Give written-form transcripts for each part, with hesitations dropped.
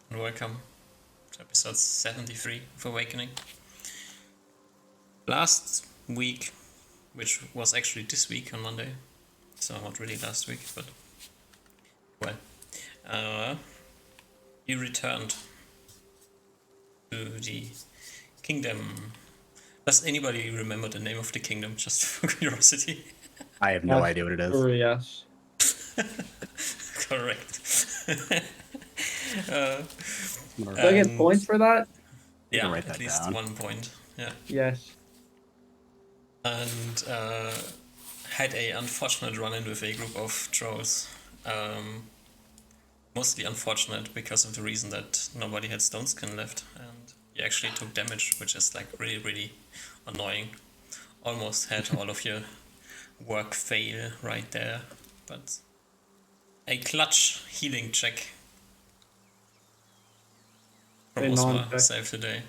and welcome to episode 73 of Awakening. Last week, which was actually this week on Monday, so not really last week, but well, you returned to the kingdom. Does anybody remember the name of the kingdom, just for curiosity? I have no idea what it is. Yes. Correct. Do I get points for that? Yeah, write at that least down. 1 point. Yeah. Yes. And had a unfortunate run-in with a group of trolls. Mostly unfortunate because of the reason that nobody had stone skin left, and you actually took damage, which is like really, really annoying. Almost had all of your work fail right there, but a clutch healing check from A Osma non-check. saved the day.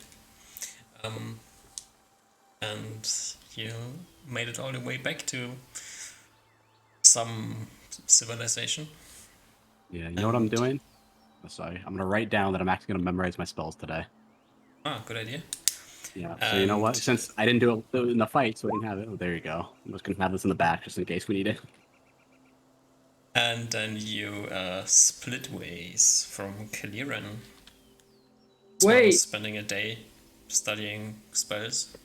And you made it all the way back to some civilization. Yeah, you know what I'm doing? Oh, sorry, I'm gonna write down that I'm actually gonna memorize my spells today. Ah, good idea. Yeah. So you know what? And- Since I didn't do it in the fight, so I didn't have it. Oh, there you go. I'm just gonna have this in the back just in case we need it. And then you split ways from Kaliran. So I was Wait. spending a day studying spells.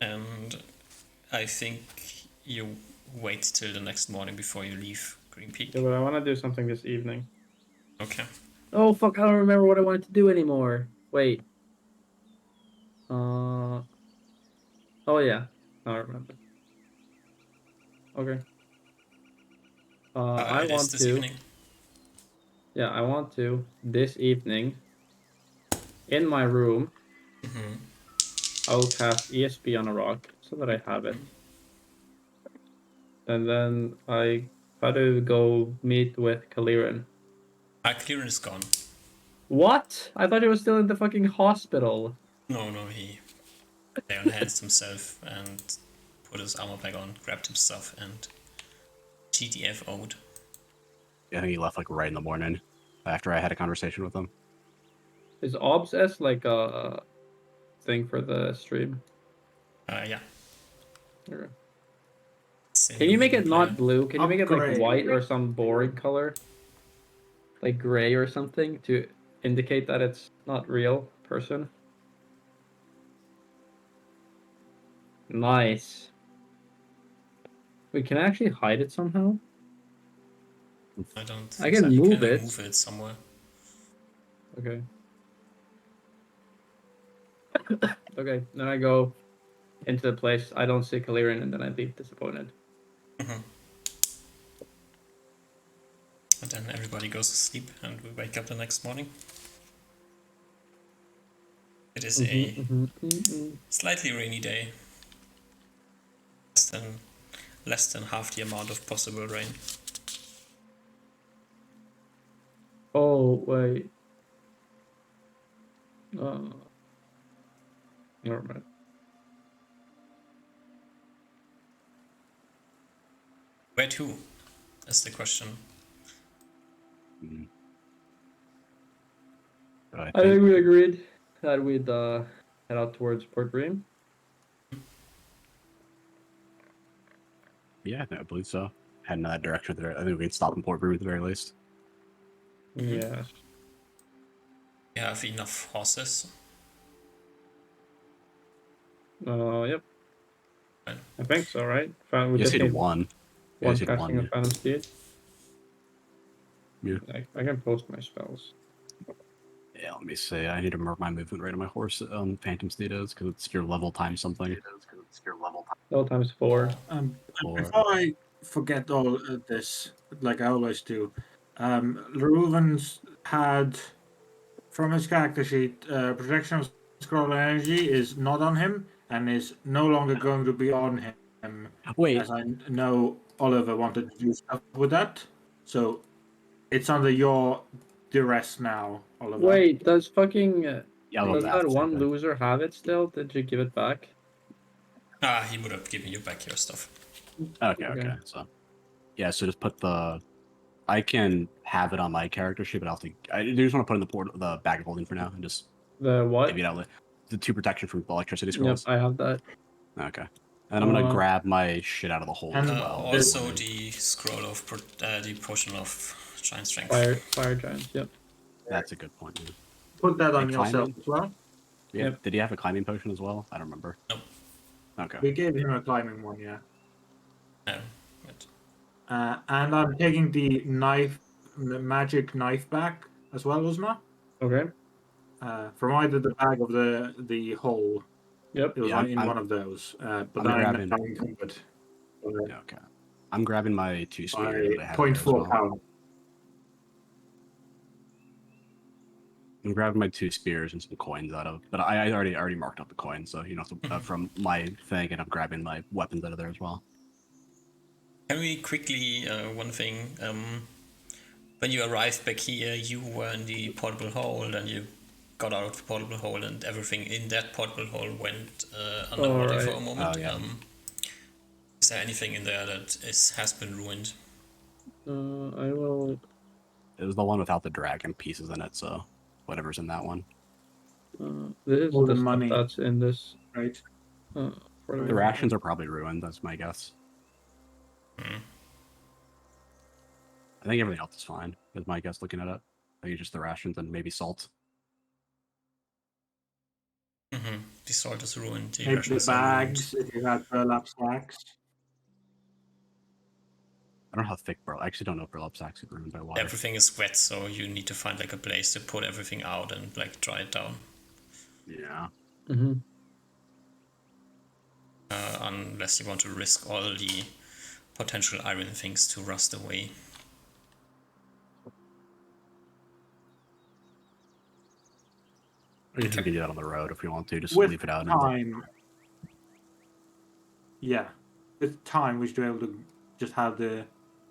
And I think you wait till the next morning before you leave Green Peak. Yeah, but I want to do something this evening. Okay. Oh fuck! I don't remember what I wanted to do anymore. Wait. Oh yeah. I remember. Okay. I It is want this to. evening. Yeah, I want to this evening. In my room, I'll cast ESP on a rock so that I have it, and then I try to go meet with Kaliran. Kaliran is gone. What? I thought he was still in the fucking hospital. No, he lay on hands himself and put his armor back on, grabbed himself, and GTFO'd. Yeah, I think he left like right in the morning after I had a conversation with him. Is Obs S like a thing for the stream? Yeah. Okay. It's a Can new you make minion it not player. blue? Can you make it like Upgrade. white or some boring color? Like gray or something to indicate that it's not real person? Nice. Wait, can I actually hide it somehow? I don't I think can so. You move can it. move it somewhere. Okay. Okay, then I go into the place. I don't see Kaliran, and then I leave disappointed. And then everybody goes to sleep, and we wake up the next morning. It is a slightly rainy day. Less than half the amount of possible rain. Oh, wait. Never mind. Where to? Is the question. But I think we agreed that we'd head out towards Port Green. yeah, I believe so. Heading in that direction. I think we can stop in Port Brew at the very least. Yes. You have enough horses. Yep. Right. I think so, right? We Just just need need one. one Just need casting of Phantom Speed. Yeah. I can post my spells. Yeah, let me see. I need to mark my movement rate on my horse. Phantom Steed is because it's your level times something. Level times 4. Before I forget all this, like I always do, Reuven's had from his character sheet, protection of scroll energy is not on him and is no longer going to be on him. Wait, As I know Oliver wanted to do stuff with that, so it's under your duress now, Oliver. Wait, does fucking yeah, I love does that. that Same one thing. loser have it still? Did you give it back? He would have given you back your stuff. Okay. So, yeah, so just put the I can have it on my character sheet, but I just want to put in the bag of holding for now and just The what? maybe outlet the 2 protection from electricity Yep, scrolls. I have that. Okay. And I'm gonna Uh, grab my shit out of the hole as and, well. Also, the scroll of the potion of giant strength. Fire giants. Yep. That's a good point. Yeah. put that on Hey, yourself climbing? as well. Yeah. Yep. Did he have a climbing potion as well? I don't remember. Nope. Okay. We gave him a climbing one, yeah. No, but And I'm taking the magic knife back as well, Uzma. Okay. From either the bag of the hole. Yep. It was Yeah, in one of those. But I'm then grabbing- now encumbered Yeah, okay. I'm grabbing my 2 by spears that I have here as 0.4 well. pound. I'm grabbing my 2 spears and some coins out of, but I already marked up the coins, so from my thing, and I'm grabbing my weapons out of there as well. can we quickly one thing? When you arrived back here, you were in the portable hole, and you got out of the portable hole, and everything in that portable hole went underwater Alright. for a moment. Oh, yeah. Is there anything in there that has been ruined? I will. It was the one without the dragon pieces in it, so whatever's in that one. This is All the the stuff money. that's in this. Right. For The rations are probably ruined, that's my guess. I think everything else is fine, is my guess looking at it. I think it's just the rations and maybe salt. The salt is ruined. The Maybe the rations are ruined. bags, if you had burlap sacks. I don't know how thick I actually don't know if burlap sacks are ruined by water. Everything is wet, so you need to find like a place to put everything out and like dry it down. Yeah. Mm-hmm. Unless you want to risk all the potential iron things to rust away. Or you can do that on the road if you want to, just With leave it out. time. Yeah. With time, we should be able to just have the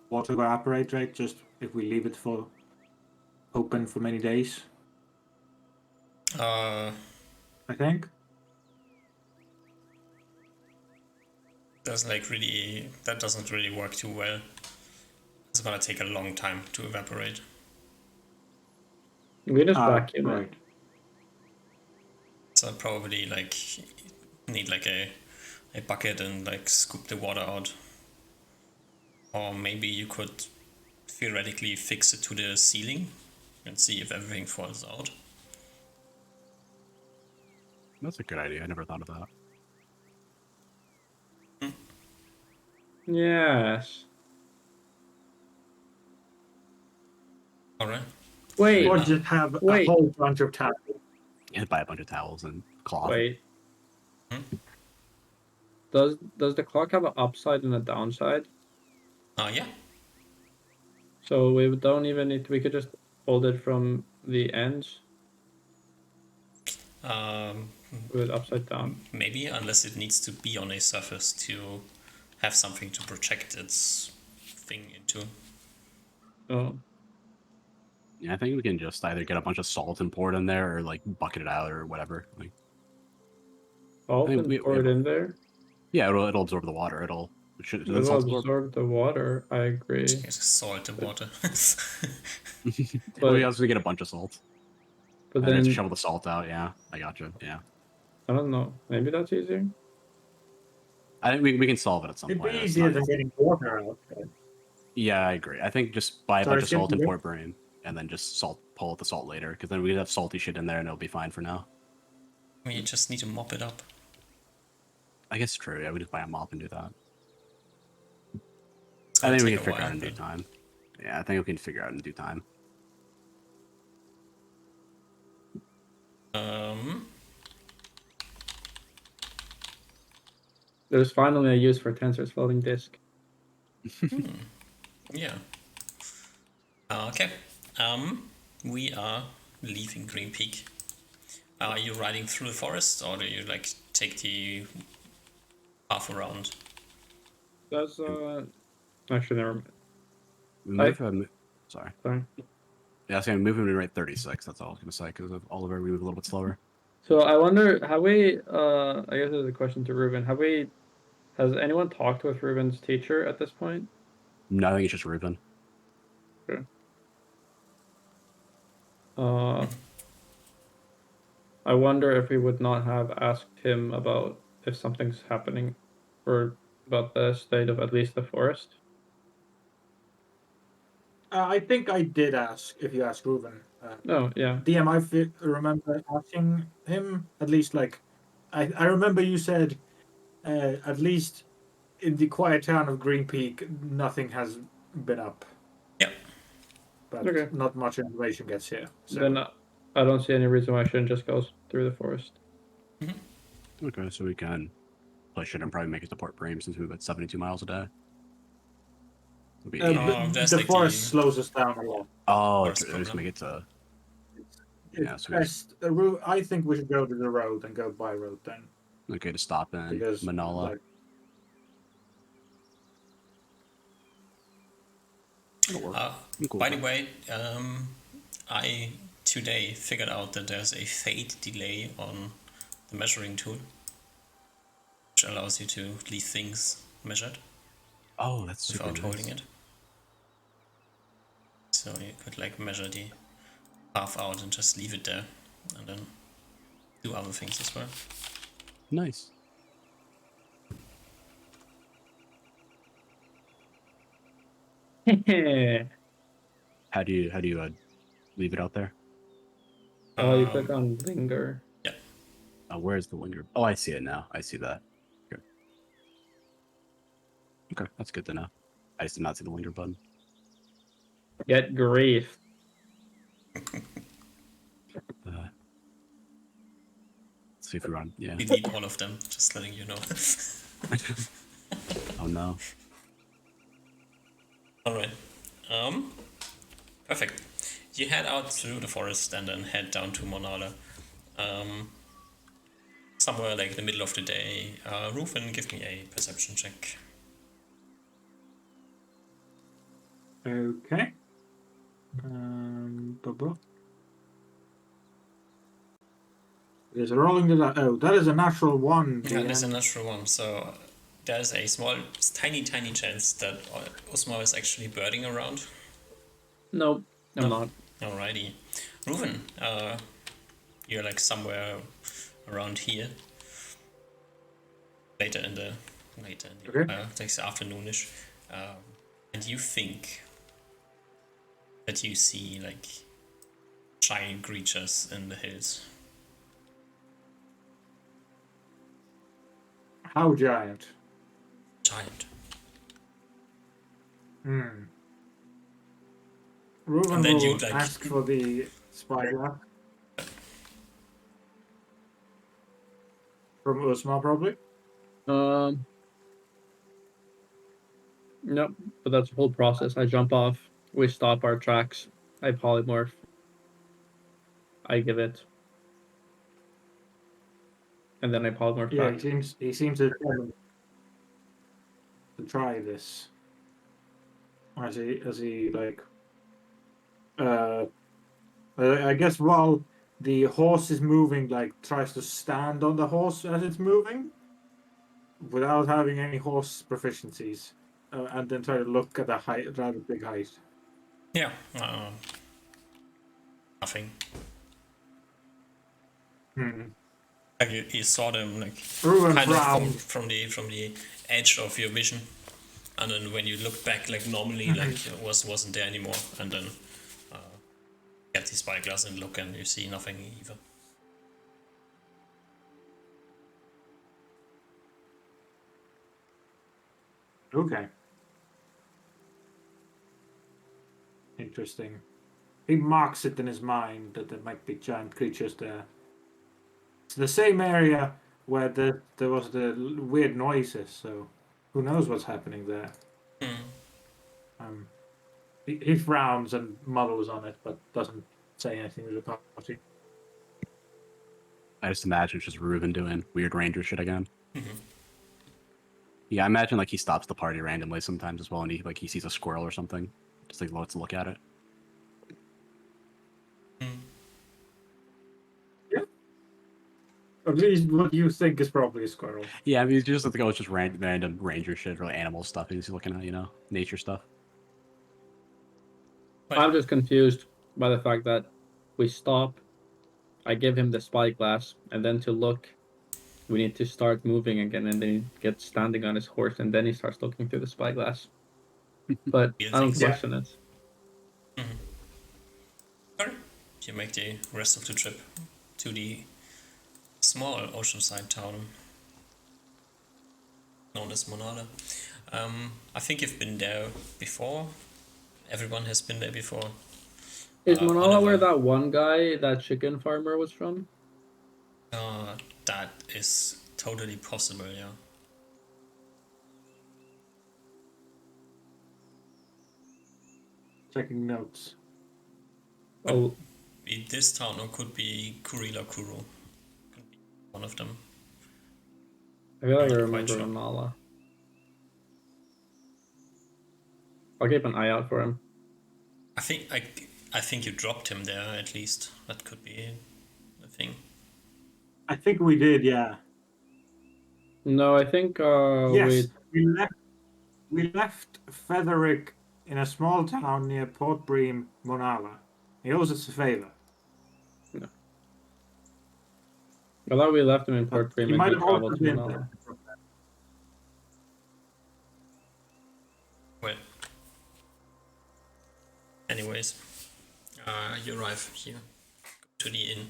water evaporate, right? Just if we leave it for open for many days, Uh, I think. that doesn't really work too well. It's gonna take a long time to evaporate. We just vacuum right. it. So probably like need like a bucket and like scoop the water out. Or maybe you could theoretically fix it to the ceiling and see if everything falls out. That's a good idea. I never thought of that. Yes. Alright. Wait. Or just have a Wait. whole bunch of towels. You buy a bunch of towels and cloth. Wait. Does the clock have an upside and a downside? Yeah. So we don't even need to, we could just hold it from the ends with upside down. Maybe, unless it needs to be on a surface to have something to project its thing into. Oh. Yeah, I think we can just either get a bunch of salt and pour it in there, or like bucket it out, or whatever. Like, Salt I think and we pour have it a- in there. yeah, it'll absorb the water. Does It'll salt absorb? absorb the water. I agree. Just salt the water. Well, we also get a bunch of salt. But And then then shovel the salt out. Yeah, I gotcha. Yeah, I don't know. Maybe that's easier. I think we can solve it at some It'd point. be It's easier not- than getting water out. Yeah, I agree. I think just buy a Sorry, bunch of salt and skip- pour it brine, and then just pull out the salt later, because then we have salty shit in there, and it'll be fine for now. We just need to mop it up. I guess true. Yeah, we just buy a mop and do that. It's I gonna think we take can a figure while, out in due but- time. Yeah, I think we can figure out in due time. There's finally a use for Tensor's floating disk. Yeah. Okay. We are leaving Green Peak. Are you riding through the forest, or do you like take the path around? That's actually never mind. We move, sorry. Sorry. Yeah, I was saying moving at rate 36. That's all I was gonna say, because of Oliver, we move a little bit slower. So I wonder, have we? I guess there's a question to Ruben. Has anyone talked with Ruben's teacher at this point? No, I think it's just Reuben. Okay. Uh, I wonder if we would not have asked him about if something's happening, or about the state of at least the forest. I think I did ask if you asked Ruben. No, yeah. DM, remember asking him at least. Like, I remember you said at least in the quiet town of Green Peak, nothing has been up, Yeah. but Okay. not much information gets here. So Then I don't see any reason why I shouldn't just go through the forest. Okay, so we can push it and probably make it to Port Bream since we've got 72 miles a day. It'll be 80. There's the like forest the slows us down a lot. Oh, forest it's gonna problem. get to. Yeah, It's so we best. I think we should go to the road and go by road then, okay to stop in because Manala. like, That'll work. Cool By with the way, I today figured out that there's a fade delay on the measuring tool, which allows you to leave things measured that. Oh, that's super without nice. holding it. So you could like measure the half out and just leave it there, and then do other things as well. Nice. How do you leave it out there? You click on linger. Yeah. Where's the linger? Oh, I see it now. I see that. Okay. Okay, that's good to know. I just did not see the linger button. Get grief. Let's see if we run. Yeah. Delete all of them, just letting you know. Oh no. Alright. Perfect. You head out through the forest and then head down to Monala. Somewhere like the middle of the day. Rufin, give me a perception check. okay. Is rolling the die. Oh, that is a natural one. Yeah, there's a natural one, so there's a small, tiny chance that Osmo is actually birding around. Nope, I'm No. not. Alrighty. Reuven, you're like somewhere around here. Later in the Okay. like afternoonish. And you think that you see like giant creatures in the hills. How giant? Giant. Ruben And then will you, like- ask for the spyglass from Usma, probably. Nope, but that's the whole process. I jump off, we stop our tracks, I polymorph, I give it, and then I polymorph Yeah, back. he seems to try this. As he like I guess while the horse is moving, like tries to stand on the horse as it's moving without having any horse proficiencies, and then try to look at a height, rather big height. Yeah. Nothing. Like you saw them like Ruben kind of frowned. from the edge of your vision, and then when you look back, like normally, like it wasn't there anymore, and then get the spyglass and look, and you see nothing either. Okay. Interesting. He marks it in his mind that there might be giant creatures there. It's the same area where there was the weird noises, so who knows what's happening there. He frowns and muddles on it, but doesn't say anything to the party. I just imagine it's just Reuben doing weird ranger shit again. Yeah, I imagine like he stops the party randomly sometimes as well, and he sees a squirrel or something, just like let's look at it. Yeah. At least what you think is probably a squirrel. Yeah, I mean, just like it's just random ranger shit or like animal stuff he's looking at, nature stuff. But I'm just confused by the fact that we stop. I give him the spyglass, and then to look, we need to start moving again, and then he gets standing on his horse, and then he starts looking through the spyglass. But Weird I don't things. question it. Alright. You make the rest of the trip to the small oceanside town known as Monada. I think you've been there before. Everyone has been there before. Is Monala where Oliver, that one guy, that chicken farmer, was from? that is totally possible, yeah. Checking notes. Oh, Be this town or could be Kurila Kuro. Could be one of them. I feel like I Not quite remember sure. Monala. I'll keep an eye out for him. I think you dropped him there at least. That could be the thing. I think we did, yeah. No, I think Yes, we left Frederick in a small town near Port Bream, Monala. He owes us a favor. I thought we left him in But Port Bream he and might he have also traveled to been Manila. there. Well, anyways, you arrive here, go to the inn,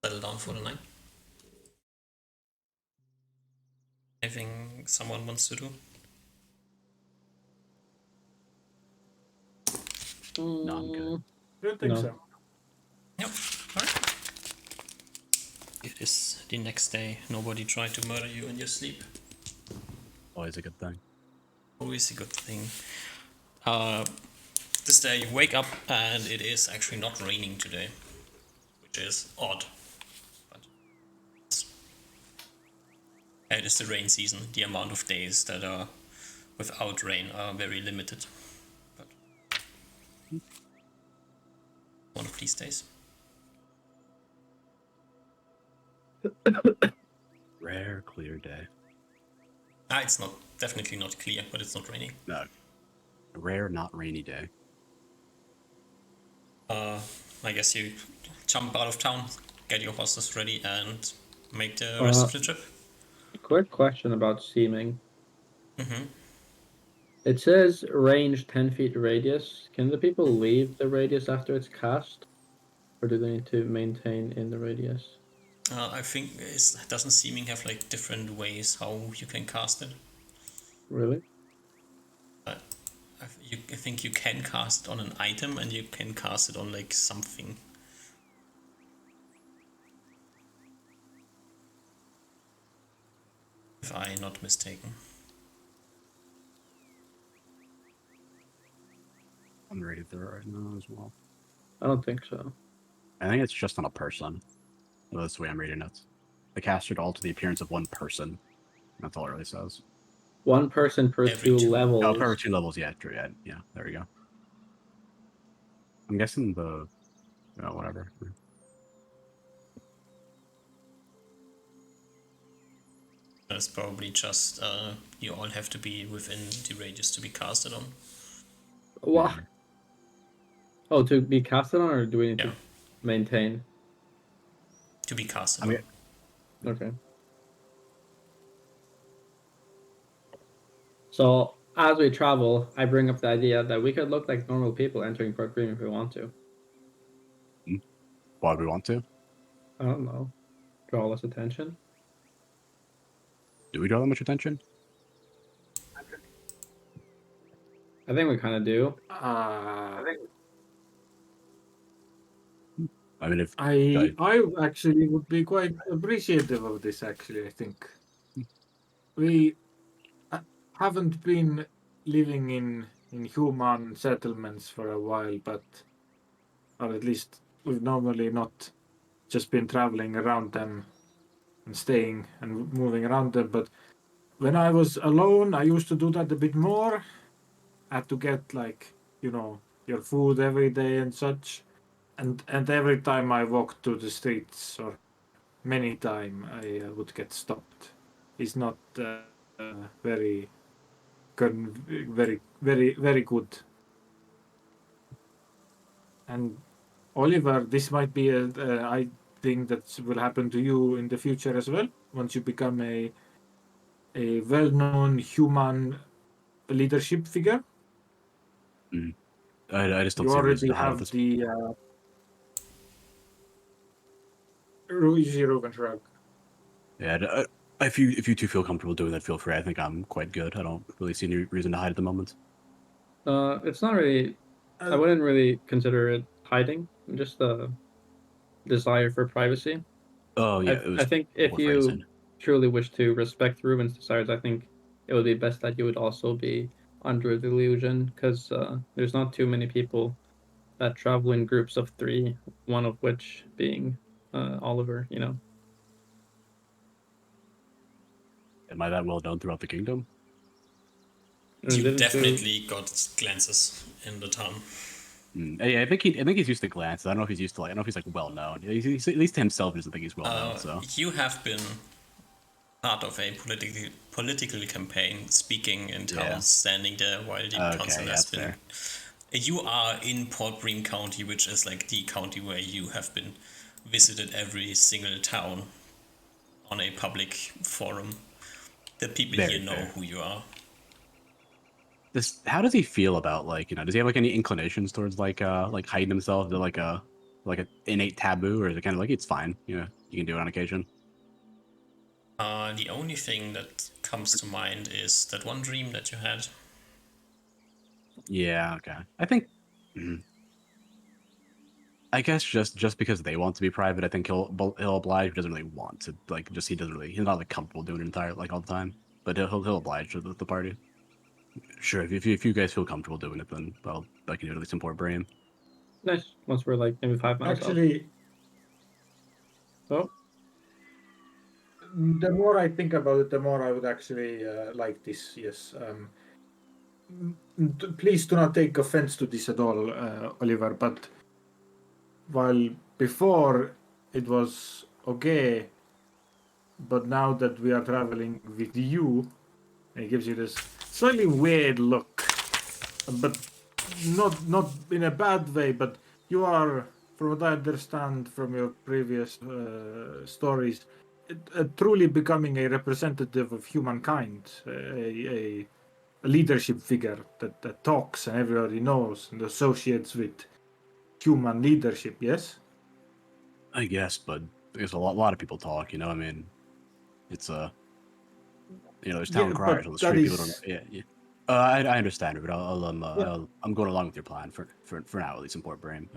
settle down for the night. Anything someone wants to do? No, I'm good. Don't think No. so. Yep. Alright. It is the next day. Nobody tried to murder you in your sleep. Always a good thing. Always a good thing. This day you wake up and it is actually not raining today, which is odd. But it is the rain season. The amount of days that are without rain are very limited. But one of these days. Rare, clear day. It's not definitely not clear, but it's not raining. No. A rare, not rainy day. I guess you jump out of town, get your horses ready, and make the rest of the trip. Quick question about seaming. Mm-hmm. It says range 10 feet radius. Can the people leave the radius after it's cast? Or do they need to maintain in the radius? I think doesn't seeming have like different ways how you can cast it. Really? I think you can cast on an item and you can cast it on like something. If I'm not mistaken. I'm ready through it right now as well. I don't think so. I think it's just on a person. Well, that's the way I'm reading it. The caster all to the appearance of one person. That's all it really says. One person per Every two two. levels. Oh, per 2 levels, yeah, true, yeah, there we go. I'm guessing the... Oh, whatever. That's probably just you all have to be within the radius to be casted on. What? Yeah. Oh, to be casted on, or do we need Yeah. to maintain? To be casted I mean, on. Okay. So as we travel, I bring up the idea that we could look like normal people entering Port Green if we want to. why do we want to? I don't know. Draw less attention. Do we draw that much attention? I think we kind of do. I mean, if... I actually would be quite appreciative of this. Actually, I think we haven't been living in human settlements for a while, but or at least we've normally not just been traveling around them and staying and moving around them. But when I was alone, I used to do that a bit more. I had to get like your food every day and such. And every time I walked to the streets, or many time, I would get stopped. It's not very good. And Oliver, this might be I think that will happen to you in the future as well. Once you become a well-known human leadership figure, I just don't you see a reason already to hide have this. the Ruben shrug. Yeah, if you two feel comfortable doing that, feel free. I think I'm quite good. I don't really see any reason to hide at the moment. It's not really. I wouldn't really consider it hiding. Just a desire for privacy. Oh yeah, it I was think if poor you phrasing. truly wish to respect Ruben's desires, I think it would be best that you would also be under the illusion, because there's not too many people that travel in groups of 3, one of which being Oliver. You know. Am I that well known throughout the kingdom? And You didn't you? definitely got glances in the town. Yeah, I think he's used to glances. I don't know if he's used to I don't know if he's like well known. He's at least to himself, he doesn't think he's well known. So You have been part of a political campaign, speaking in towns, Yeah. standing there while the Okay, council yeah, has that's been. fair. You are in Port Bream County, which is like the county where you have been visited every single town on a public forum. The people Very here know fair. who you are. How does he feel about does he have like any inclinations towards like hiding himself? Is it like a innate taboo, or is it kind of like it's fine? You can do it on occasion. The only thing that comes to mind is that one dream that you had. Yeah, okay. I think I guess just because they want to be private, I think he'll oblige. He doesn't really want to he doesn't really he's not like comfortable doing it entire all the time. But he'll oblige to the party. Sure, if you guys feel comfortable doing it, then well, I can do it at least in Port Brain. Nice. Once we're like maybe 5 miles out. Actually, Oh, the more I think about it, the more I would actually like this. Yes. Please do not take offense to this at all, Oliver. But while before it was okay, but now that we are traveling with you, it gives you this slightly weird look, but not in a bad way. But you are, from what I understand from your previous stories, truly becoming a representative of humankind, a leadership figure that talks and everybody knows and associates with human leadership. Yes. I guess, but there's a lot of people talk. I mean, it's there's town Yeah, criers but on the that street. People don't know. is Yeah. I understand it, but yeah. I'm going along with your plan for now, at least in Port Brain.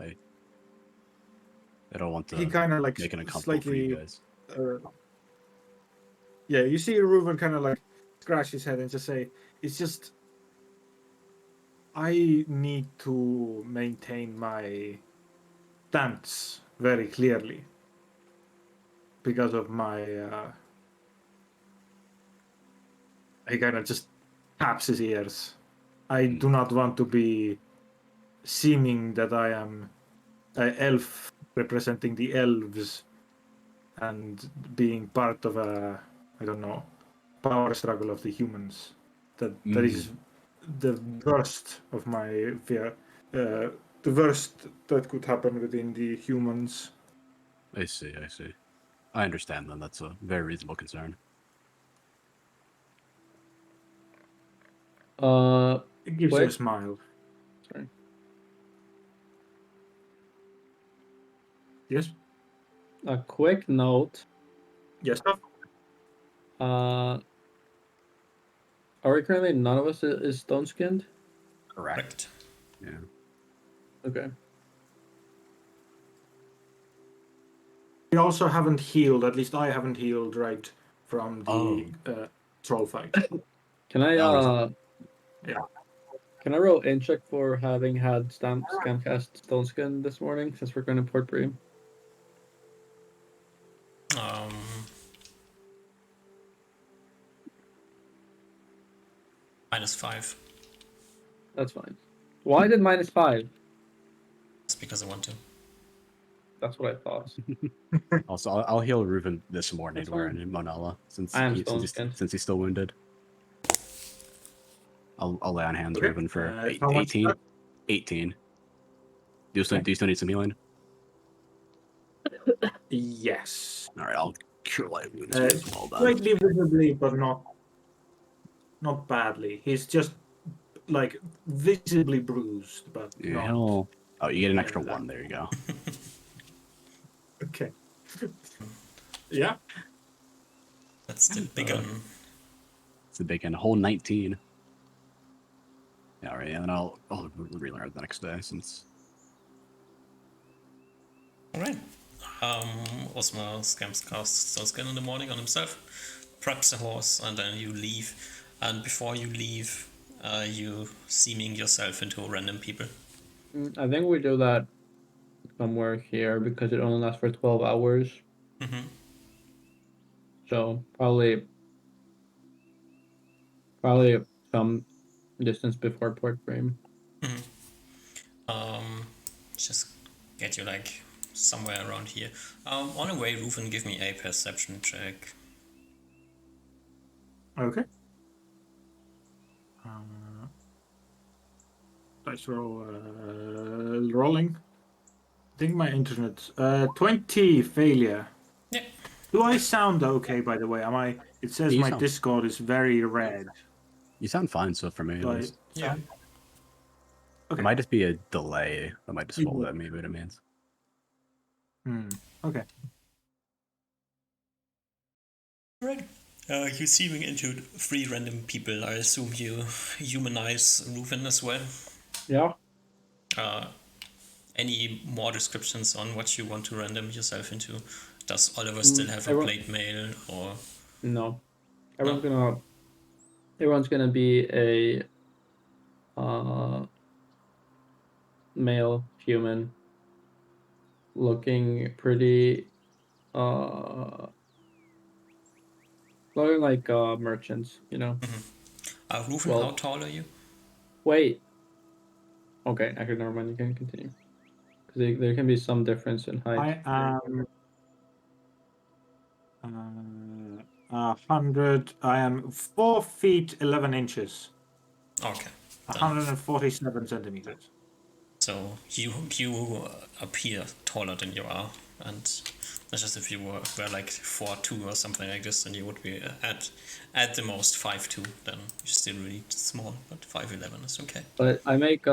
I don't want He to kind of like make it uncomfortable for you slightly. guys. Yeah, you see Reuven kind of like scratch his head and just say, "It's just I need to maintain my stance very clearly because of my." He kind of just taps his ears. I do not want to be seeming that I am an elf representing the elves and being part of a, I don't know, power struggle of the humans. That is the worst of my fear. The worst that could happen within the humans. I see. I understand then. That's a very reasonable concern. It gives you a quick. smile. Sorry. Yes. A quick note. Yes. Are we currently none of us is stone skinned? Correct. Yeah. Okay. We also haven't healed. At least I haven't healed right from the troll fight. Can I Yeah. Can I roll in check for having had Scamcast Stone Skin this morning since we're going to Port Bream? -5. That's fine. Why did -5? It's because I want to. That's what I thought. Also, I'll heal Reuven this morning. That's We're fine. in Monella since I am stone skinned. since he's still wounded. I'll lay on hands Okay. Reuven for How much? 18. 18. Do you still need some healing? Yes. All right, I'll cure light wounds Uh, as well then. Slightly visibly, but not badly. He's just like visibly bruised, but Yeah, not. he'll. Oh, you get an extra that- 1. There you go. Okay. Yeah. That's the big one. It's a big one. Whole 19. Yeah, all right, and then I'll relearn it the next day since. Alright. Osmar scams cast Sunskin in the morning on himself, preps a horse, and then you leave. And before you leave, you seeming yourself into random people. I think we do that somewhere here because it only lasts for 12 hours. Mm-hmm. So probably some distance before Port Frame. Just get you like somewhere around here. On the way, Rufin, give me a perception check. Okay. Dice roll. Rolling. I think my internet. 20 failure. Yeah. Do I sound okay? By the way, am I? It says You my sound- Discord is very red. You sound fine, so for me, at Do I least. Yeah. sound- It Okay. might just be a delay. That might just You fold will. at me, what it means. Okay. Right. You seeming into 3 random people. I assume you humanize Rufin as well. Yeah. Any more descriptions on what you want to random yourself into? Does Oliver still have a everyone- plate mail, or No. Everyone's gonna be a male human looking pretty looking like merchants, you know. Rufin, Well- how tall are you? Wait. Okay, actually never mind, you can continue. Because there can be some difference in height. I am 100. I am 4 feet 11 inches. Okay. 147 centimeters. So you appear taller than you are, and that's just if you were like 4'2" or something like this, then you would be at the most 5'2". Then you're still really small, but 5'11" is okay. But I make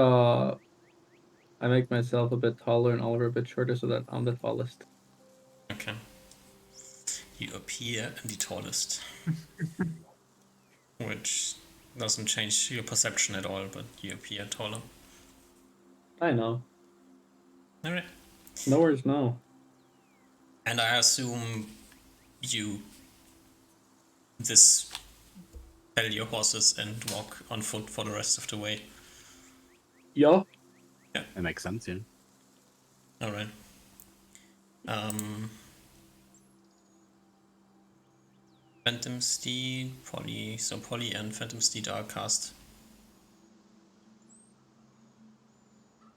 myself a bit taller and Oliver a bit shorter so that I'm the tallest. Okay. You appear the tallest, which doesn't change your perception at all, but you appear taller. I know. All right. No worries, no. And I assume you tell your horses and walk on foot for the rest of the way. Yeah. That makes sense, yeah. All right. Phantom Steed, Polly. So Polly and Phantom Steed are cast.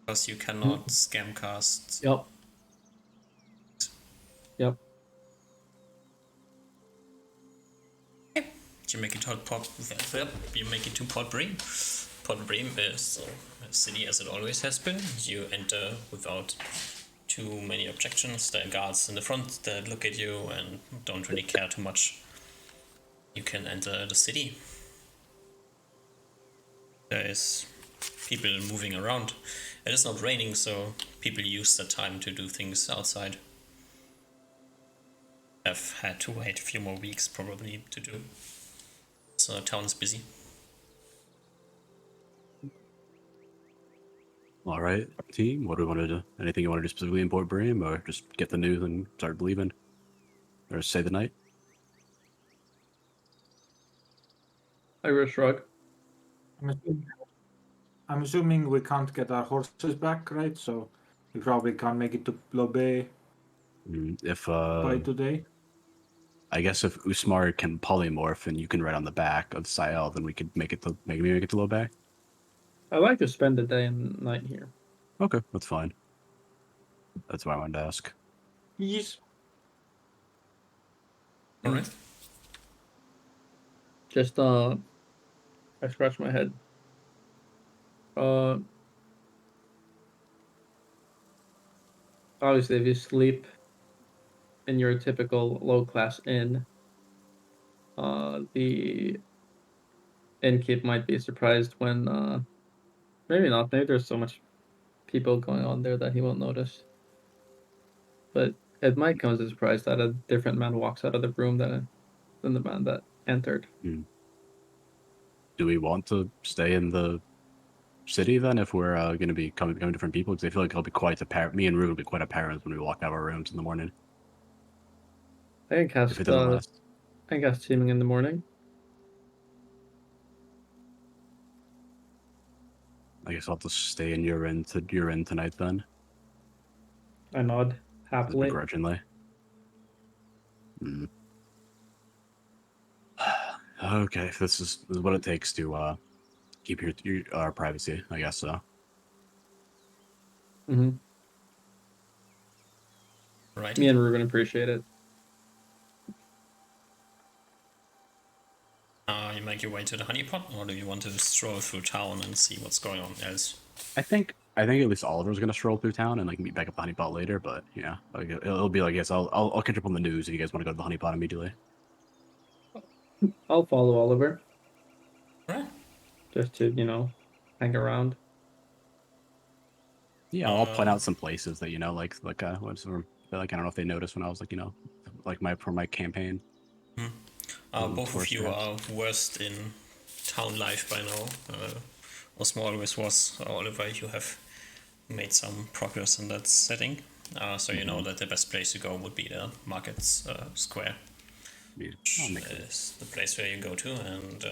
Because you cannot scam cast. Yep. Yep. You make it to Port. You make it to Port Bream. Port Bream is a city as it always has been. You enter without too many objections. There are guards in the front that look at you and don't really care too much. You can enter the city. There is people moving around. It is not raining, so people use the time to do things outside. I've had to wait a few more weeks probably to do. So the town is busy. All right, team. What do we want to do? Anything you want to do specifically in Port Bream, or just get the news and start believing, or stay the night? Irish shrug. I'm assuming we can't get our horses back, right? So we probably can't make it to Lobe If by today. I guess if Usmar can polymorph and you can ride on the back of Sael, then we could make it to maybe make it to Lobe. I like to spend the day and night here. Okay, that's fine. That's why I wanted to ask. Yes. Alright. Just I scratch my head. obviously, if you sleep in your typical low-class inn, the innkeep might be surprised when, maybe not. Maybe there's so much people going on there that he won't notice. But it might come as a surprise that a different man walks out of the room than the man that entered. Do we want to stay in the city then if we're going to be coming different people? Because I feel like it'll be quite apparent. Me and Rue will be quite apparent when we walk out of our rooms in the morning. I can cast If it doesn't last. teaming in the morning. I guess I'll just stay in your inn tonight then. I nod Just happily. begrudgingly. Okay, if this is what it takes to keep your privacy, I guess so. Mm-hmm. Right. Me and Ruben appreciate it. You make your way to the honeypot, or do you want to stroll through town and see what's going on else? I think at least Oliver's gonna stroll through town and like meet back up the honeypot later. But yeah, like, it'll be like, yes, I'll catch up on the news if you guys want to go to the honeypot immediately. I'll follow Oliver Right. just to hang around. Yeah, I'll point out some places that like I don't know if they noticed when I was like for my campaign. Both of you are versed in town life by now. Osmo always was. Oliver, you have made some progress in that setting. So you know that the best place to go would be the market's square. Is the place where you go to and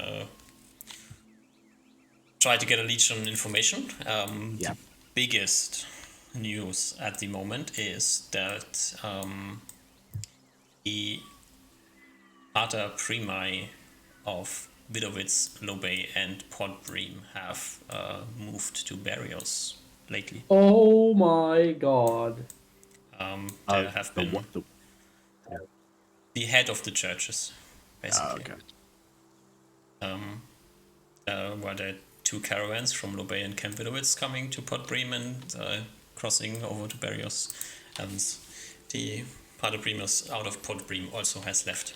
try to get a lead on information. The biggest news at the moment is that the Pater Primi of Widowitz, Lobey, and Podbream have moved to Barrios lately. Oh my god. There have been the head of the churches, basically. Were there 2 caravans from Lobey and Camp Widowitz coming to Podbream and crossing over to Barrios, and the Pater Primus out of Podbream also has left.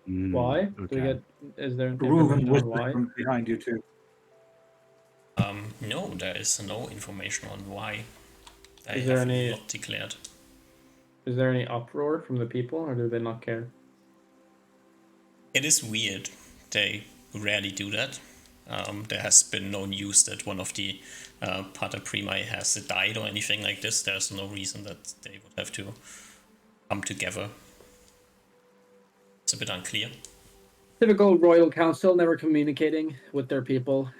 Why? Okay. Is there Ruben information on why? whispering from behind you too. No, there is no information on why. Is there any not declared. Is there any uproar from the people, or do they not care? It is weird. They rarely do that. There has been no news that one of the Pater Primi has died or anything like this. There's no reason that they would have to come together. It's a bit unclear. Typical royal council, never communicating with their people.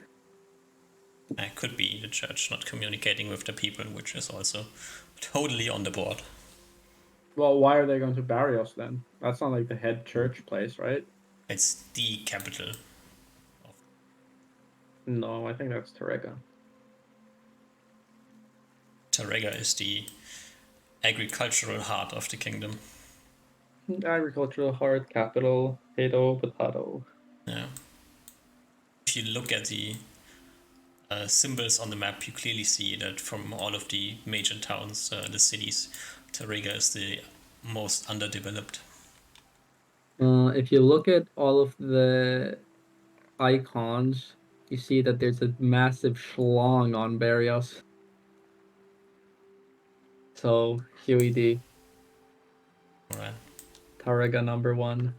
It could be the church not communicating with the people, which is also totally on the board. Well, why are they going to Barrios then? That's not like the head church place, right? It's the capital. No, I think that's Tarega. Tarega is the agricultural heart of the kingdom. Agricultural heart, capital, potato. Yeah. If you look at the symbols on the map, you clearly see that from all of the major towns, the cities, Tarega is the most underdeveloped. If you look at all of the icons, you see that there's a massive schlong on Barrios. So, QED. Alright. Tarega number 1.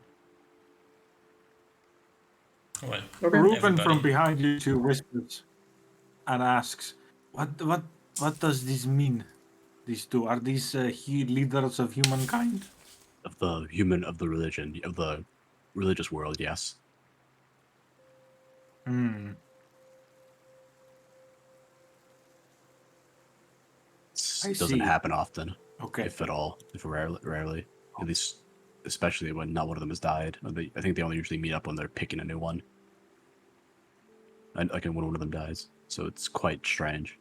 Well, Okay. Ruben from behind you two whispers and asks, "What does this mean? These two, are these leaders of humankind?" Of the religion, of the religious world, yes. Hmm. It doesn't happen often. Okay. If at all. If rarely. At least, especially when not one of them has died. I think they only usually meet up when they're picking a new one. And like when one of them dies. So it's quite strange.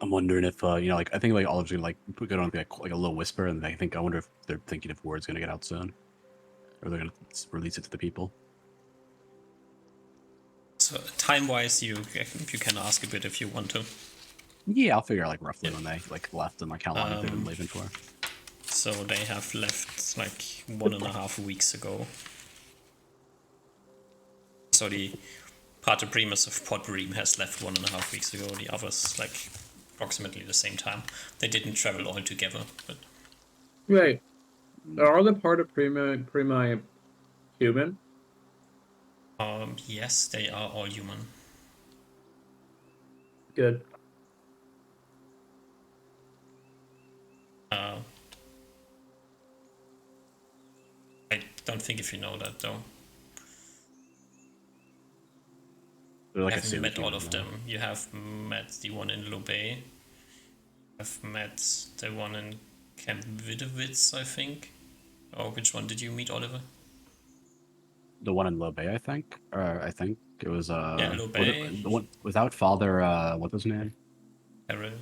I'm wondering if I think like Oliver's gonna put it on like a little whisper, and I wonder if they're thinking if word's gonna get out soon, or they're gonna release it to the people. So time-wise, you can ask a bit if you want to. Yeah, I'll figure out like roughly Yeah. when they like left and like how long they've been leaving for. So they have left like 1.5 weeks ago. So the Pater Primus of Podbream has left 1.5 weeks ago. The others like approximately the same time. They didn't travel all together, but Right. Are the part of Prima human? yes, they are all human. Good. I don't think if you know that though. They're like I a haven't met all semi-human, of though. them. You have met the one in Lobay. I've met the one in Camp Widowitz, I think. Oh, which one did you meet, Oliver? The one in Lobe, I think. Or I think it was Yeah, was Lobay, it the one without Father what's his name? Errol.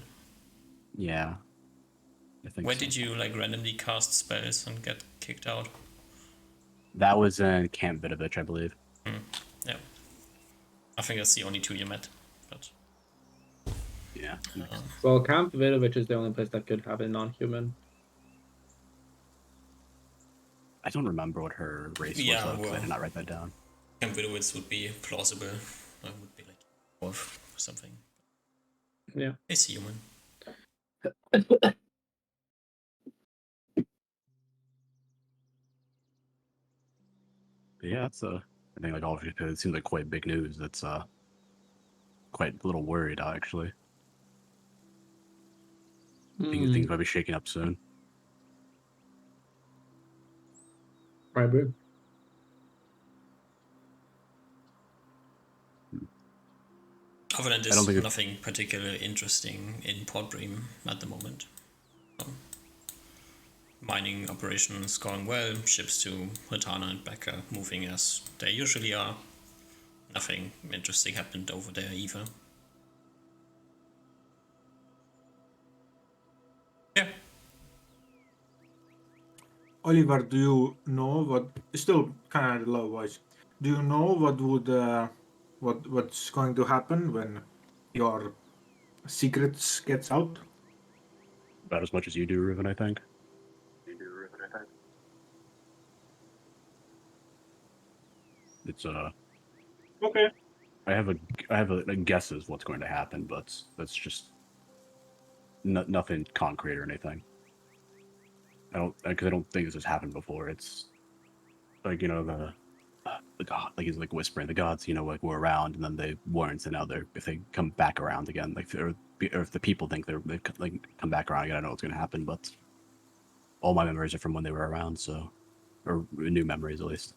Yeah. I think Where so. did you like randomly cast spells and get kicked out? That was in Camp Vidovich, I believe. Yeah. I think that's the only two you met. But Yeah. Well, Camp Vidovich is the only place that could have a non-human. I don't remember what her race was yeah, though, because I well, did not write that down. Camp Widowitz would be plausible. That would be like wolf or something. Yeah. It's human. But yeah, that's I think like all of it seems like quite big news. That's quite a little worried actually. Things might be shaking up soon. Probably. Other than I don't this, think nothing particularly interesting in Podbream at the moment. Mining operations going well, ships to Hatana and back are moving as they usually are. Nothing interesting happened over there either. Yeah. Oliver, do you know what? Still kind of low voice. Do you know what would what's going to happen when your secrets gets out? about as much as you do, Ruben, I think. It's Okay. I have a guess as what's going to happen, but that's just nothing concrete or anything. Because I don't think this has happened before. It's like the god, like he's like whispering, the gods, like were around, and then they weren't, and now they're if they come back around again, like or if the people think they've like come back around again, I don't know what's going to happen, but all my memories are from when they were around, so or new memories at least.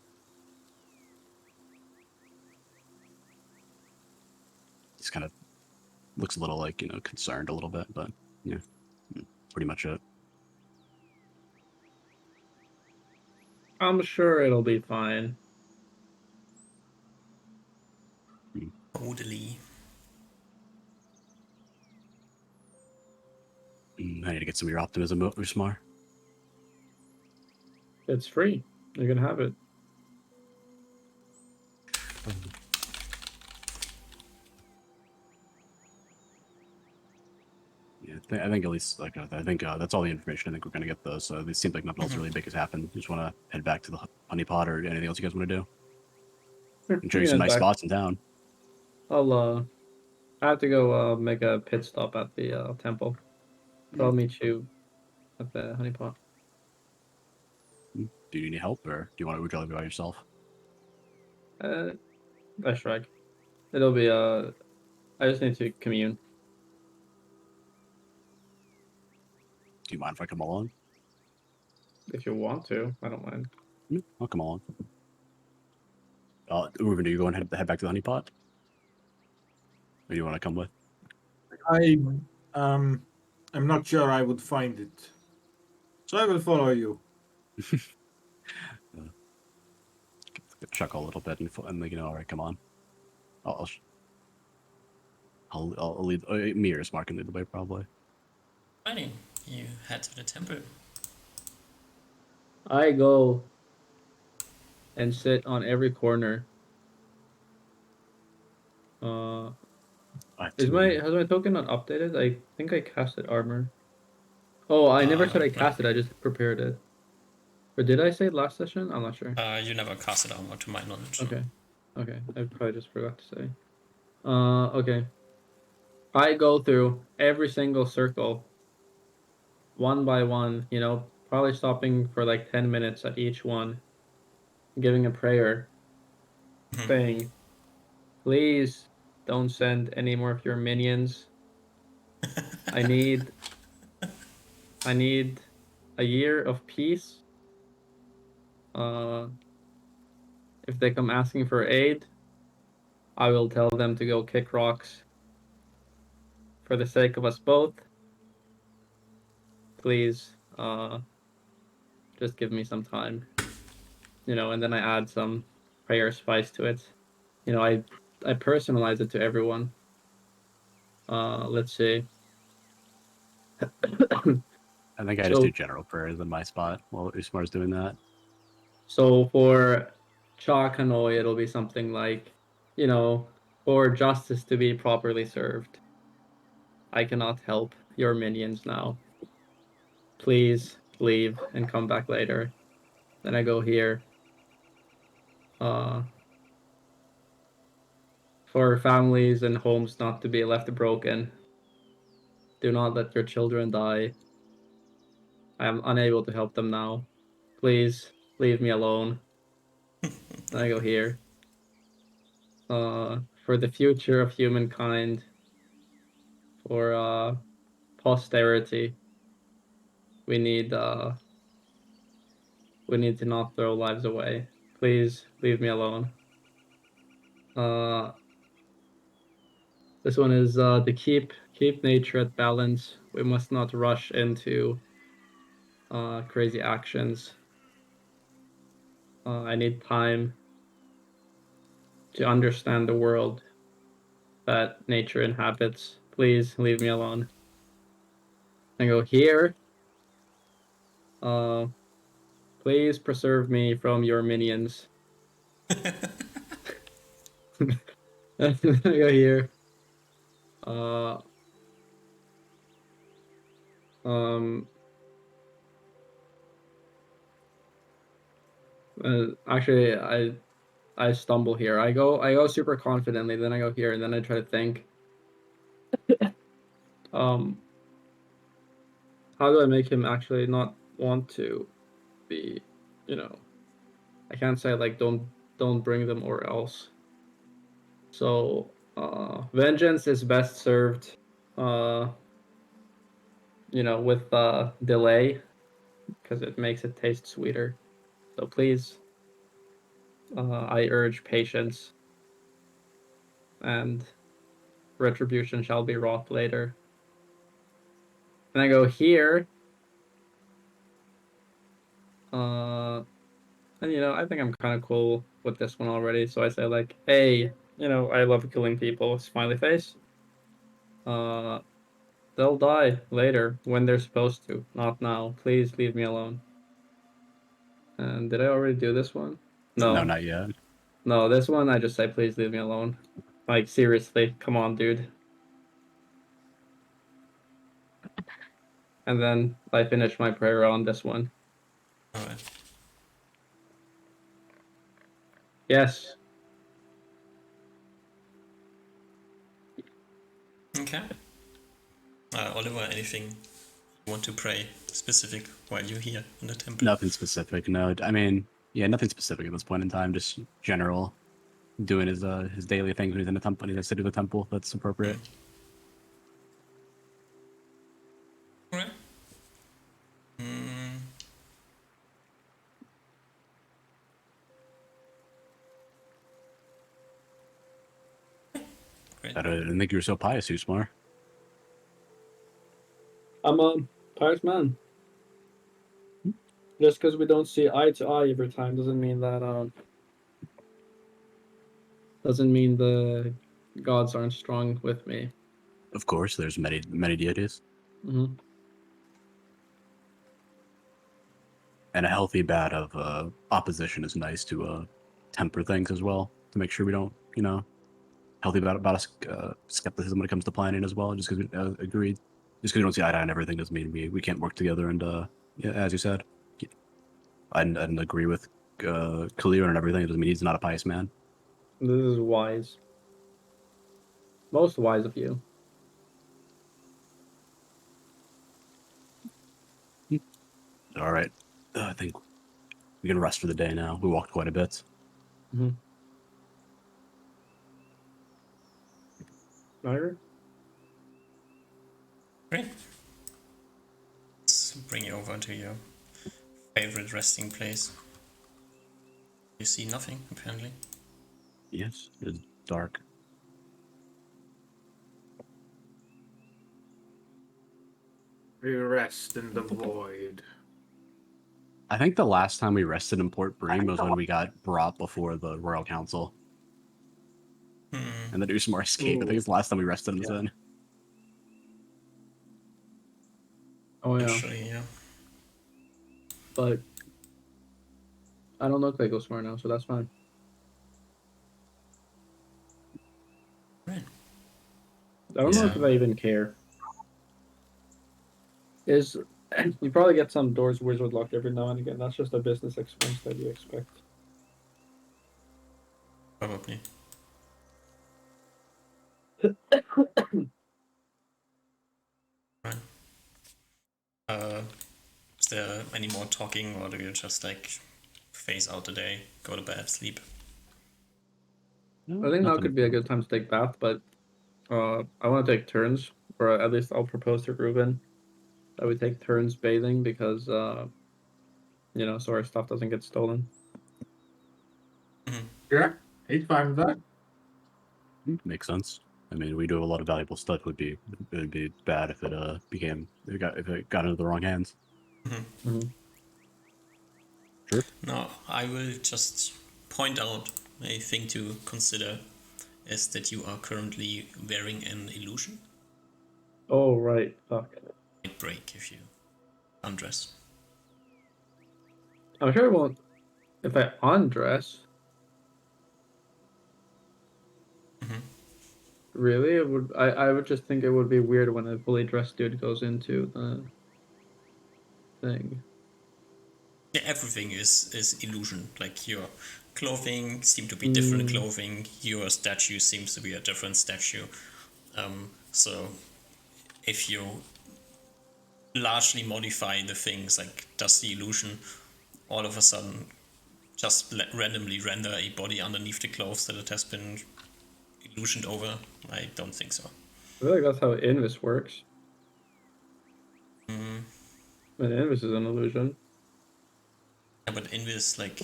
He's kind of looks a little like concerned a little bit, but yeah, pretty much it. I'm sure it'll be fine. Totally. I need to get some of your optimism, Usmar. It's free. You can have it. Yeah, I think at least like I think that's all the information I think we're gonna get though. So it seems like nothing else really big has happened. Just want to head back to the honeypot or anything else you guys want to do. Sure, And show we you can some head nice back. spots in town. I have to go make a pit stop at the temple. But I'll meet you at the honeypot. Do you need any help, or do you want to would you rather be by yourself? I shrug. It'll be I just need to commune. Do you mind if I come along? If you want to, I don't mind. I'll come along. Ruben, do you go and head back to the honeypot? Or do you want to come with? I'm not sure I would find it, so I will follow you. Chuckle a little bit and like all right, come on. I'll lead. Me or Smart can lead the way probably. Fine. You head to the temple. I go and sit on every corner Has my token not updated? I think I casted armor. Oh, I never said I No. casted. I just prepared it. Or did I say it last session? I'm not sure. You never casted armor, to my knowledge. Okay. Okay. I probably just forgot to say. Okay. I go through every single circle, one by one. You know, probably stopping for like 10 minutes at each one, giving a prayer, saying, "Please don't send any more of your minions. I need a year of peace. Uh, if they come asking for aid, I will tell them to go kick rocks. For the sake of us both, please, just give me some time." You know, and then I add some prayer spice to it. You know, I personalize it to everyone. Let's see. I think I just do general prayers in my spot while Usmar's doing that. So for Cha Kanoi, it'll be something like, you know, for justice to be properly served, I cannot help your minions now. Please leave and come back later. Then I go here. For families and homes not to be left broken, do not let your children die. I am unable to help them now. Please leave me alone. Then I go here. For the future of humankind, for posterity, we need to not throw lives away. Please leave me alone. This one is to keep nature at balance. We must not rush into crazy actions. I need time to understand the world that nature inhabits. Please leave me alone. I go here. Please preserve me from your minions. I go here. Um. Actually, I stumble here. I go super confidently. Then I go here, and then I try to think. How do I make him actually not want to be? You know, I can't say like don't bring them or else. So vengeance is best served, you know, with delay, because it makes it taste sweeter. So please, I urge patience, and retribution shall be wrought later. And I go here. And you know, I think I'm kind of cool with this one already. So I say like, hey, you know, I love killing people. Smiley face. They'll die later when they're supposed to, not now. Please leave me alone. And did I already do this one? No, not yet. No, this one I just say, please leave me alone. Like, seriously, come on, dude. And then I finish my prayer on this one. Alright. Yes. Okay. Oliver, anything you want to pray specific while you're here in the temple? Nothing specific. No, I mean, yeah, nothing specific at this point in time. Just general, doing his daily things when he's in the temple. When he has to do the temple. That's appropriate. Alright. Great. I didn't think you were so pious, Usmar. I'm a pious man. Just because we don't see eye to eye every time doesn't mean that the gods aren't strong with me. Of course, there's many deities. Mm-hmm. And a healthy bat of opposition is nice to temper things as well, to make sure we don't, you know, healthy about skepticism when it comes to planning as well. Just because we agreed, just because we don't see eye to eye on everything doesn't mean we can't work together. And yeah, as you said, I didn't agree with Kalir and everything. It doesn't mean he's not a pious man. This is wise. Most wise of you. All right, I think we can rest for the day now. We walked quite a bit. Myra? Great. Let's bring you over to your favorite resting place. You see nothing, apparently. Yes, it's dark. We rest in the void. I think the last time we rested in Port Bream was when we got brought before the Royal Council. And the Usmar escape. I think it's the last time we rested in the Zen. Oh, yeah. Actually, yeah. But I don't look like Osmar now, so that's fine. Right. I don't know Yeah. if I even care. You probably get some doors wizard locked every now and again. That's just a business expense that you expect. Probably. Right. Is there any more talking, or do you just like phase out the day, go to bed, sleep? I think now could be a good time to take bath, but I want to take turns, or at least I'll propose to Ruben that we take turns bathing because so our stuff doesn't get stolen. Yeah, he's fine with that. Makes sense. I mean, we do a lot of valuable stuff. It'd be bad if it got into the wrong hands. Sure. Now, I will just point out a thing to consider is that you are currently wearing an illusion. Oh, right. Fuck. It might break if you undress. I'm sure it won't. If I undress, really, it would. I would just think it would be weird when a fully dressed dude goes into the thing. Yeah, everything is illusion. Like your clothing seem to be different clothing. Your statue seems to be a different statue. So if you largely modify the things, like does the illusion all of a sudden just randomly render a body underneath the clothes that it has been illusioned over? I don't think so. I feel like that's how Invis works. And Invis is an illusion. Yeah, but Invis like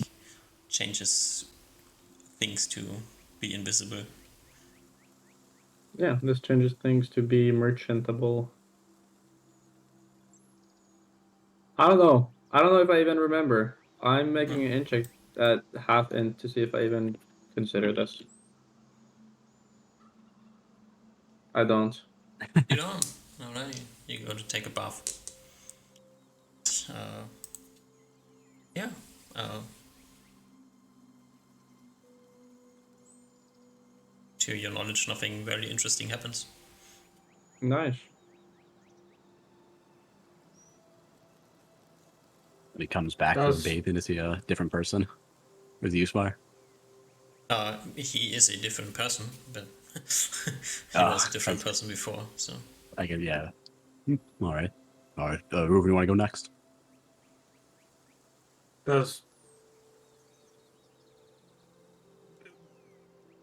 changes things to be invisible. Yeah, this changes things to be merchantable. I don't know. I don't know if I even remember. I'm making an in check at half in to see if I even consider this. I don't. You don't? Alright, you go to take a bath. Yeah. To your knowledge, nothing very interesting happens. Nice. When he comes back from bathing, is he a different person? Or is he Usmar? He is a different person, but he was a different person before, so. I get, yeah. Alright. Alright. Ruben, you want to go next?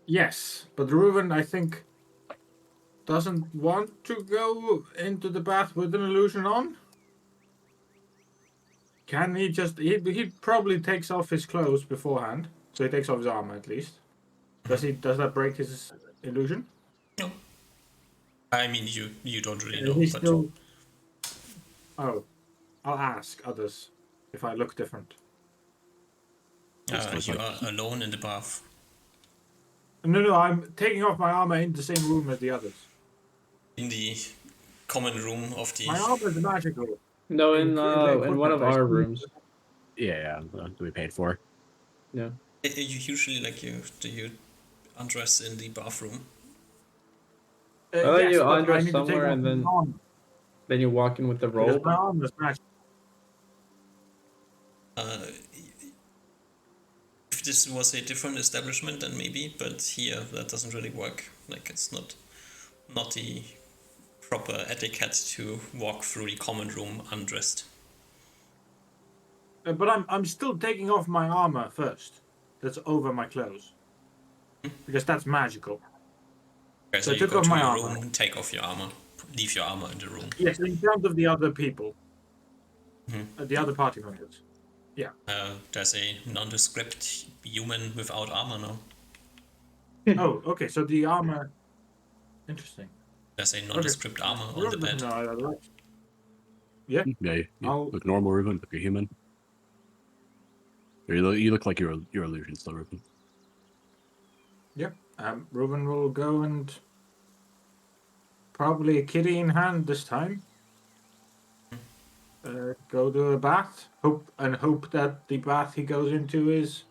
Yes, but Reuven, I think, doesn't want to go into the bath with an illusion on. Can he just... He probably takes off his clothes beforehand, so he takes off his armor at least. Does that break his illusion? No. I mean, you don't really know, but... Still... Oh. I'll ask others if I look different. You are alone in the bath. No, I'm taking off my armor in the same room as the others. In the common room of the... My armor is magical. No, in one of our rooms. Yeah, that we paid for. Yeah. You usually, like, do you undress in the bathroom? Oh, Yes, you but I undress need to take somewhere off and my then armor you walk in with the because robe. my armor is matched. If this was a different establishment, then maybe, but here that doesn't really work. Like it's not the proper etiquette to walk through the common room undressed. But I'm still taking off my armor first. That's over my clothes because that's magical. Okay, So so I you took go off to my your armor. room, take off your armor, leave your armor in the room. Yes, in front of the other people, Mhm. the other party members. Yeah. There's a nondescript human without armor now. Oh, okay. So the armor. Interesting. There's a Okay. nondescript armor on the Ruben doesn't bed. know how that works. Yeah. Yeah, you I'll. look normal, Ruben. Look a human. Or you look like your illusion still, Ruben. Yeah. Ruben will go and probably a kitty in hand this time. Go to a bath. Hope that the bath he goes into is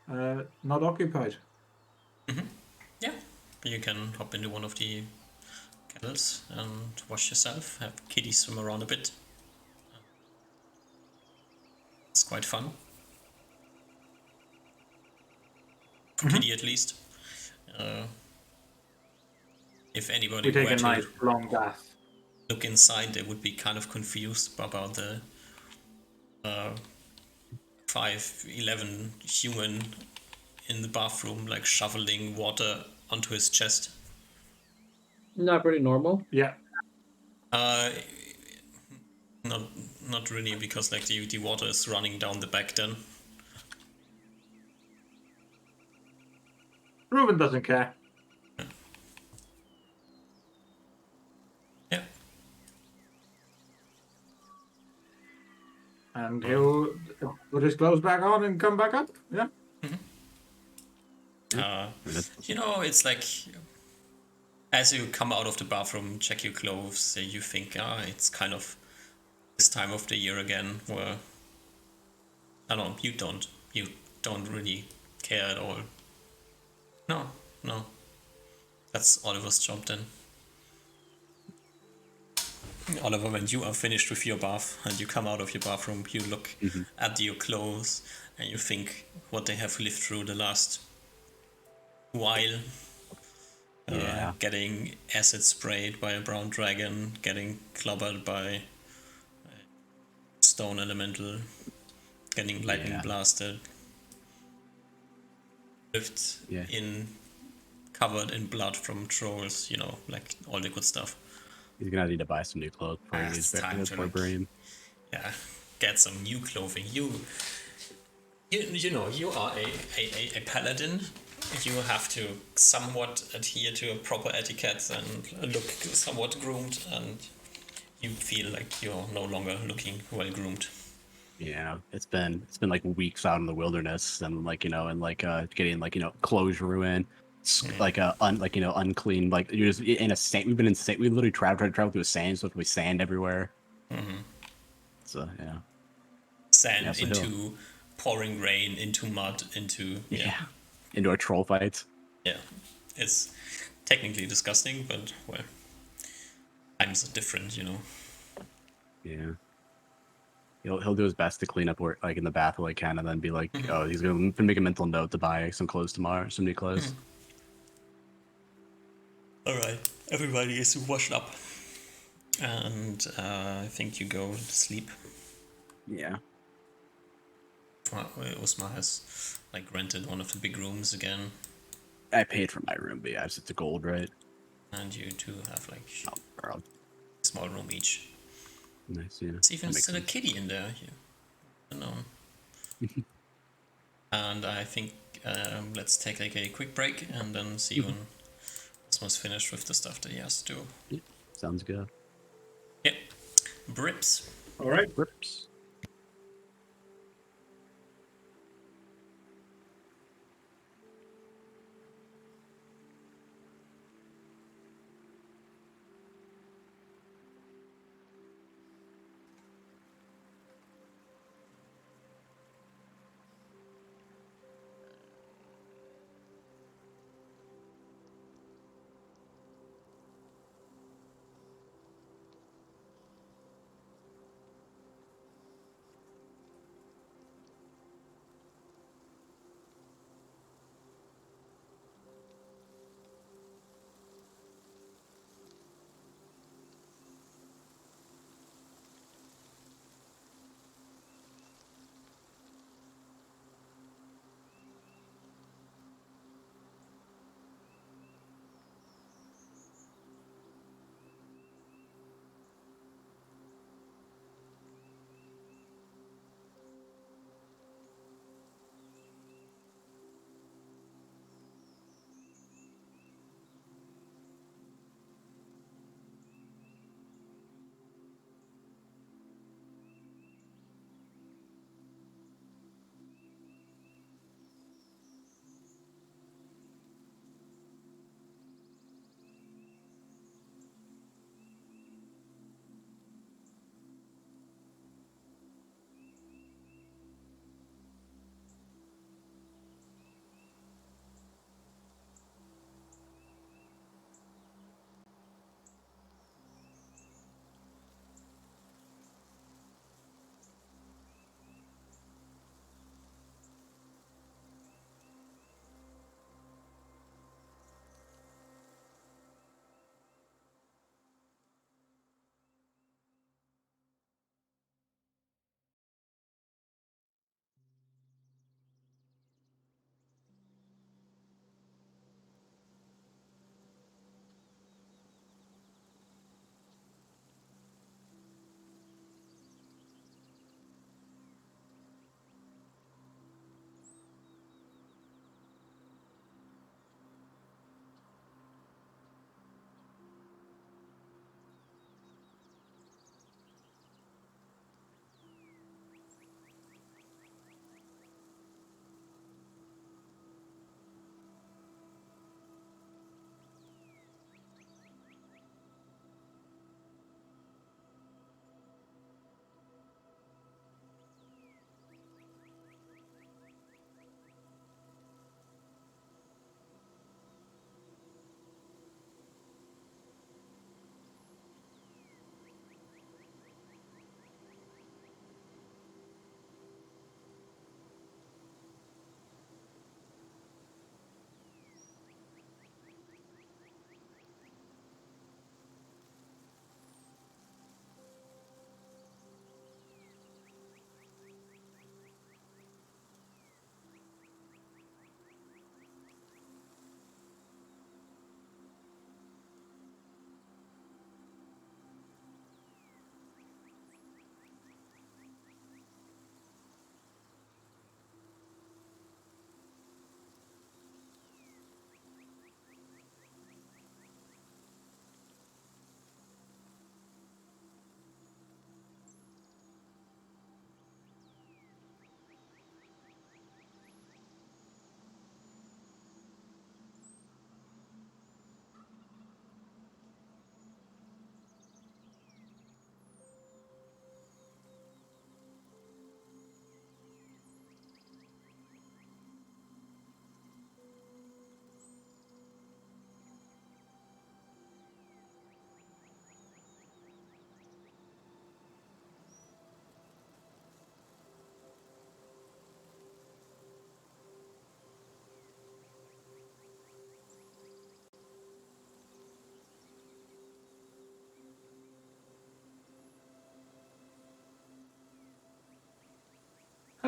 not occupied. Yeah, you can hop into one of the kettles and wash yourself. Have kitty swim around a bit. It's quite fun. For Mhm. kitty at least. Uh, if anybody We take were a to nice long bath. look inside, they would be kind of confused about the 5'11" human in the bathroom, like shoveling water onto his chest. Not pretty normal. Yeah. Uh, not not really, because like the water is running down the back then. Ruben doesn't care. Yeah. And he'll put his clothes back on and come back up. Yeah. You know, it's like as you come out of the bathroom, check your clothes, you think, it's kind of this time of the year again, where I don't know, you don't really care at all. No, that's Oliver's job then. Oliver, when you are finished with your bath and you come out of your bathroom, you look at your clothes and you think what they have lived through the last while. Yeah. Getting acid sprayed by a brown dragon, getting clobbered by a stone elemental, getting lightning blasted, lived Yeah. covered in blood from trolls, you know, like all the good stuff. He's gonna need to buy some new clothes before he It's gets time back to to barbarian. Yeah, get some new clothing. You know, you are a paladin. You have to somewhat adhere to a proper etiquette and look somewhat groomed, and you feel like you're no longer looking well groomed. Yeah, it's been like weeks out in the wilderness and like and like getting like clothes ruined, like unclean, like you're just in a sand. We've been in sand. We literally traveled through a sand, so we sand everywhere. So yeah, Sand so into pouring rain, into mud, into into our troll fights. yeah. It's technically disgusting, but well, times are different, you know. Yeah. He'll do his best to clean up where like in the bath while he can, and then be like, oh, he's gonna make a mental note to buy some clothes tomorrow, some new clothes. All right, everybody is washed up, and I think you go to sleep. Yeah. Usma has like rented one of the big rooms again, I paid for my room, but yeah, it's the gold, right? and you two have like Girl. a small room each. Nice, yeah. There's even That makes still a sense. kitty in there. You know. And I think let's take like a quick break and then see when Usma's finished with the stuff that he has to do. Yeah, sounds good. Yeah, Brips. All right. Rips.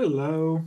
Hello.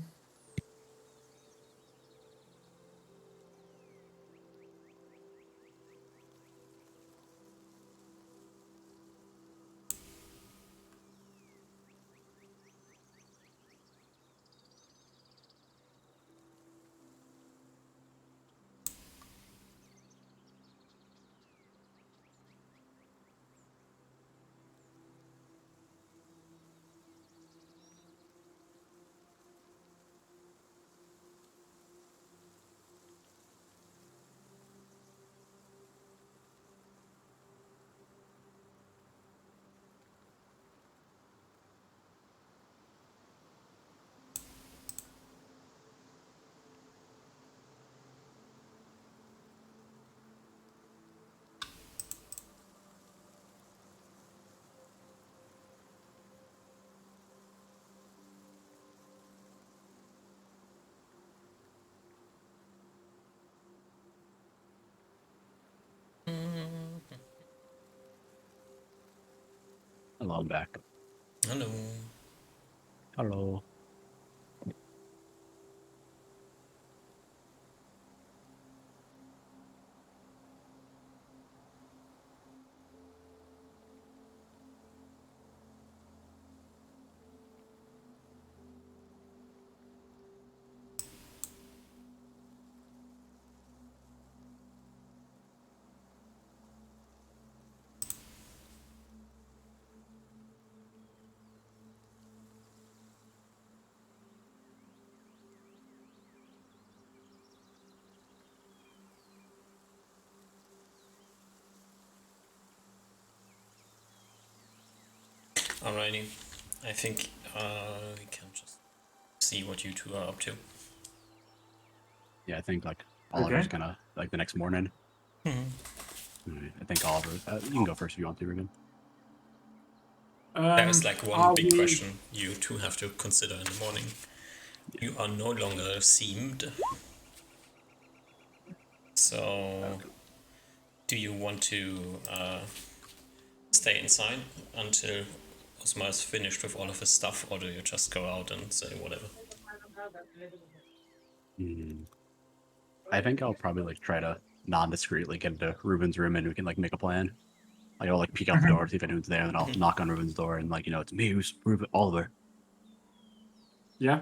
Hello, I'm back. Hello. Hello. Alrighty. I think we can just see what you two are up to. Yeah, I think like Oliver's Okay. gonna like the next morning. Alright, I think Oliver. You can go first if you want to, Ruben. There's like one Are big we- question you two have to consider in the morning. You are no longer seamed. So, do you want to stay inside until Osmar is finished with all of his stuff, or do you just go out and say whatever? I think I'll probably like try to non-discreetly get into Ruben's room and we can like make a plan. Like I'll like peek out the door, see if anyone's there, and then I'll knock on Ruben's door and like it's me, who's Ruben, Oliver. Yeah.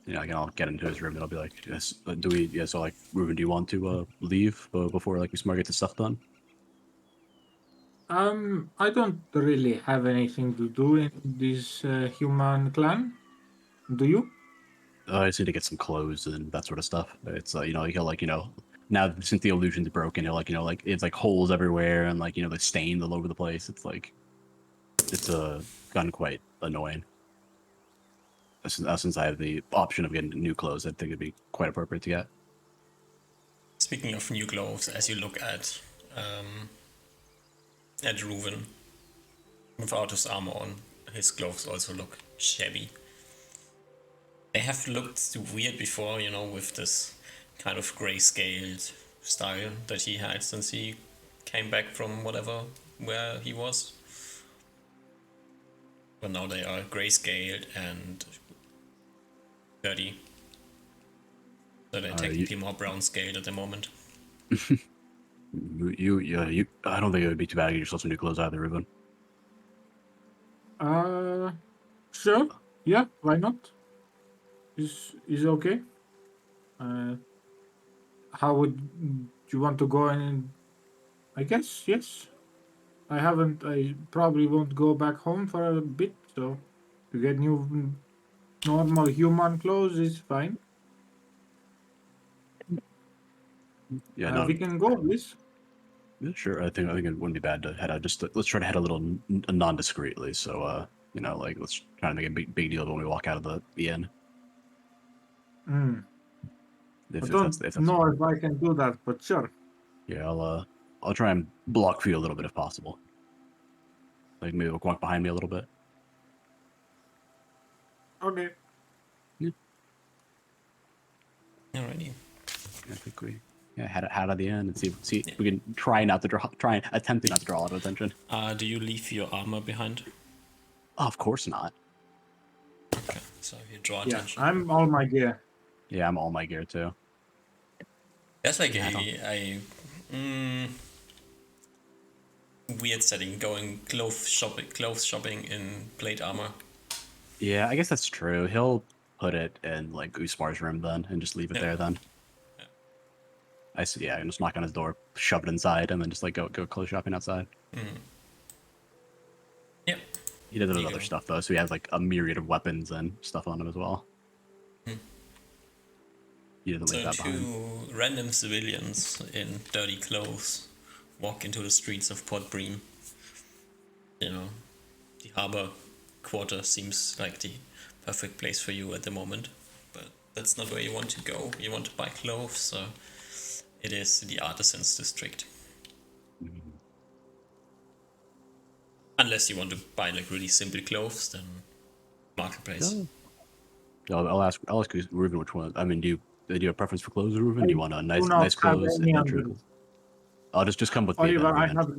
Like I'll get into his room and I'll be like, yes, do we? Yeah, so like Ruben, do you want to leave before like we smart get the stuff done? I don't really have anything to do in this human clan. Do you? I just need to get some clothes and that sort of stuff. It's now since the illusion's broken, like it's like holes everywhere and like the stains all over the place. It's like it's gotten quite annoying. Since I have the option of getting new clothes, I think it'd be quite appropriate to get. Speaking of new clothes, as you look at Reuven, without his armor on, his clothes also look shabby. They have looked weird before, with this kind of grayscaled style that he had since he came back from where he was. But now they are grayscaled and dirty. So they're technically more brown scaled at the moment. You. I don't think it would be too bad to get yourself some new clothes either, Ruben. Sure. Yeah, why not? Is okay. How would you want to go in? I guess yes. I probably won't go back home for a bit, so to get new normal human clothes is fine. Yeah, no, We can go, please. yeah, sure. I think it wouldn't be bad to head out. Let's try to head a little non-discreetly. So like let's try to make a big deal when we walk out of the inn. I If don't that's know if I can do that, but sure. yeah, I'll try and block for you a little bit if possible. Like maybe walk behind me a little bit. Okay. Alrighty. I think we head out of the inn and see if we can try and attempting not to draw a lot of attention. Do you leave your armor behind? Oh, of course not. Okay. So you draw Yeah, attention. I'm all my gear. Yeah, I'm all my gear too. That's like Yeah, a weird setting, going clothes shopping in plate armor. Yeah, I guess that's true. He'll put it in like Usmar's room then, and just leave it Yeah. there then. Yeah. I see. Yeah, and just knock on his door, shove it inside, and then just like go clothes shopping outside. Yep. He does it with You other go. stuff though, so he has like a myriad of weapons and stuff on him as well. He doesn't leave So that behind. two random civilians in dirty clothes walk into the streets of Port Bream. You know, the harbor quarter seems like the perfect place for you at the moment, but that's not where you want to go. You want to buy clothes, so it is the artisans district. Unless you want to buy like really simple clothes, then marketplace. I'll ask Ruben which one. I mean, do you have a preference for clothes, Ruben? Do you want a Do not nice have clothes, any adventure? under- I'll just come with me then, Oliver, I Ruben. have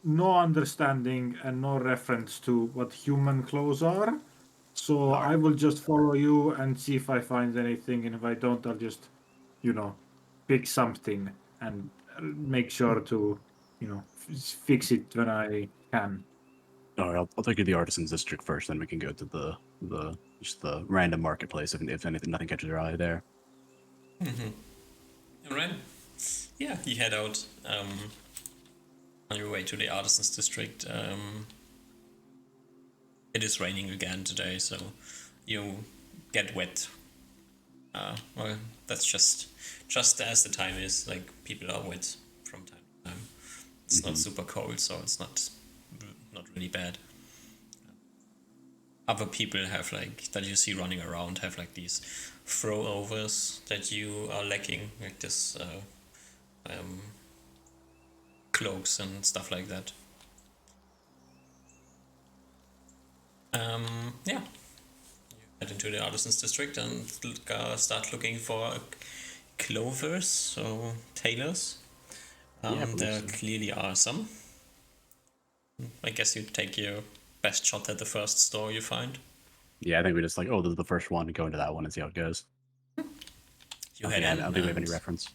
no understanding and no reference to what human clothes are. So Alright. I will just follow you and see if I find anything, and if I don't, I'll just, pick something and make sure to, fix it when I can. All right, I'll take you to the artisans district first, then we can go to the just the random marketplace if anything nothing catches your eye there. Alright. Yeah, you head out on your way to the artisans district. It is raining again today, so you get wet. Well, that's just as the time is. Like, people are wet from time to time. It's not super cold, so it's not really bad. Other people have like that you see running around have like these throwovers that you are lacking, like this cloaks and stuff like that. Yeah, you head into the artisans district and start looking for clovers, so tailors. Yeah, There please. clearly are some. I guess you take your best shot at the first store you find. Yeah, I think we just like, oh, this is the first one. Go into that one and see how it goes. You I head in don't think we have any and reference.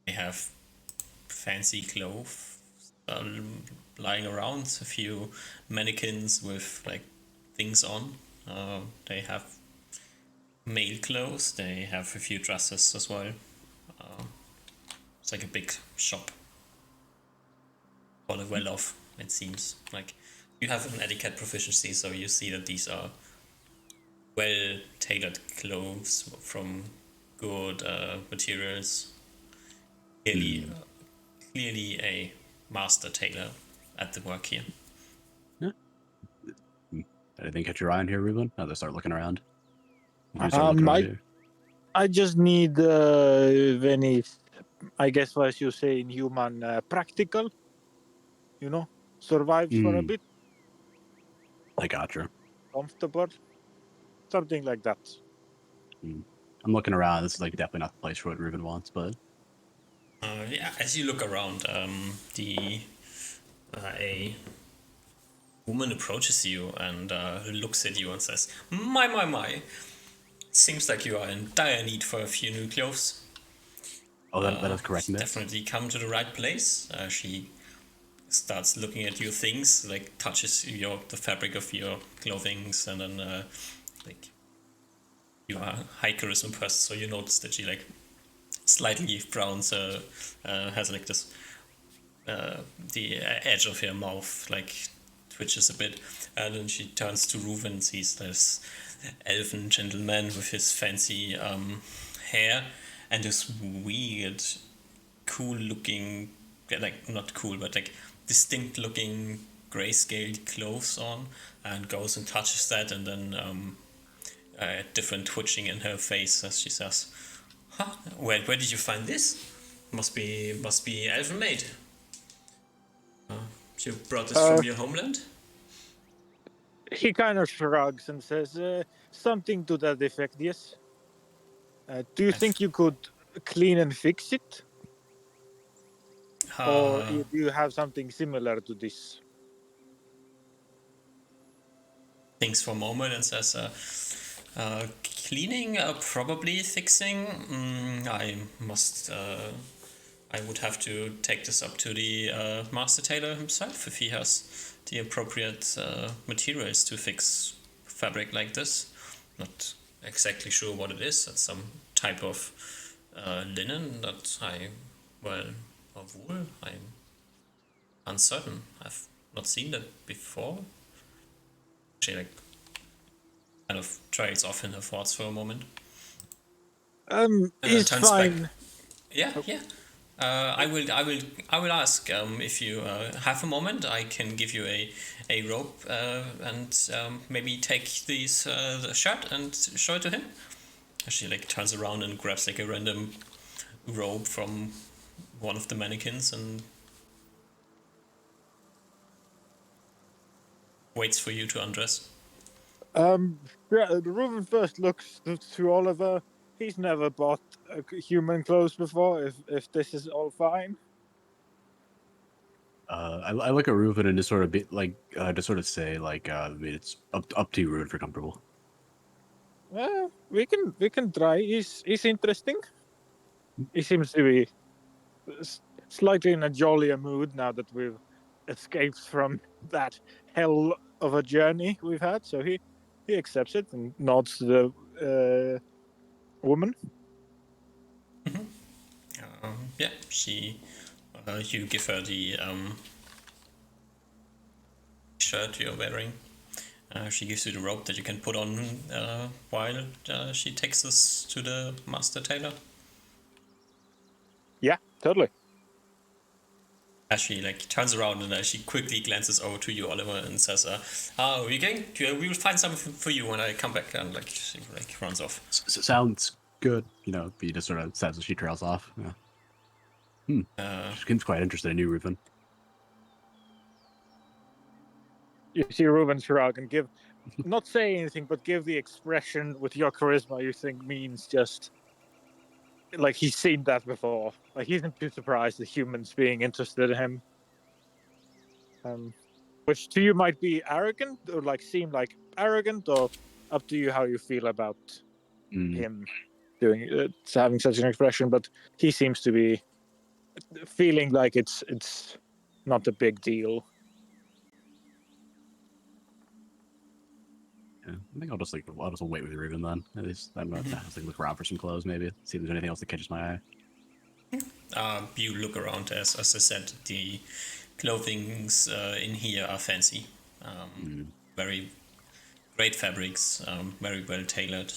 they have fancy clothes lying around, a few mannequins with like things on. They have male clothes, they have a few dresses as well. It's like a big shop for the well off, it seems. Like, you have an etiquette proficiency, so you see that these are well tailored clothes from good materials. Clearly a master tailor at the work here. Anything catch your eye on here, Ruben? They start looking around. You start looking around here. I just need any, I guess, as you say in human, practical. Survives for a bit, I gotcha. comfortable, something like that. I'm looking around. This is like definitely not the place for what Ruben wants, but Yeah, as you look around, a woman approaches you and looks at you and says, My. Seems like you are in dire need for a few new clothes. oh, that is correct. Miss. Definitely come to the right place. She starts looking at your things, like touches the fabric of your clothing, and then like, you are a high charisma person, so you notice that she like slightly frowns, has like this the edge of her mouth like twitches a bit, and then she turns to Reuven and sees this elven gentleman with his fancy hair and this weird, cool looking, like not cool, but like distinct looking grayscale clothes on, and goes and touches that, and then different twitching in her face as she says, "Huh? Where did you find this? Must be elven made. You brought this from your homeland?" He kind of shrugs and says something to that effect. Yes. Do you think you could clean and fix it, or do you have something similar to this? Thinks for a moment and says, Cleaning, probably fixing. I would have to take this up to the master tailor himself if he has the appropriate materials to fix fabric like this. Not exactly sure what it is. It's some type of linen that or wool. I'm uncertain. I've not seen that before. She kind of trails off in her thoughts for a moment. He's Turns back. fine. Yeah, yeah. I will ask if you have a moment. I can give you a rope and maybe take the shirt and show it to him. She turns around and grabs a random rope from one of the mannequins and waits for you to undress. Reuben first looks to Oliver. He's never bought human clothes before. If this is all fine. I look at Reuven and just sort of just sort of say I mean, it's up to you, Reuven, if you're comfortable. We can try. He's interesting. He seems to be slightly in a jollier mood now that we've escaped from that hell of a journey we've had. So he accepts it and nods to the woman. Yeah, she. You give her the shirt you're wearing. She gives you the rope that you can put on while she takes us to the master tailor. Yeah, totally. As she turns around and she quickly glances over to you, Oliver, and says, "Oh, we will find something for you when I come back." And she runs off. Sounds good, you know. He just sort of says as she trails off. Yeah. She seems quite interested in you, Reuven. You see Reuben shrug and not say anything, but give the expression with your charisma you think means just he's seen that before. He's not too surprised that humans being interested in him. Which to you might be arrogant or seem like arrogant, or up to you how you feel about him doing having such an expression. But he seems to be feeling like it's not a big deal. Yeah, I think I'll just wait with Reuven then. At least I'm gonna just look around for some clothes, maybe see if there's anything else that catches my eye. You look around, as I said, the clothings in here are fancy. Very great fabrics, very well tailored.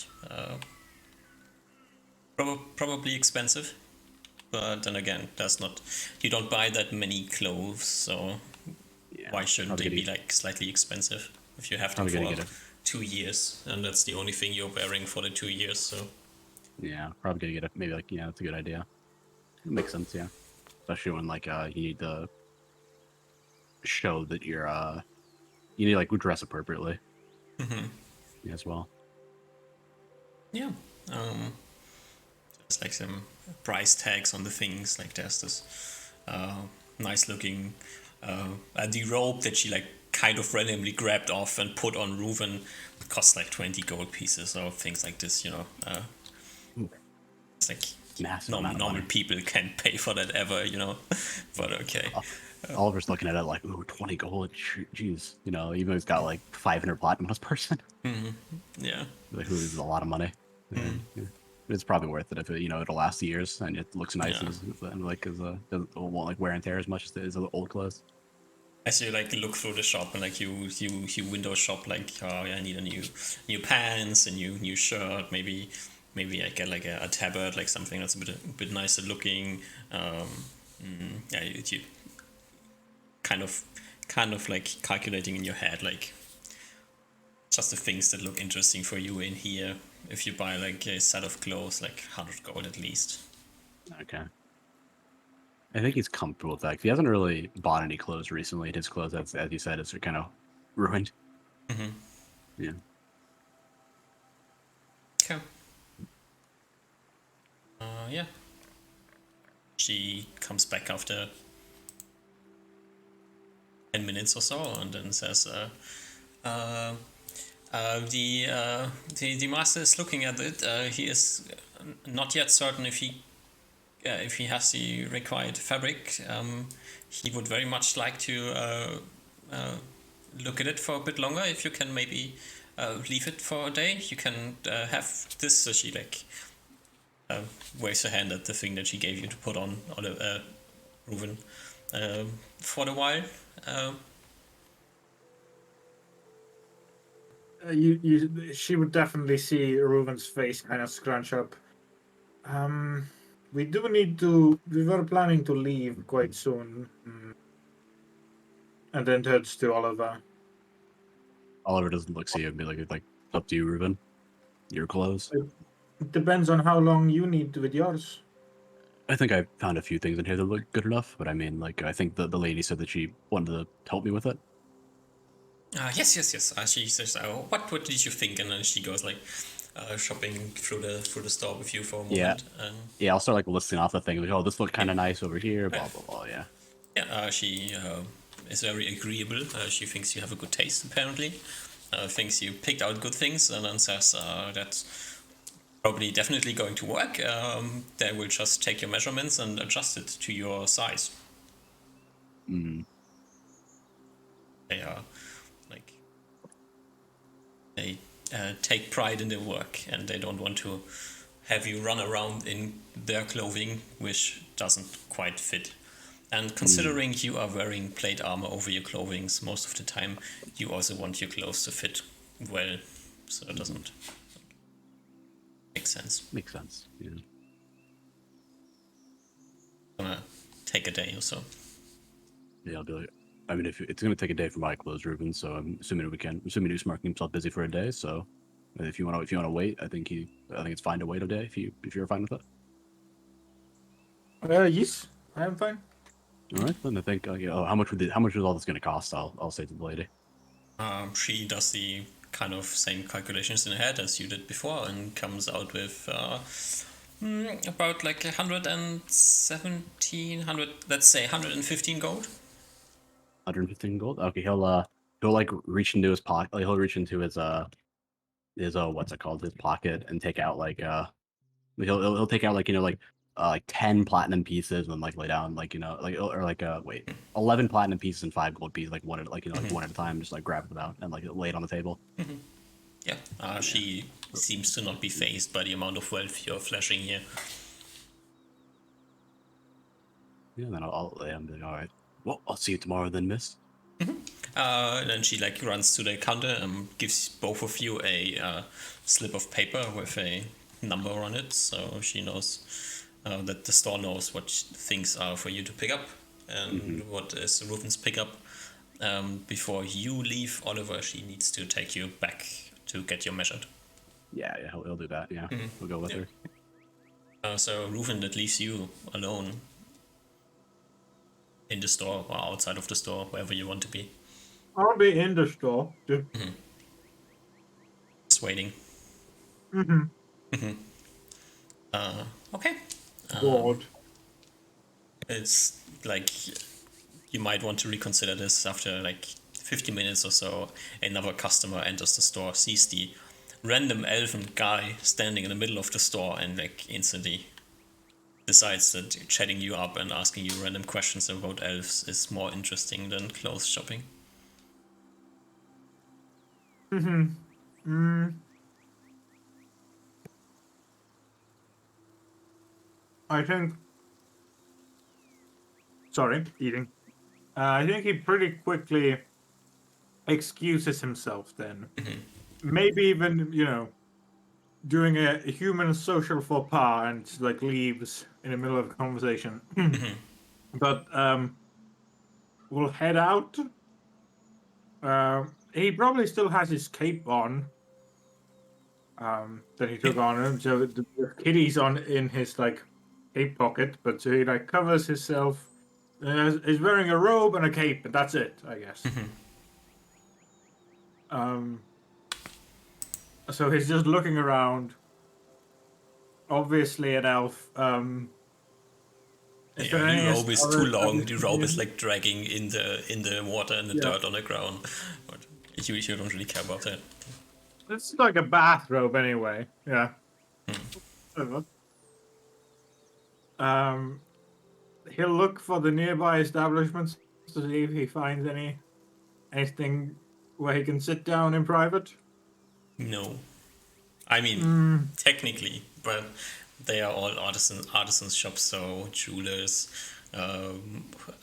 Probably expensive, but then again, you don't buy that many clothes, so Yeah, why shouldn't they be slightly expensive if you have them for 2 years, and that's the only thing you're wearing for the 2 years? So yeah, probably gonna get it. Maybe that's a good idea. It makes sense, yeah. Especially when you need to show that you need to dress appropriately. As well. Yeah. There's some price tags on the things. There's this nice looking the robe that she kind of randomly grabbed off and put on Reuven. It costs 20 gold pieces or things like this, you know. It's massive normal people can't pay for that ever, you know. But okay. Oliver's looking at it ooh, 20 gold, jeez. You know, even though he's got 500 platinum on his person. Yeah. Who is a lot of money. Yeah. It's probably worth it if it'll last years and it looks nice it won't wear and tear as much as the old clothes. As you look through the shop and you window shop I need a new pants, a new shirt, maybe I get a tabard, something that's a bit nicer looking. Yeah, you kind of calculating in your head just the things that look interesting for you in here. If you buy a set of clothes, 100 gold at least. Okay. I think he's comfortable with that. He hasn't really bought any clothes recently. His clothes, as you said, is kind of ruined. Yeah. Okay. Yeah. She comes back after 10 minutes or so and then says, The master is looking at it. He is not yet certain if he has the required fabric. He would very much like to look at it for a bit longer. If you can maybe leave it for a day, you can have this. So she waves her hand at the thing that she gave you to put on Reuven for a while. She would definitely see Reuven's face kind of scrunch up. We do need to. We were planning to leave quite soon. And then turns to Oliver. Oliver doesn't look at you and be like, up to you, Reuven. Your clothes. It depends on how long you need with yours. I think I found a few things in here that look good enough, but I mean, like, I think the lady said that she wanted to help me with it. Yes. She says, "What did you think?" And then she goes like shopping through the store with you for a moment. Yeah. And Yeah, I'll start like listing off the things. Like, oh, this looked kind of nice over here. Blah blah blah. Yeah. yeah, she is very agreeable. She thinks you have a good taste, apparently. Thinks you picked out good things, and then says that's probably definitely going to work. They will just take your measurements and adjust it to your size. Mm. They are they take pride in their work, and they don't want to have you run around in their clothing, which doesn't quite fit. And considering you are wearing plate armor over your clothing most of the time, you also want your clothes to fit well, so it doesn't make sense. Makes sense. Yeah. Gonna take a day or so. Yeah, I'll be like, I mean, if it's gonna take a day for my clothes, Reuven, so I'm assuming he's marking himself busy for a day. So if you want to wait, I think it's fine to wait a day if you're fine with it. Yes, I am fine. All right, then I think how much was all this gonna cost? I'll say to the lady. She does the kind of same calculations in her head as you did before, and comes out with about like 117, let's say 115 gold. 115 gold. Okay, he'll like reach into his pocket. He'll reach into his what's it called, his pocket, and take out like he'll take out like like 10 platinum pieces and like lay down like or like 11 platinum pieces and 5 gold pieces like one at like one at a time, just like grab them out and like lay it on the table. Yeah, she seems to not be fazed by the amount of wealth you're flashing here. Yeah, and then I'll be like, all right. Well, I'll see you tomorrow then, miss. Then she like runs to the counter and gives both of you a slip of paper with a number on it, so she knows that the store knows what things are for you to pick up and what is Reuven's pickup. Before you leave, Oliver, she needs to take you back to get you measured. Yeah, he'll do that. Yeah, we'll go with her. So Reuven, that leaves you alone in the store or outside of the store, wherever you want to be. I'll be in the store. Just waiting. Okay. Bored. It's like you might want to reconsider this after like 50 minutes or so. Another customer enters the store, sees the random elven guy standing in the middle of the store, and like instantly decides that chatting you up and asking you random questions about elves is more interesting than clothes shopping. I think. Sorry, eating. I think he pretty quickly excuses himself then. Maybe even, doing a human social faux pas and like leaves in the middle of a conversation. But we'll head out. He probably still has his cape on. That he took on him. So the kitty's in his like cape pocket, but so he like covers himself. He's wearing a robe and a cape, and that's it, I guess. So he's just looking around. Obviously an elf. The robe is too long. The robe is like dragging in the water and the dirt on the ground. But you don't really care about that. It's like a bathrobe anyway. Yeah. He'll look for the nearby establishments to see if he finds anything where he can sit down in private. No. I mean, Mm, technically, but they are all artisans shops, so jewelers,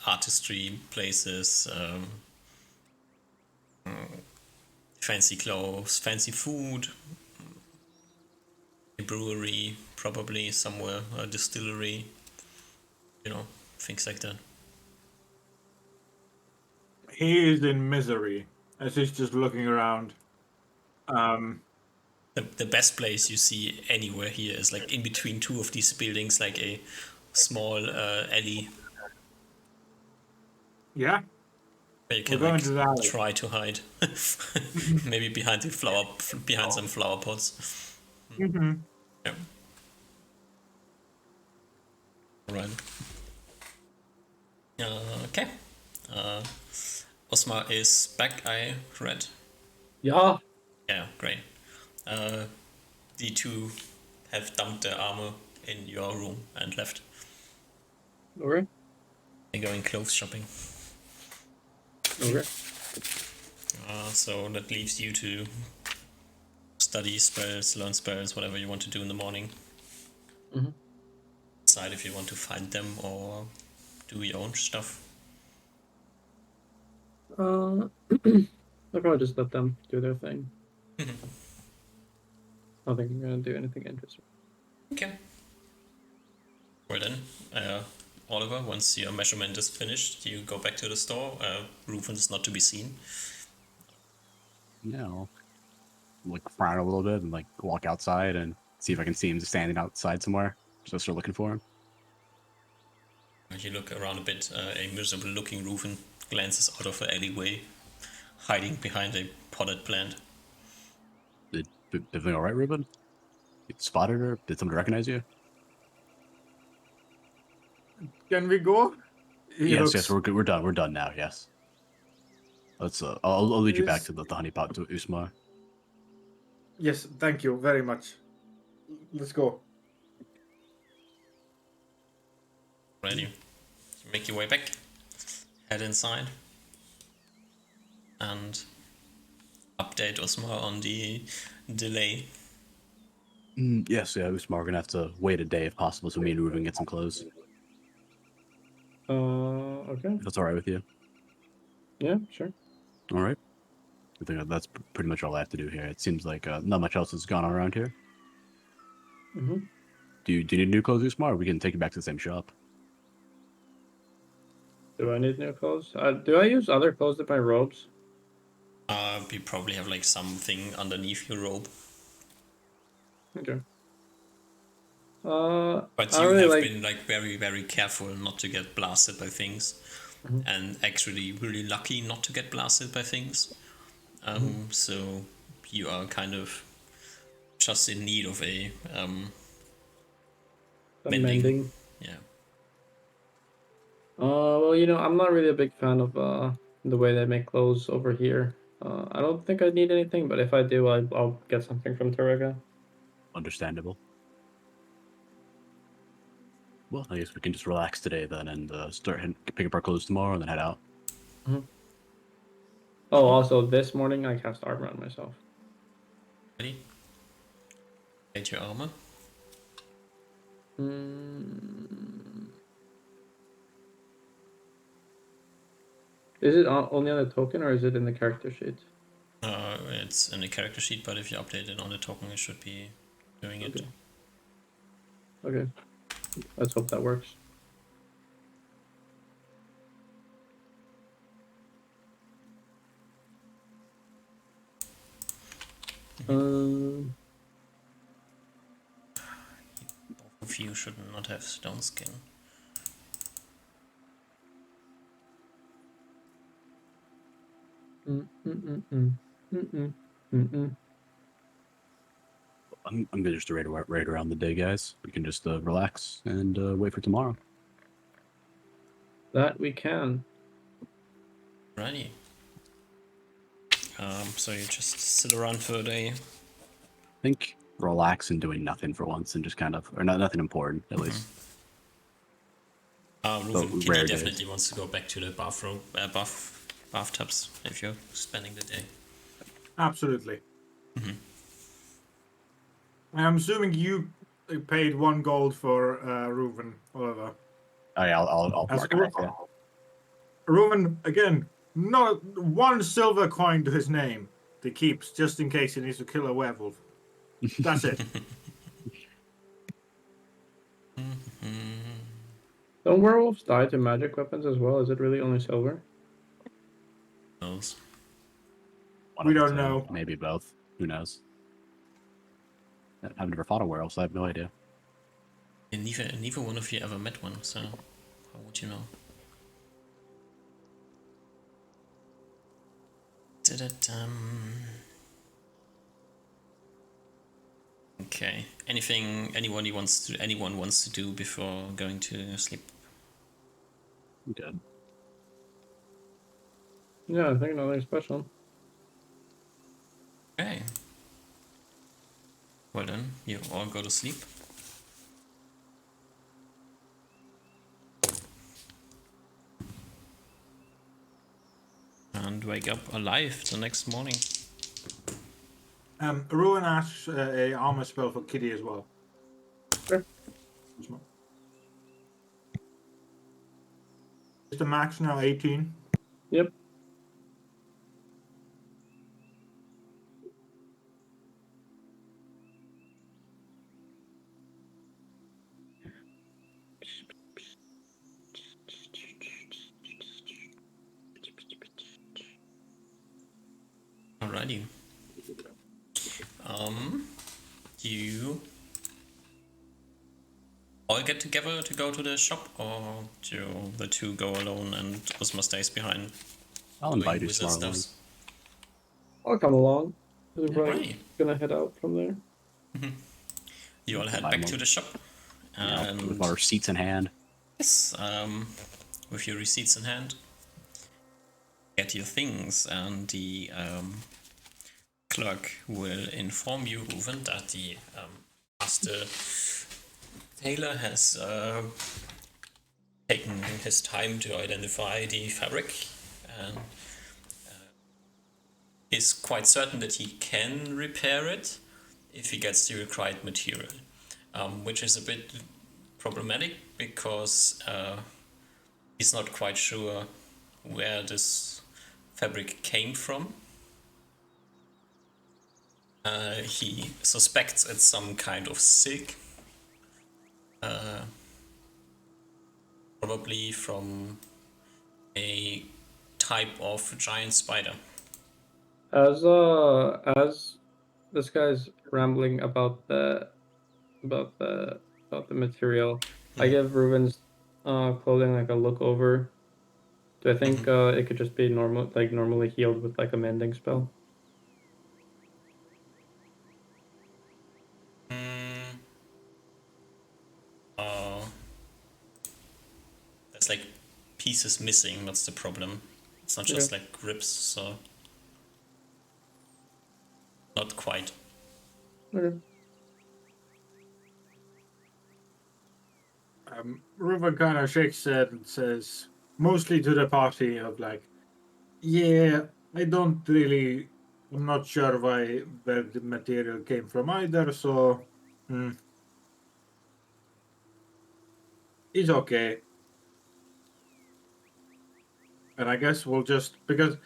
artistry places, fancy clothes, fancy food, a brewery, probably somewhere, a distillery, things like that. he is in misery as he's just looking around. The best place you see anywhere here is like in between two of these buildings, like a small alley Yeah. where you We're can going like to the alley. try to hide, maybe behind some flower pots. Mm-hmm. Yeah. Right. Okay. Osmar is back. I read. Yeah. Yeah, great. The two have dumped their armor in your room and left. Okay. They're going clothes shopping. Okay. So that leaves you to study spells, learn spells, whatever you want to do in the morning. Mhm. Decide if you want to find them or do your own stuff. I'll probably just let them do their thing. I don't think I'm gonna do anything interesting. Okay. Well then, Oliver, once your measurement is finished, you go back to the store. Rufin is not to be seen. Yeah, I'll like frown a little bit and like walk outside and see if I can see him standing outside somewhere. Just start looking for him. You look around a bit. A miserable-looking Rufin glances out of the alleyway, hiding behind a potted plant. Did everything all right, Ruben? You spotted her? Did someone recognize you? Can we go? Yes, we're good. We're done. We're done now. Yes. Let's. I'll lead you back to the honeypot to Usmar. Yes, thank you very much. Let's go. Ready? You make your way back, head inside, and update Osmar on the delay. Yes, yeah, Usmar. We're gonna have to wait a day if possible, so me and Ruben get some clothes. Okay. If that's all right with you. Yeah, sure. All right. I think that's pretty much all I have to do here. It seems like not much else has gone on around here. Mm-hmm. Do you need new clothes, Usmar? Or we can take you back to the same shop. Do I need new clothes? Do I use other clothes than my robes? You probably have like something underneath your robe. Okay. But I you really have like. been like very, very careful not to get blasted by things, and actually really lucky not to get blasted by things. So you are kind of just in need of a Some mending. Yeah. Well, I'm not really a big fan of the way they make clothes over here. I don't think I need anything, but if I do, I'll get something from Tarega. Understandable. Well, I guess we can just relax today then and start pick up our clothes tomorrow and then head out. Oh, also this morning I cast armor on myself. Ready? Get your armor. Is it only on the token or is it in the character sheet? It's in the character sheet, but if you update it on the token, it should be doing it. Okay. Let's hope that works. Both of you should not have stone skin. I'm gonna just raid around the day, guys. We can just relax and wait for tomorrow. That we can. Righty. So you just sit around for a day, think relax and doing nothing for once, and just kind of, or nothing important at least. Ruben, Kitty rare definitely days. wants to go back to the bathtubs if you're spending the day. Absolutely. Mhm. I'm assuming you paid 1 gold for Reuven, Oliver. Oh yeah, I'll As mark it off. Yeah. Reuven, again, not 1 silver coin to his name that he keeps just in case he needs to kill a werewolf. That's it. Don't werewolves die to magic weapons as well? Is it really only silver? Knows. One We of the don't two, know. maybe both. Who knows? I've never fought a werewolf, so I have no idea. And neither one of you ever met one, so how would you know? Okay. Anyone wants to do before going to sleep? Good. Yeah, I think nothing special. Okay. Well then, you all go to sleep. And wake up alive the next morning. Reuven asks a armor spell for Kitty as well. Sure. Is the max now 18? Yep. Alrighty. You all get together to go to the shop, or do the two go alone and Usma stays behind? I'll doing invite you wizard tomorrow morning. stuffs? I'll come along. We're probably Alrighty. gonna head out from there. You all head Bye, back Mom. to the shop. Yeah, And with our receipts in hand. yes, with your receipts in hand, get your things, and the clerk will inform you, Reuven, that the master tailor has taken his time to identify the fabric and is quite certain that he can repair it if he gets the required material, which is a bit problematic because he's not quite sure where this fabric came from. He suspects it's some kind of silk, probably from a type of giant spider. As this guy's rambling about the material, I give Ruben's clothing like a look over. Do I think it could just be normally healed with like a mending spell? There's like pieces missing, that's the problem. It's not just like ribs, so not quite. Okay. Reuven kind of shakes his head and says, mostly to the party, of like, yeah, I'm not sure where the material came from either, so it's okay. And I guess we'll just, because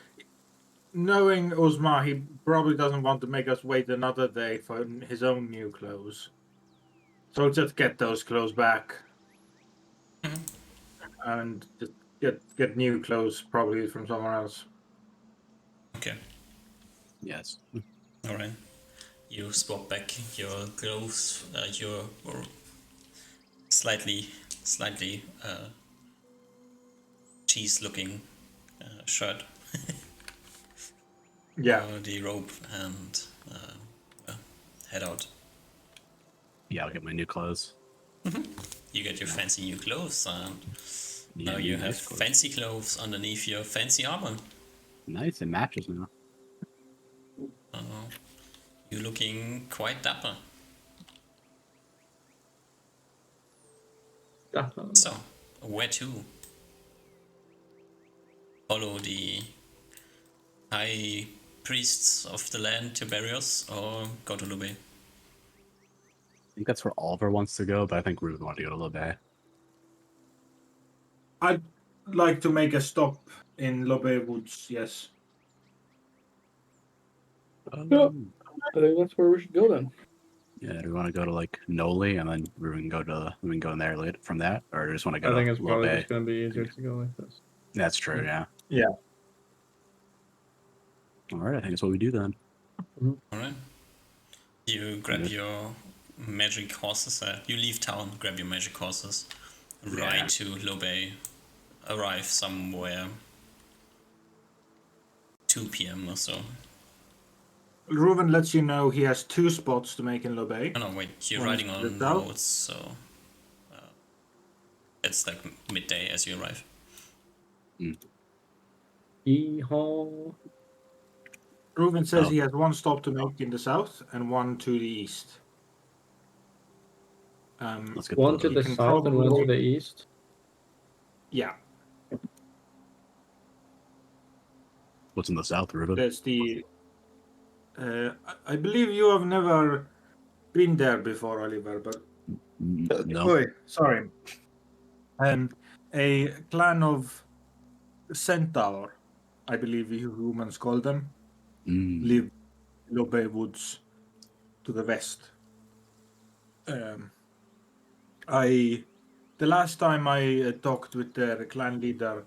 knowing Uzma, he probably doesn't want to make us wait another day for his own new clothes. So we'll just get those clothes back. And just get new clothes probably from somewhere else. Okay, Yes. alright. You swap back your clothes, your slightly cheese-looking shirt. Yeah. The robe and head out. Yeah, I'll get my new clothes. You get your fancy new clothes, and Yeah, now you nice have clothes. fancy clothes underneath your fancy armor. Nice, it matches now. You're looking quite dapper. So, where to? Follow the high priests of the land to Barrios, or go to Lube? I think that's where Oliver wants to go, but I think Ruben wanted to go to Lobay. I'd like to make a stop in Lobe Woods, yes. Yeah. I think that's where we should go then. Yeah, do we want to go to like Noli and then we can go in there later from that, or do we just want to go I to think it's probably Lobay? just going to be easier to go like this. That's true, yeah. Yeah. All right, I think that's what we do then. Alright. You grab your magic horses. You leave town, grab your magic horses, ride to Lobay, arrive somewhere 2 p.m. or so. Reuven lets you know he has 2 spots to make in Lobe. Oh no, wait, you're One riding is on the south. roads, so it's like midday as you arrive. Yeehaw. Reuven says Oh. he has 1 stop to make in the south and 1 to the east. Let's get One to the can south and one to probably- the east. Yeah, What's in the south, Ruben? there's the. I believe you have never been there before, Oliver, but No. Oi, sorry. A clan of centaur, I believe you humans call them, live in Lobe Woods to the west. The last time I talked with their clan leader,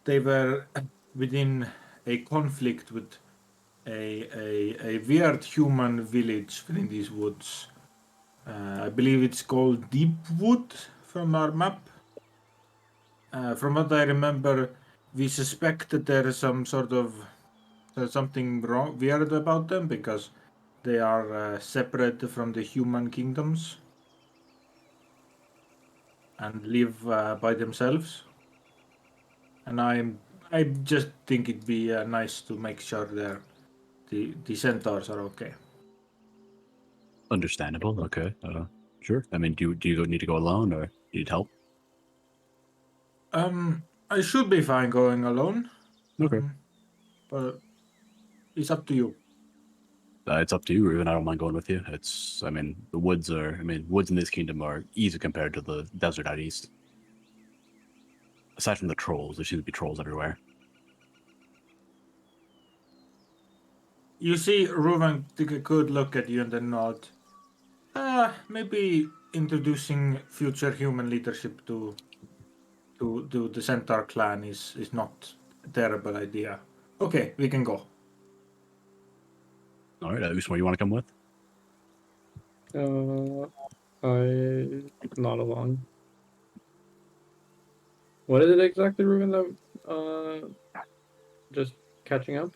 they were within a conflict with a weird human village within these woods. I believe it's called Deepwood from our map. From what I remember, we suspect that there is there's something wrong, weird about them because they are separate from the human kingdoms and live by themselves. And I just think it'd be nice to make sure the centaurs are okay. Understandable. Okay. Sure. I mean, do you need to go alone or need help? I should be fine going alone. Okay. But it's up to you. It's up to you, Ruben. I don't mind going with you. I mean, woods in this kingdom are easy compared to the desert out east. Aside from the trolls, there seem to be trolls everywhere. You see Reuven take a good look at you and then nod. Maybe introducing future human leadership to the Centaur clan is not a terrible idea. Okay, we can go. All right. Which one you want to come with? I not along. What is it exactly, Ruben? That just catching up.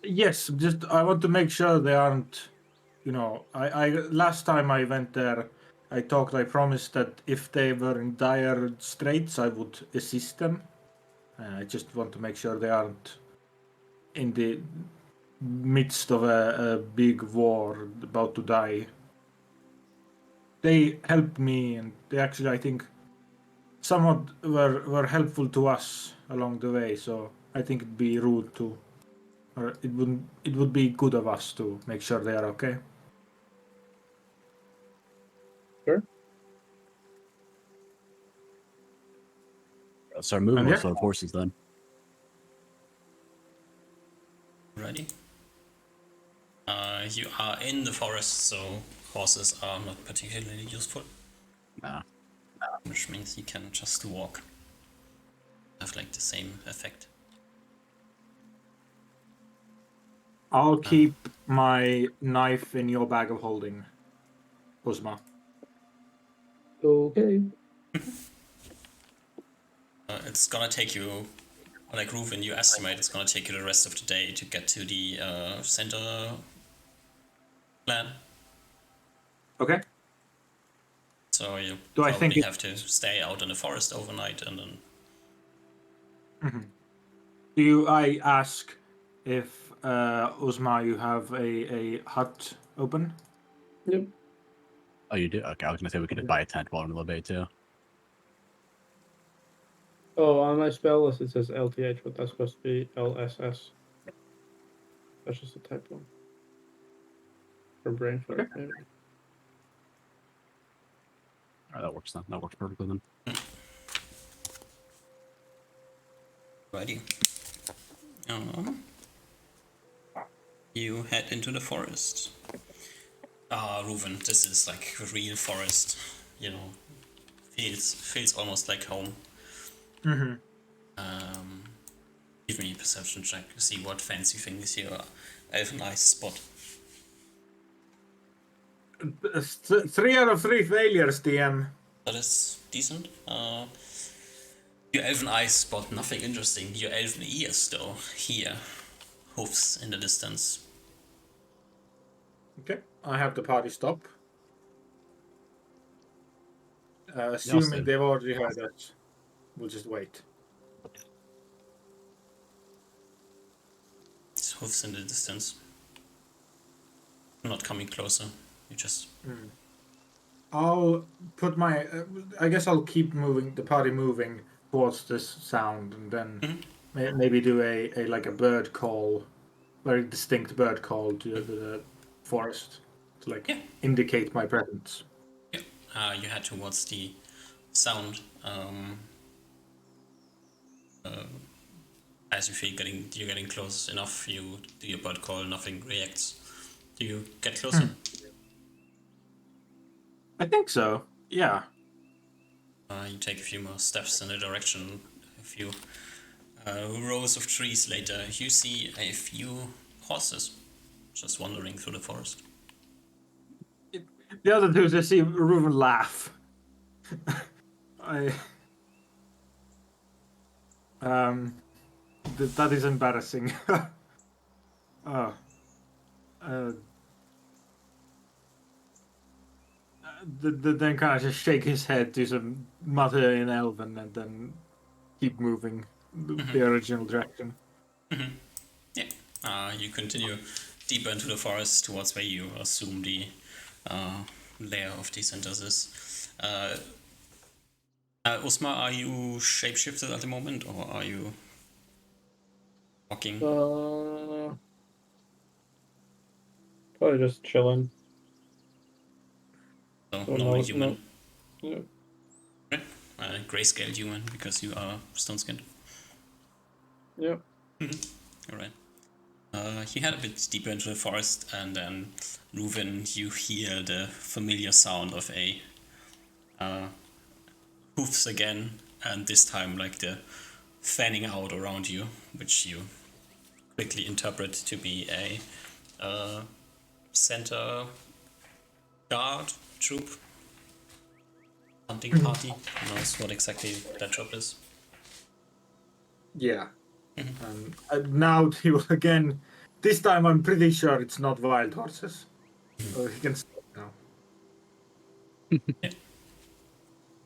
Yes, just I want to make sure they aren't. I last time I went there, I promised that if they were in dire straits, I would assist them. I just want to make sure they aren't in the midst of a big war about to die. They helped me, and they actually, I think, somewhat were helpful to us along the way. So I think it'd be rude to, or it would be good of us to make sure they are okay. Sure. Let's start moving. And Let's yeah. start horses then. Ready? You are in the forest, so horses are not particularly useful. Nah. Which means you can just walk. Have like the same effect. I'll keep my knife in your bag of holding, Uzma. Okay. It's gonna take you, like Reuven, you estimate it's gonna take you the rest of the day to get to the center plan. Okay. So you Do I probably think have to stay out in the forest overnight and then... I ask if Uzma, you have a hut open. Yep. Oh, you do? Okay, I was gonna say we could just buy a tent while we're in the bay too. Oh, on my spell list it says LTH, but that's supposed to be LSS. That's just a typo. For brain fart, Okay. maybe. Alright, that works then. That works perfectly then. Righty. You head into the forest. Reuven, this is like a real forest. You know, feels almost like home. Mm-hmm. Give me a perception check to see what fancy things your elven eyes spot. 3 out of 3 failures, DM. That is decent. Your elven eyes spot nothing interesting. Your elven ears, though, hear hoofs in the distance. Okay, I have the party stop. stay. Assuming they've already heard us, we'll just wait. It's hoofs in the distance. Not coming closer. You just. I'll put my. I guess I'll keep moving the party moving towards this sound, and then maybe do a like a bird call, very distinct bird call to the forest to like indicate my presence. Yeah. You head towards the sound. As you feel you're getting close enough, you do your bird call. Nothing reacts. Do you get closer? I think so. Yeah. You take a few more steps in the direction. A few rows of trees later, you see a few horses just wandering through the forest. The other two just see Reuven laugh. That is embarrassing. Then kind of just shake his head, do some mutter in Elven, and then keep moving the original direction. Yeah. You continue deeper into the forest towards where you assume the lair of the centers is. Usma, are you shapeshifted at the moment, or are you walking? Probably just chilling. So, So normal human. Yeah. Grayscale human, because you are stone-skinned. Yep. Alright. You head a bit deeper into the forest, and then, Reuven, you hear the familiar sound of a hoofs again, and this time like the fanning out around you, which you quickly interpret to be a center guard troop, hunting party. Who knows what exactly that job is? Yeah. Now he will again. This time I'm pretty sure it's not wild horses. So he can stop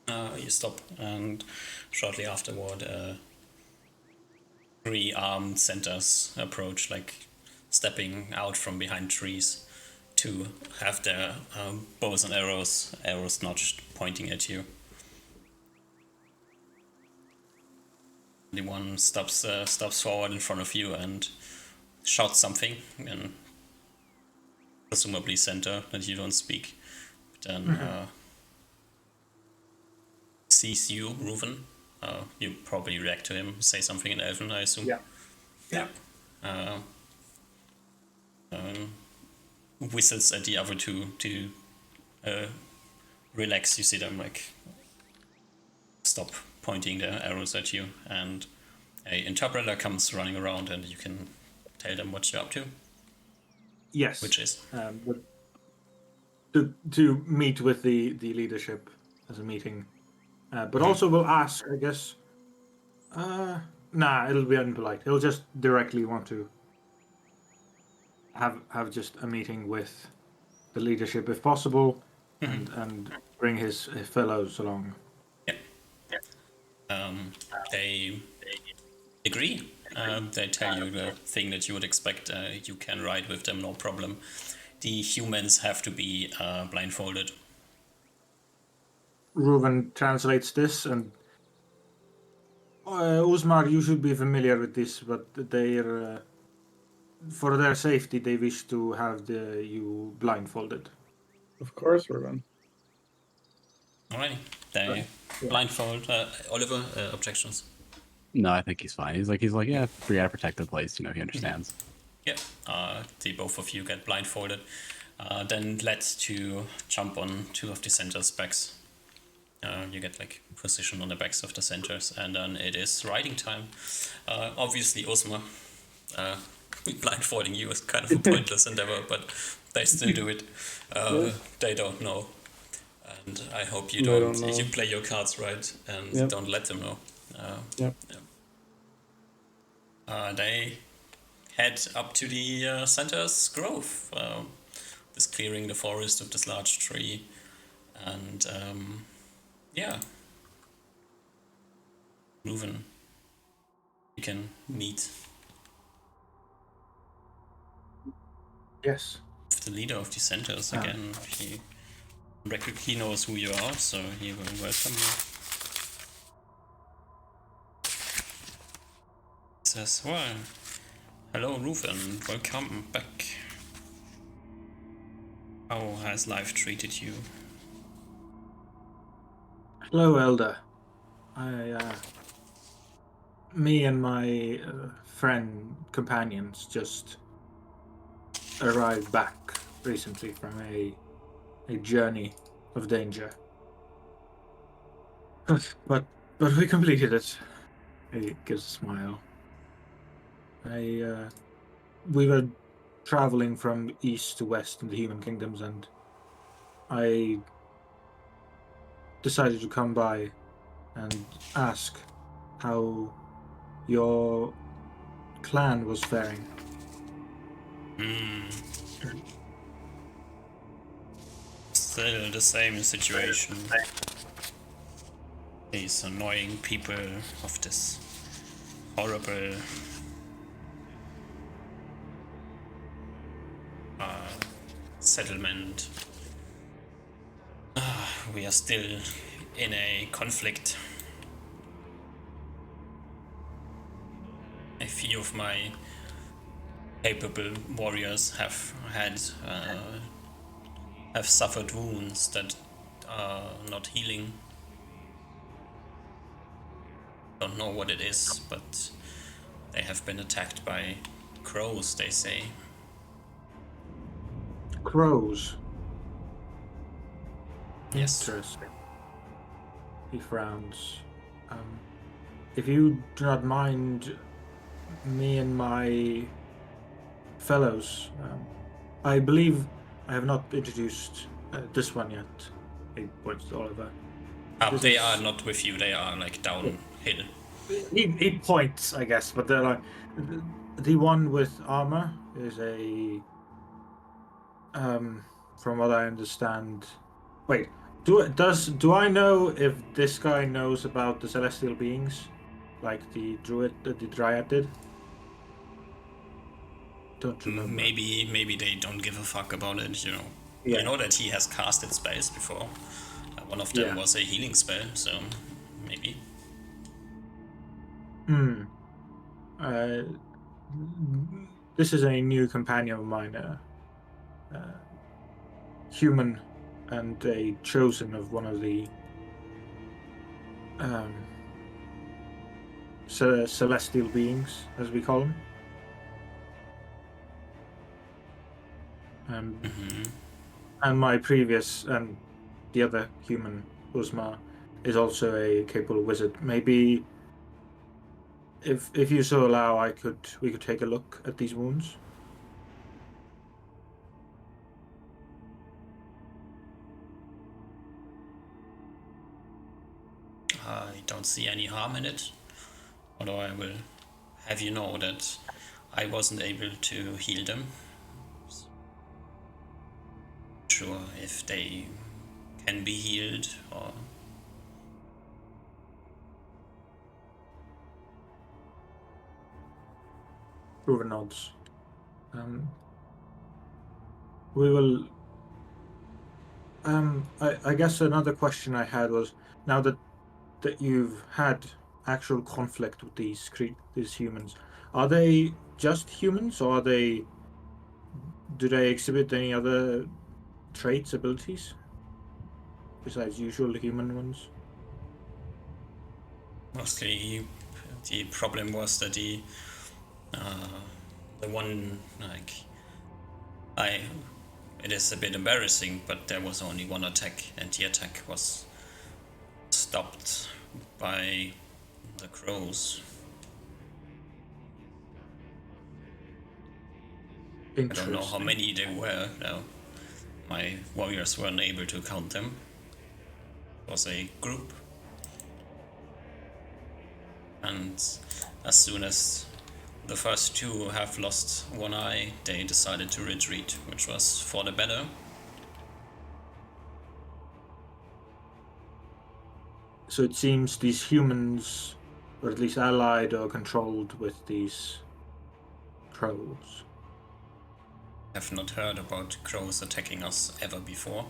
now. You stop, and shortly afterward, 3 armed centers approach, like stepping out from behind trees to have their bows and arrows notched, pointing at you. The one stops forward in front of you and shouts something, and presumably center that you don't speak. But then sees you, Reuven. You probably react to him, say something in Elven, I assume. Yeah. Whistles at the other two to relax. You see them like stop pointing their arrows at you, and a interpreter comes running around, and you can tell them what you're up to. Yes. Which is to meet with the leadership as a meeting, but also we'll ask, I guess. Nah, it'll be unpolite. He'll just directly want to have just a meeting with the leadership if possible, and bring his fellows along. They agree. They tell you the thing that you would expect. You can ride with them, no problem. The humans have to be blindfolded. Reuven translates this, and Usmar, you should be familiar with this, but for their safety, they wish to have you blindfolded. Of course, Ruben. Alrighty, they blindfold. Oliver, objections? No, I think he's fine. He's like, yeah, we gotta protect the place. He understands. Yeah, the both of you get blindfolded. Then led to jump on two of the center's backs. You get like position on the backs of the centers, and then it is riding time. Obviously, Osma, blindfolding you is kind of a pointless endeavor, but they still do it. They don't know, and I hope you don't you play your cards right and don't let them know. They head up to the center's grove, this clearing the forest of this large tree, and Reuven, you can meet Yes. the leader of the centers again. He knows who you are, so he will welcome you. He says, well, hello Reuven, welcome back. How has life treated you? Hello, Elder. Me and my companions just arrived back recently from a journey of danger. But we completed it. He gives a smile. We were traveling from east to west in the human kingdoms, and I decided to come by and ask how your clan was faring. Still the same situation. These annoying people of this horrible settlement. We are still in a conflict. A few of my capable warriors have suffered wounds that are not healing. Don't know what it is, but they have been attacked by crows, they say. Crows. Yes. Interesting. He frowns. If you do not mind, me and my fellows, I believe I have not introduced this one yet. He points to Oliver. They are not with you, they are like downhill. He points, I guess, but they're like the one with armor is a from what I understand. Wait, do I know if this guy knows about the celestial beings, like the dryad did? Don't remember. Maybe they don't give a fuck about it, Yeah. You know that he has casted spells before. One of them was a healing spell, so maybe. This is a new companion of mine, human, and a chosen of one of the celestial beings, as we call them. And my previous and the other human, Uzma, is also a capable wizard. Maybe, if you so allow, we could take a look at these wounds. I don't see any harm in it, although I will have you know that I wasn't able to heal them. Sure if they can be healed or Ruben nods. We will. I guess another question I had was, now that you've had actual conflict with these humans, are they just humans, or do they exhibit any other traits, abilities besides usual human ones? Mostly, the problem was that the one it is a bit embarrassing, but there was only one attack, and the attack was stopped by the crows. I don't know how many there were now. My warriors weren't able to count them. It was a group. And as soon as the first two have lost one eye, they decided to retreat, which was for the better. So it seems these humans, or at least allied or controlled with these crows. Have not heard about crows attacking us ever before.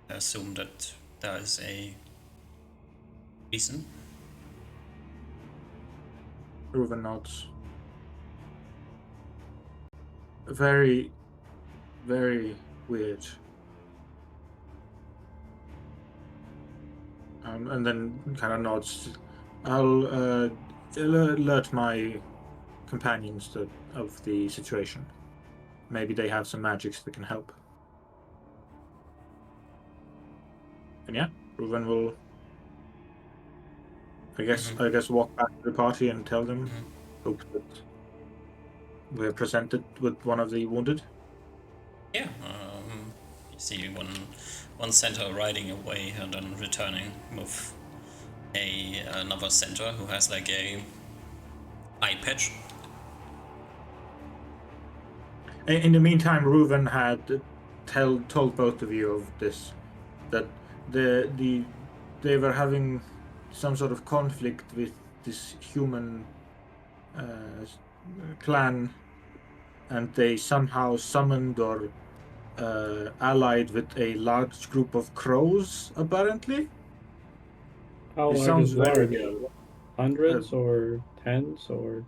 I assume that there is a reason. Ruven nods. Very, very weird. And then kind of nods. I'll alert my companions of the situation. Maybe they have some magics that can help. And yeah, Ruven will, I guess, walk back to the party and tell them, hope that we're presented with one of the wounded. Yeah, you see one centaur riding away and then returning with another centaur who has like a eye patch. In the meantime, Ruven had told both of you of this, that they were having some sort of conflict with this human clan, and they somehow summoned or allied with a large group of crows, apparently. How It large sounds is very, large? Hundreds or tens or?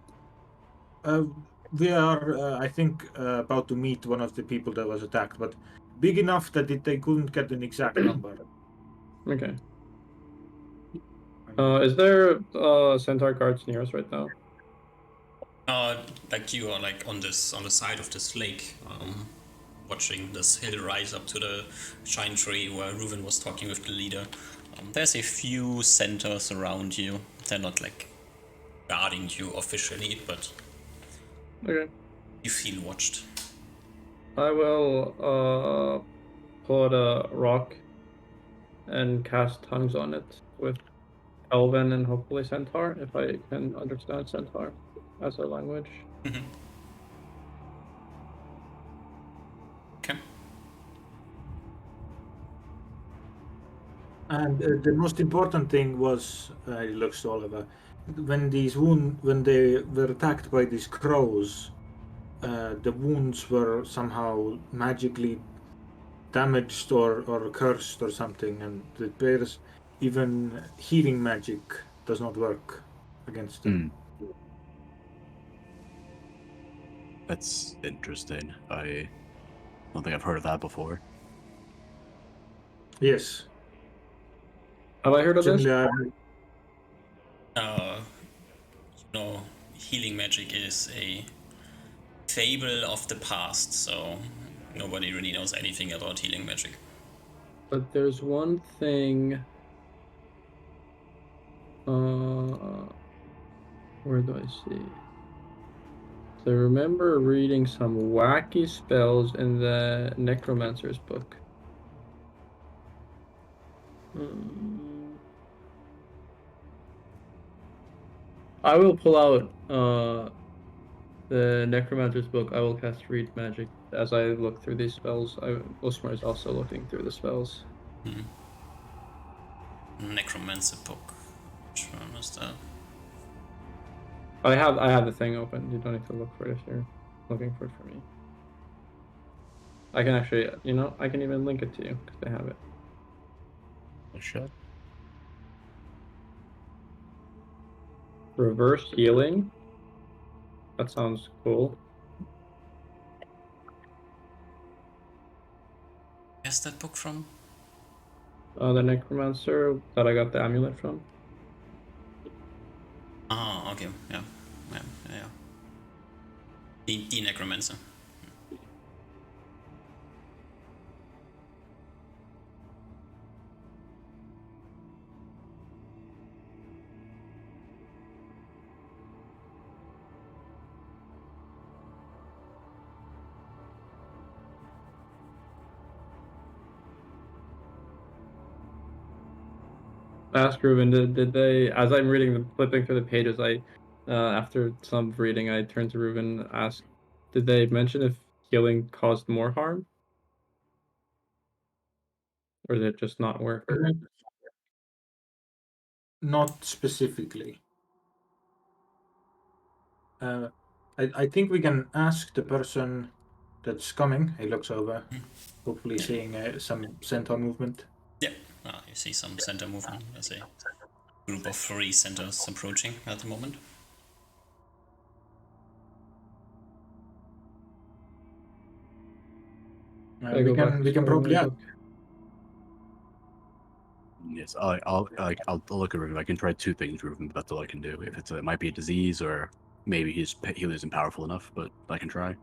we are, I think, about to meet one of the people that was attacked, but big enough that they couldn't get an exact number. Okay. Is there centaur guards near us right now? Like you are like on the side of this lake, watching this hill rise up to the shine tree where Ruven was talking with the leader. There's a few centaurs around you. They're not like guarding you officially, but Okay. you feel watched. I will pull out a rock and cast tongues on it with Elven and hopefully Centaur, if I can understand Centaur as a language. Okay. And the most important thing was, he looks to Oliver, when they were attacked by these crows, the wounds were somehow magically damaged or cursed or something, and the bears, even healing magic does not work against them. That's interesting. I don't think I've heard of that before. Yes. Have I heard of this? Healing magic is a fable of the past, so nobody really knows anything about healing magic. But there's one thing. Where do I see? So I remember reading some wacky spells in the Necromancer's book. I will pull out the Necromancer's book. I will cast Read Magic as I look through these spells. Osmar is also looking through the spells. Necromancer book. Which one was that? I have the thing open. You don't need to look for it if you're looking for it for me. I can actually, I can even link it to you because I have it. I should. Reverse healing. That sounds cool. Where's that book from? The Necromancer that I got the amulet from. Ah, okay, yeah. The Necromancer. Ask Ruben, did they? As I'm flipping through the pages, after some reading, I turned to Ruben and asked, did they mention if healing caused more harm, or did it just not work? Not specifically. I think we can ask the person that's coming. He looks over, hopefully seeing some centaur movement. Yeah, you see some center movement. There's a group of 3 centers approaching at the moment. We can probably ask. Yes, I'll look at Ruben. I can try 2 things, Ruben, but that's all I can do. If it might be a disease, or maybe he isn't powerful enough, but I can try.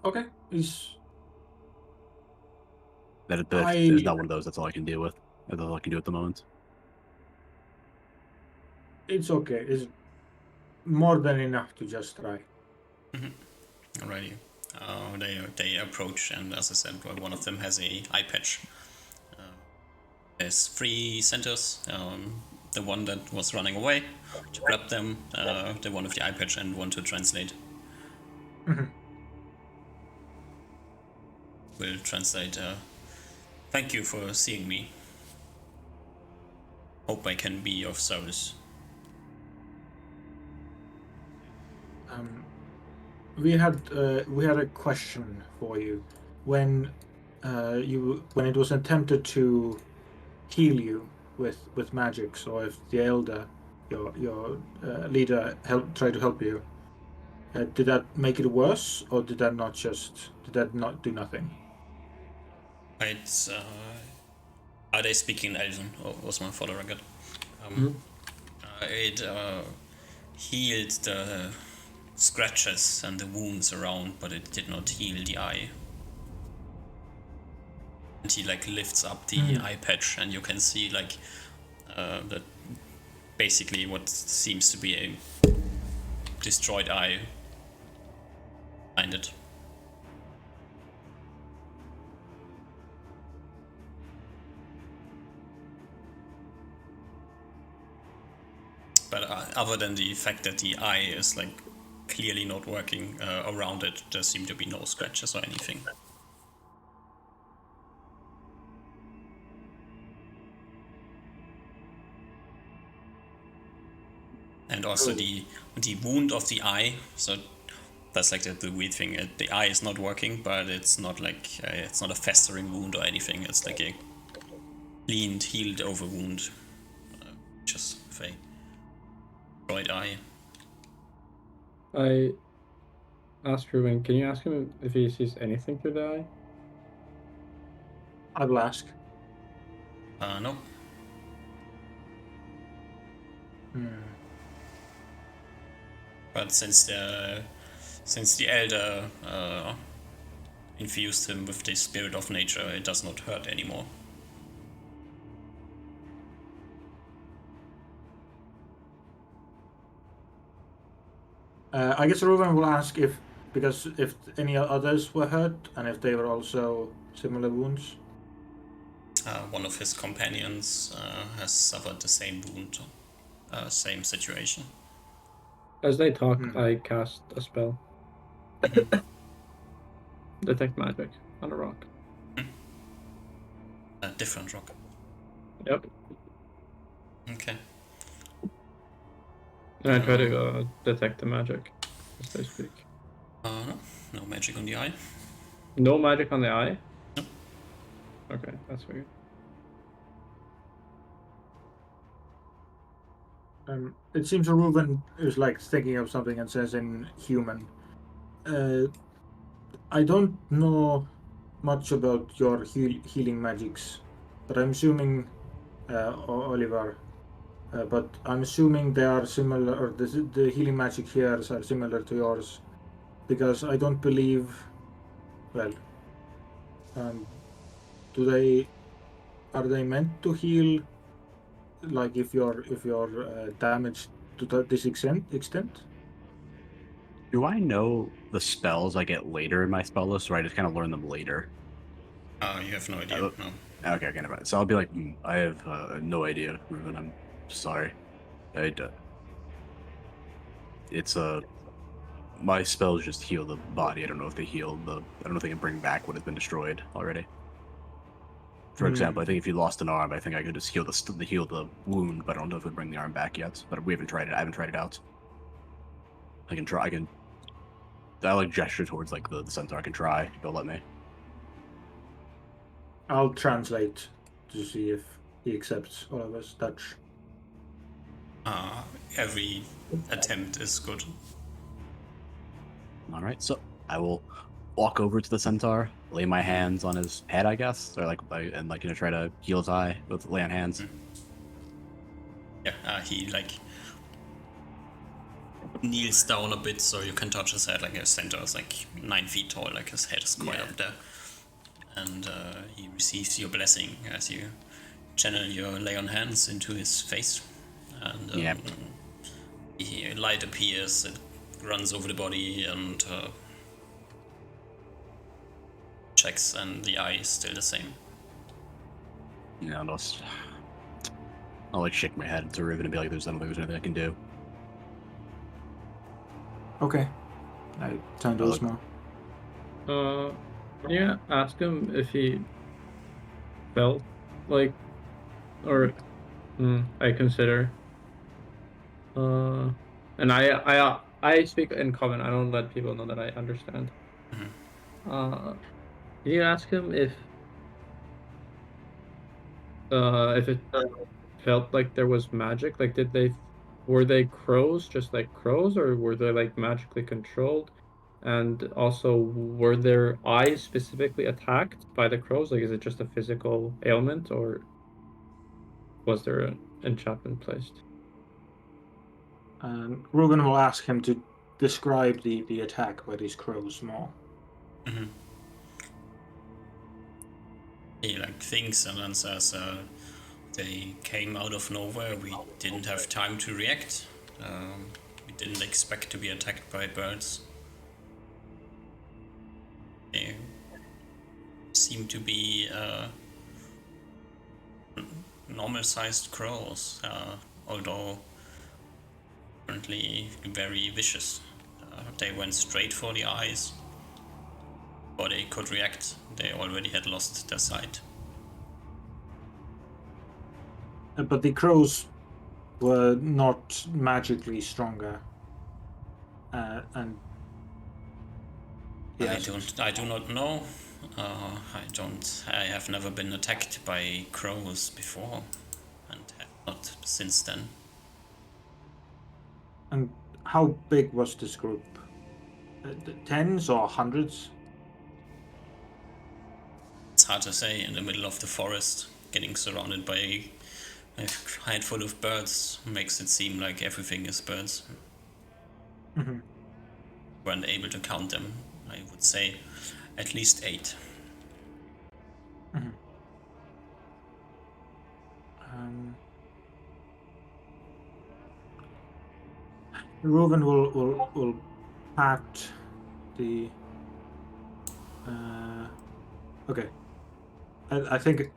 Okay, That is not one of those. That's all I can deal with. That's all I can do at the moment. It's okay. It's more than enough to just try. Alrighty. They approach, and as I said, one of them has a eye patch. There's 3 centers. The one that was running away to grab them, the one with the eye patch, and one to translate. Will translate. Thank you for seeing me. Hope I can be of service. We had a question for you. When it was attempted to heal you with magics, or if the elder, your leader, tried to help you, did that make it worse, or did that not do nothing? It's are they speaking Elven? Or was my follower good? It healed the scratches and the wounds around, but it did not heal the eye. And he lifts up the eye patch, and you can see that basically what seems to be a destroyed eye behind it. But other than the fact that the eye is clearly not working around it, there seem to be no scratches or anything. And also the wound of the eye, so that's the weird thing. The eye is not working, but it's not it's not a festering wound or anything. It's like a cleaned, healed over wound, just with a destroyed eye. I asked Ruben, can you ask him if he sees anything through the eye? I will ask. No. But since the elder infused him with the spirit of nature, it does not hurt anymore. I guess Ruben will ask if any others were hurt, and if they were also similar wounds. One of his companions has suffered the same wound, same situation. As they talk, I cast a spell. Detect magic on a rock. A different rock. Yep. Okay. And I try to detect the magic as they speak. No magic on the eye. No magic on the eye? Nope. Okay, that's weird. It seems Reuven is like thinking of something and says in human. I don't know much about your healing magics, but I'm assuming, Oliver, but I'm assuming they are similar, or the healing magic here are similar to yours, because I don't believe. Well, do they? Are they meant to heal? Like if you're damaged to this extent? Do I know the spells I get later in my spell list, or I just kind of learn them later? You have no idea. Oh. No. Okay, never mind. So I'll be like, I have no idea, Ruben. I'm sorry. It's my spells just heal the body. I don't know if they heal the. I don't know if they can bring back what has been destroyed already. For example, I think if you lost an arm, I think I could just heal the wound, but I don't know if it would bring the arm back yet. But we haven't tried it. I haven't tried it out. I can try. I like gesture towards like the centaur. I can try. If they'll let me. I'll translate to see if he accepts Oliver's Dutch. Every attempt is good. All right, so I will walk over to the centaur, lay my hands on his head, I guess, or try to heal his eye with lay on hands. Yeah, he like kneels down a bit so you can touch his head. Like his centaur is like 9 feet tall, like his head is quite up there. And he receives your blessing as you channel your lay on hands into his face. And light appears, it runs over the body and checks, and the eye is still the same. Yeah, I'll like shake my head to Riven and be like, I don't think there's anything I can do. Okay. I turn to Osmo. Yeah, ask him if he felt like, or I consider. And I speak in common. I don't let people know that I understand. Did you ask him if it felt like there was magic? Like, were they crows, just like crows, or were they like magically controlled? And also, were their eyes specifically attacked by the crows? Like, is it just a physical ailment, or was there an enchantment placed? Reuben will ask him to describe the attack by these crows more. He like thinks and then says, they came out of nowhere. We didn't have time to react. We didn't expect to be attacked by birds. They seem to be normal-sized crows, although apparently very vicious. They went straight for the eyes. Before they could react, they already had lost their sight. But the crows were not magically stronger. And yes. I do not know. I have never been attacked by crows before, and have not since then. And how big was this group? Tens or hundreds? It's hard to say. In the middle of the forest, getting surrounded by a handful of birds makes it seem like everything is birds. Weren't able to count them. I would say at least 8. Reuben will pat the. Okay. I think.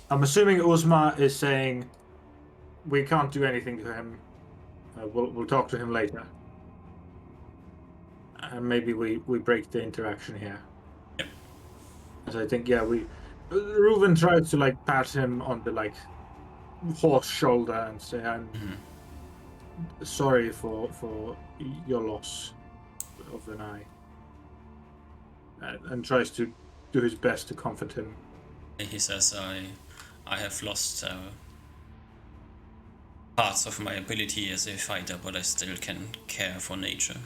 I'm assuming Uzma is saying we can't do anything to him. We'll talk to him later. And maybe we break the interaction here. Yep. As I think, Reuben tried to like pat him on the like horse shoulder and say, sorry for your loss of an eye, and tries to do his best to comfort him. He says, I have lost parts of my ability as a fighter, but I still can care for nature.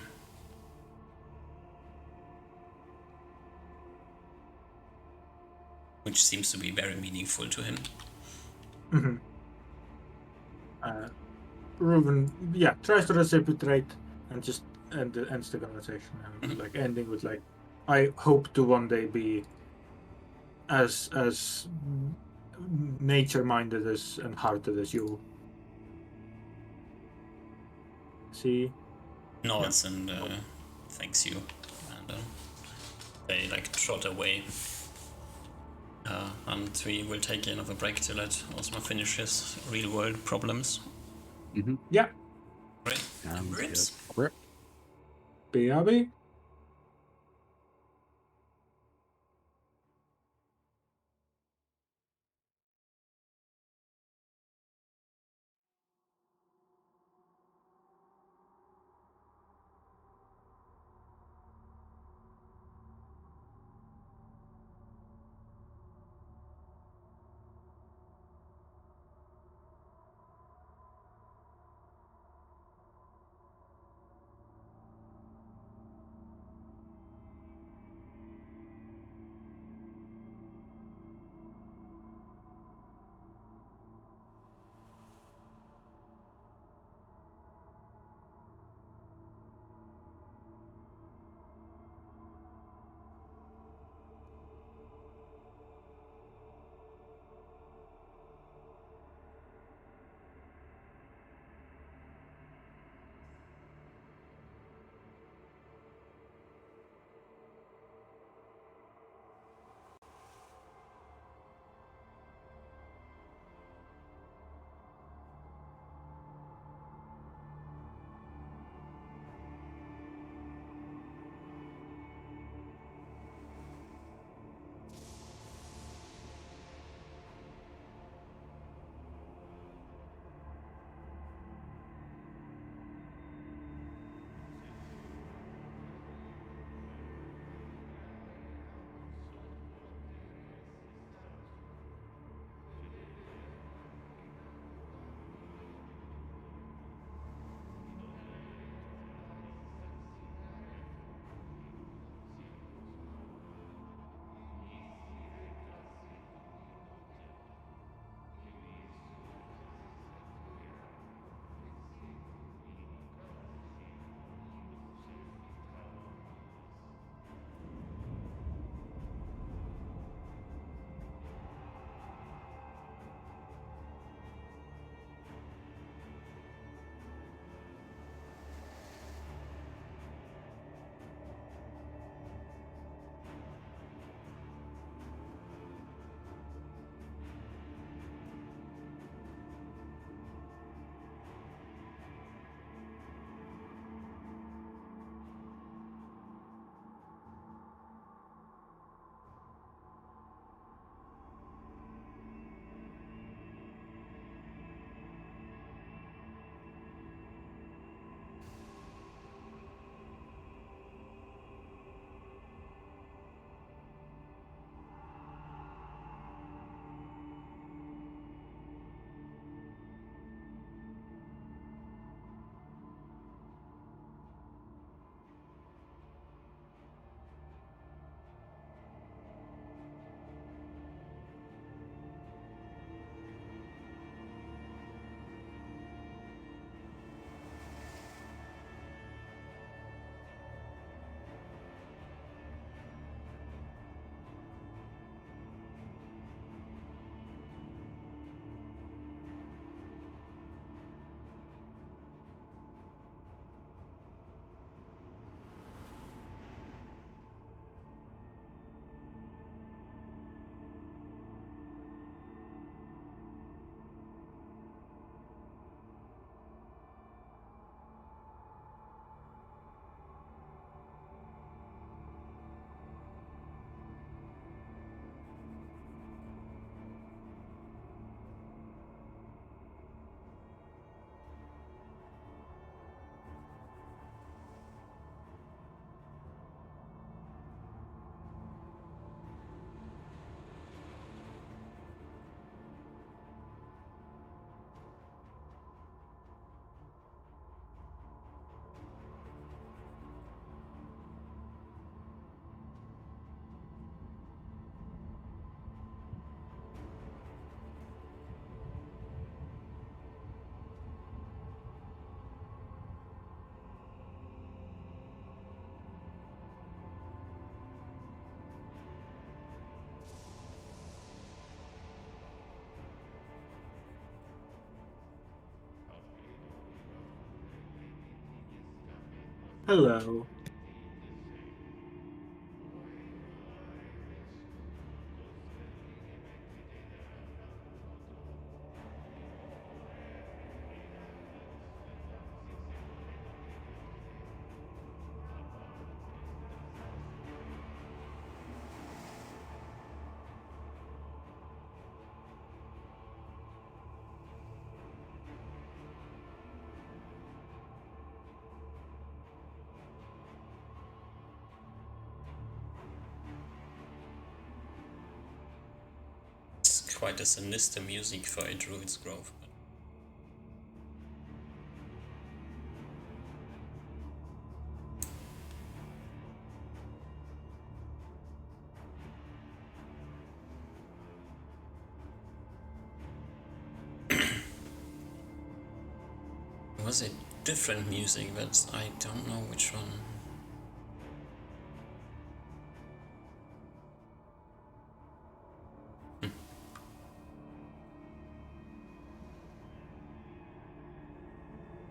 Which seems to be very meaningful to him. Mm-hmm. Reuven, tries to reciprocate and just ends the conversation, and like ending with like, I hope to one day be as nature minded as and hearted as you. See, Nods and thanks you, and they like trot away. And we will take another break to let Osma finish his real world problems. Mm-hmm. yeah, Right? Rips. Rip. BRB. Hello. It's quite a sinister music for a druid's grove. It was a different music, but I don't know which one.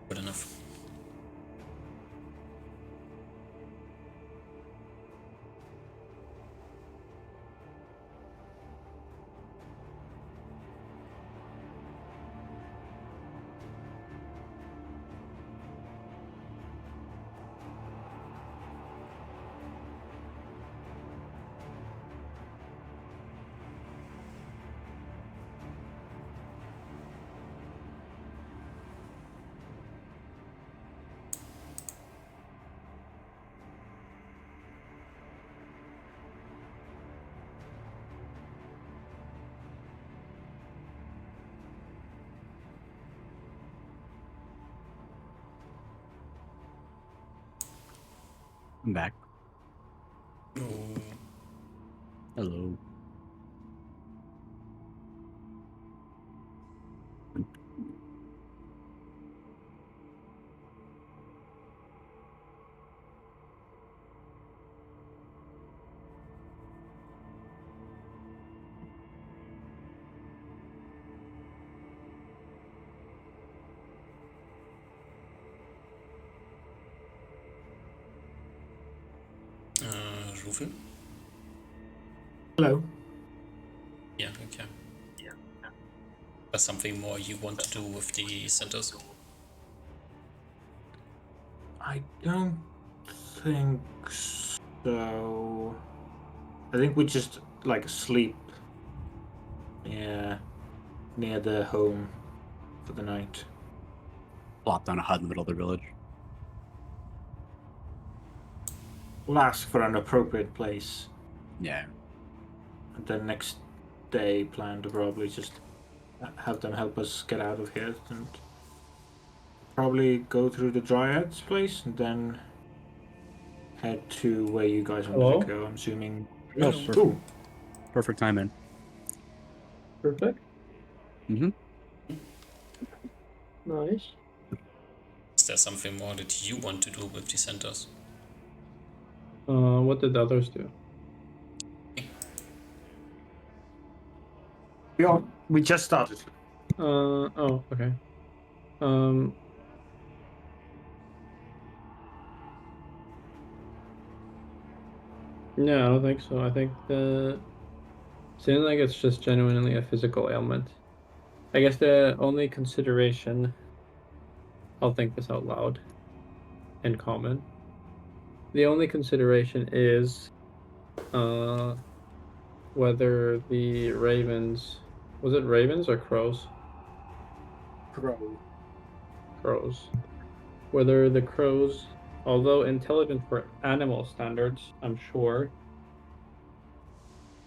Good enough. I'm back. Oh, Hello. Rufen? Hello. Yeah, okay. There's something more you want to do with the centers? I don't think so. I think we just like sleep. Yeah, near the home for the night. Plop down a hut in the middle of the village. We'll ask for an appropriate place. Yeah. And then next day, plan to probably just have them help us get out of here and probably go through the Dryad's place and then head to where you guys wanted Hello? to go. I'm assuming. Oh, Hello. perfect. Cool. Perfect timing. Perfect. Mm-hmm. Nice. Is there something more that you want to do with the centers? What did the others do? We just started. Oh, okay. Um, yeah, I don't think so. I think seems like it's just genuinely a physical ailment. I guess the only consideration, I'll think this out loud in common. The only consideration is whether the ravens, was it ravens or crows? Crows. Whether the crows, although intelligent for animal standards, I'm sure,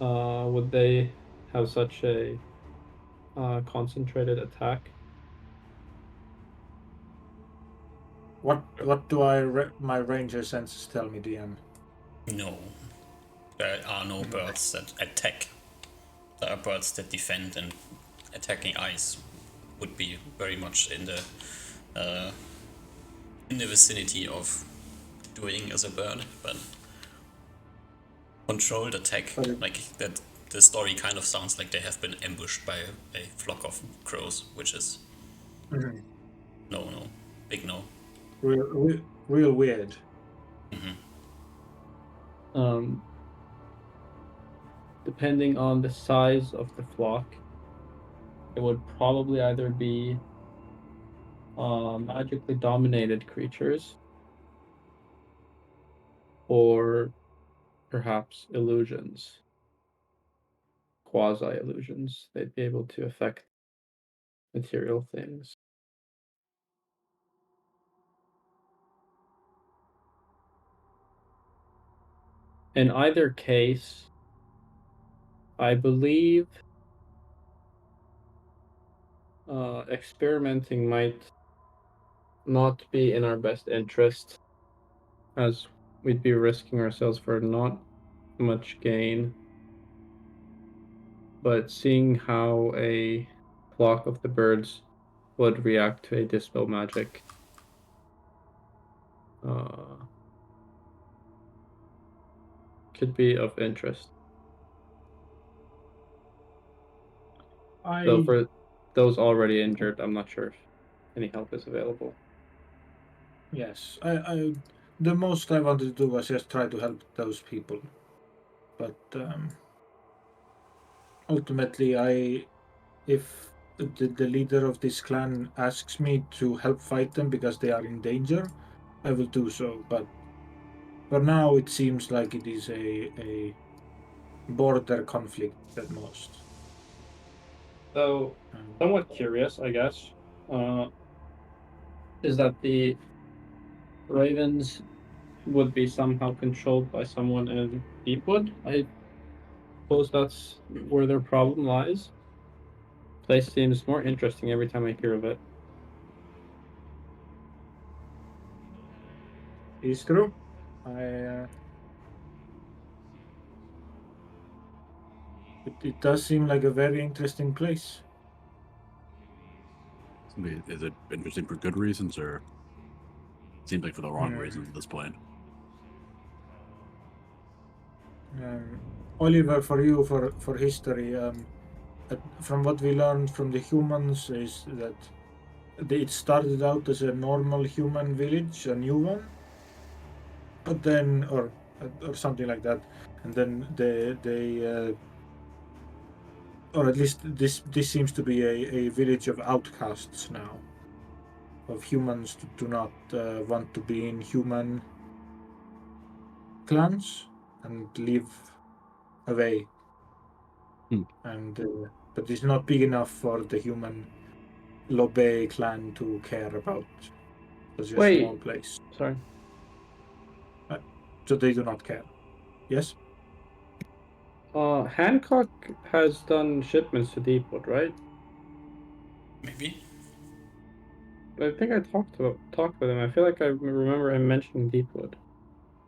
would they have such a concentrated attack? What do my ranger senses tell me, DM? No. There are no birds that attack. There are birds that defend, and attacking eyes would be very much in the vicinity of doing as a bird, but controlled attack, like that, the story kind of sounds like they have been ambushed by a flock of crows, which is no, big no. Real weird. Depending on the size of the flock, it would probably either be magically dominated creatures or perhaps illusions, quasi illusions. They'd be able to affect material things. In either case, I believe experimenting might not be in our best interest, as we'd be risking ourselves for not much gain. But seeing how a flock of the birds would react to a dispel magic could be of interest. Though for those already injured, I'm not sure if any help is available. Yes, the most I wanted to do was just try to help those people, but ultimately, if the leader of this clan asks me to help fight them because they are in danger, I will do so. But for now, it seems like it is a border conflict at most. So, somewhat curious, I guess, is that the ravens would be somehow controlled by someone in Deepwood. I suppose that's where their problem lies. Place seems more interesting every time I hear of it. It's true. I it does seem like a very interesting place. I mean, is it interesting for good reasons, or seems like for the wrong reasons at this point? Oliver, for you, for history, from what we learned from the humans is that it started out as a normal human village, a new one, but then, or something like that, and then they or at least this seems to be a village of outcasts now, of humans who do not want to be in human clans and live away. And but it's not big enough for the human Lobe clan to care about. It's a small place. Sorry. So they do not care. Yes? Hancock has done shipments to Deepwood, right? Maybe. I think I talked with him. I feel like I remember him mentioning Deepwood.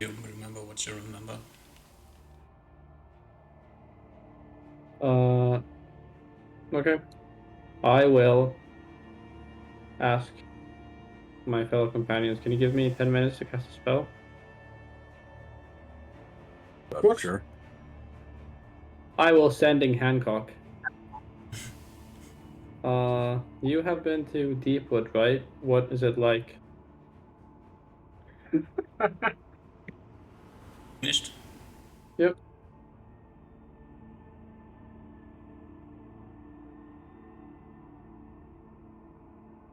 You remember what you remember. Okay. I will ask my fellow companions, can you give me 10 minutes to cast a spell? Sure. I will sending Hancock. You have been to Deepwood, right? What is it like? Finished? Yep.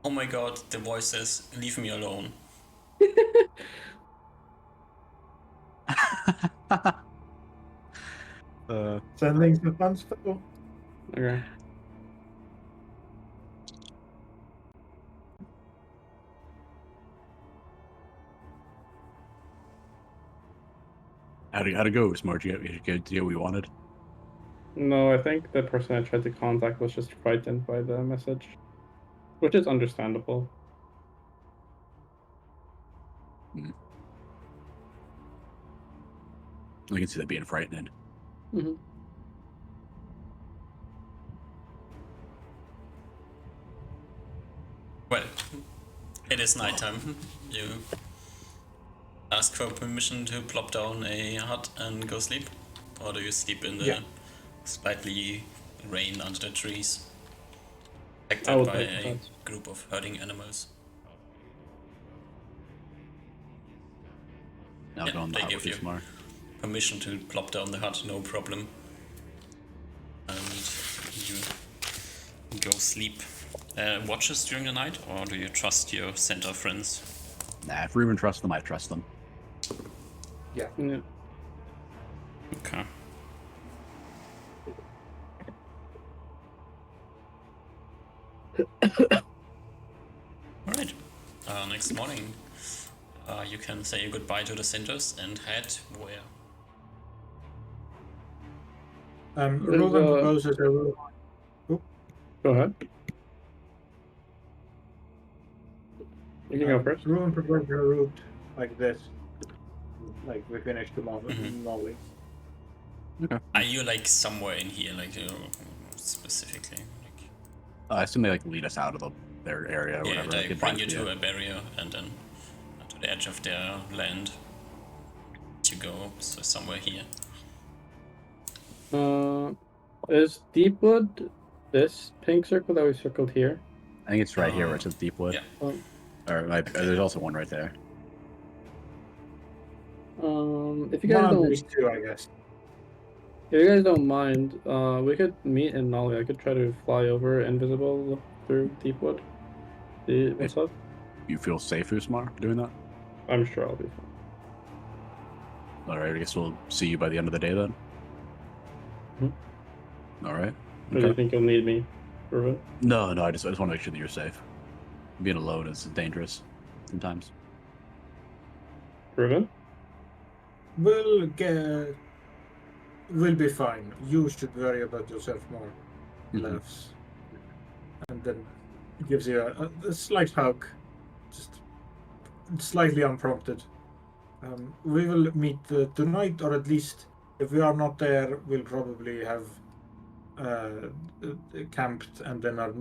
Oh my god, the voice says, leave me alone. Sending the fun spell. Okay. How'd it go, Smart? You get what we wanted? No, I think the person I tried to contact was just frightened by the message, which is understandable. I can see that being frightening. Mm-hmm. Well, it is nighttime. You ask for permission to plop down a hut and go sleep? Or do you sleep in the slightly rain under the trees? Protected by a group of herding animals. Now go on the hut with you, Smart. permission to plop down the hut, no problem. And you go sleep. Watches during the night, or do you trust your center friends? Nah, if Ruben trusts them, I trust them. Yeah. Okay. Alright. Next morning, you can say goodbye to the centers and head where? Ruben proposes a route. Go ahead. You can go first. Ruben proposes a route like this. Like we finished the Molly. Okay. Are you like somewhere in here, like specifically? Like, I assume they like lead us out of their area or yeah, whatever. they like, bring you yeah. to a barrier and then to the edge of their land. You go so somewhere here. Is Deepwood this pink circle that we circled here? I think it's right here where it says Deepwood. Yeah. There's also one right there. If you guys One of don't, these two, I guess. if you guys don't mind, we could meet in Nolly. I could try to fly over invisible through Deepwood. See what's up. You feel safe, Usmar, doing that? I'm sure I'll be fine. All right, I guess we'll see you by the end of the day then. All right. Or do you think you'll need me for it? No, I just want to make sure that you're safe. Being alone is dangerous sometimes. Ruben? We'll be fine. You should worry about yourself more. He laughs. And then gives you a slight hug. Just slightly unprompted. We will meet tonight, or at least if we are not there, we'll probably have camped and then are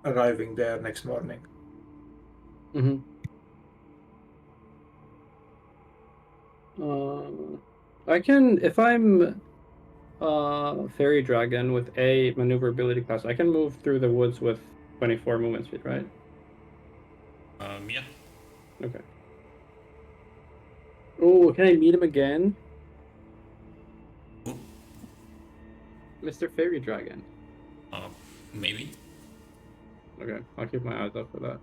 arriving there next morning. I can, if I'm fairy dragon with a maneuverability class, I can move through the woods with 24 movement speed, right? Yeah. Okay. Oh, can I meet him again? Who? Mr. Fairy Dragon. Maybe. Okay, I'll keep my eyes up for that.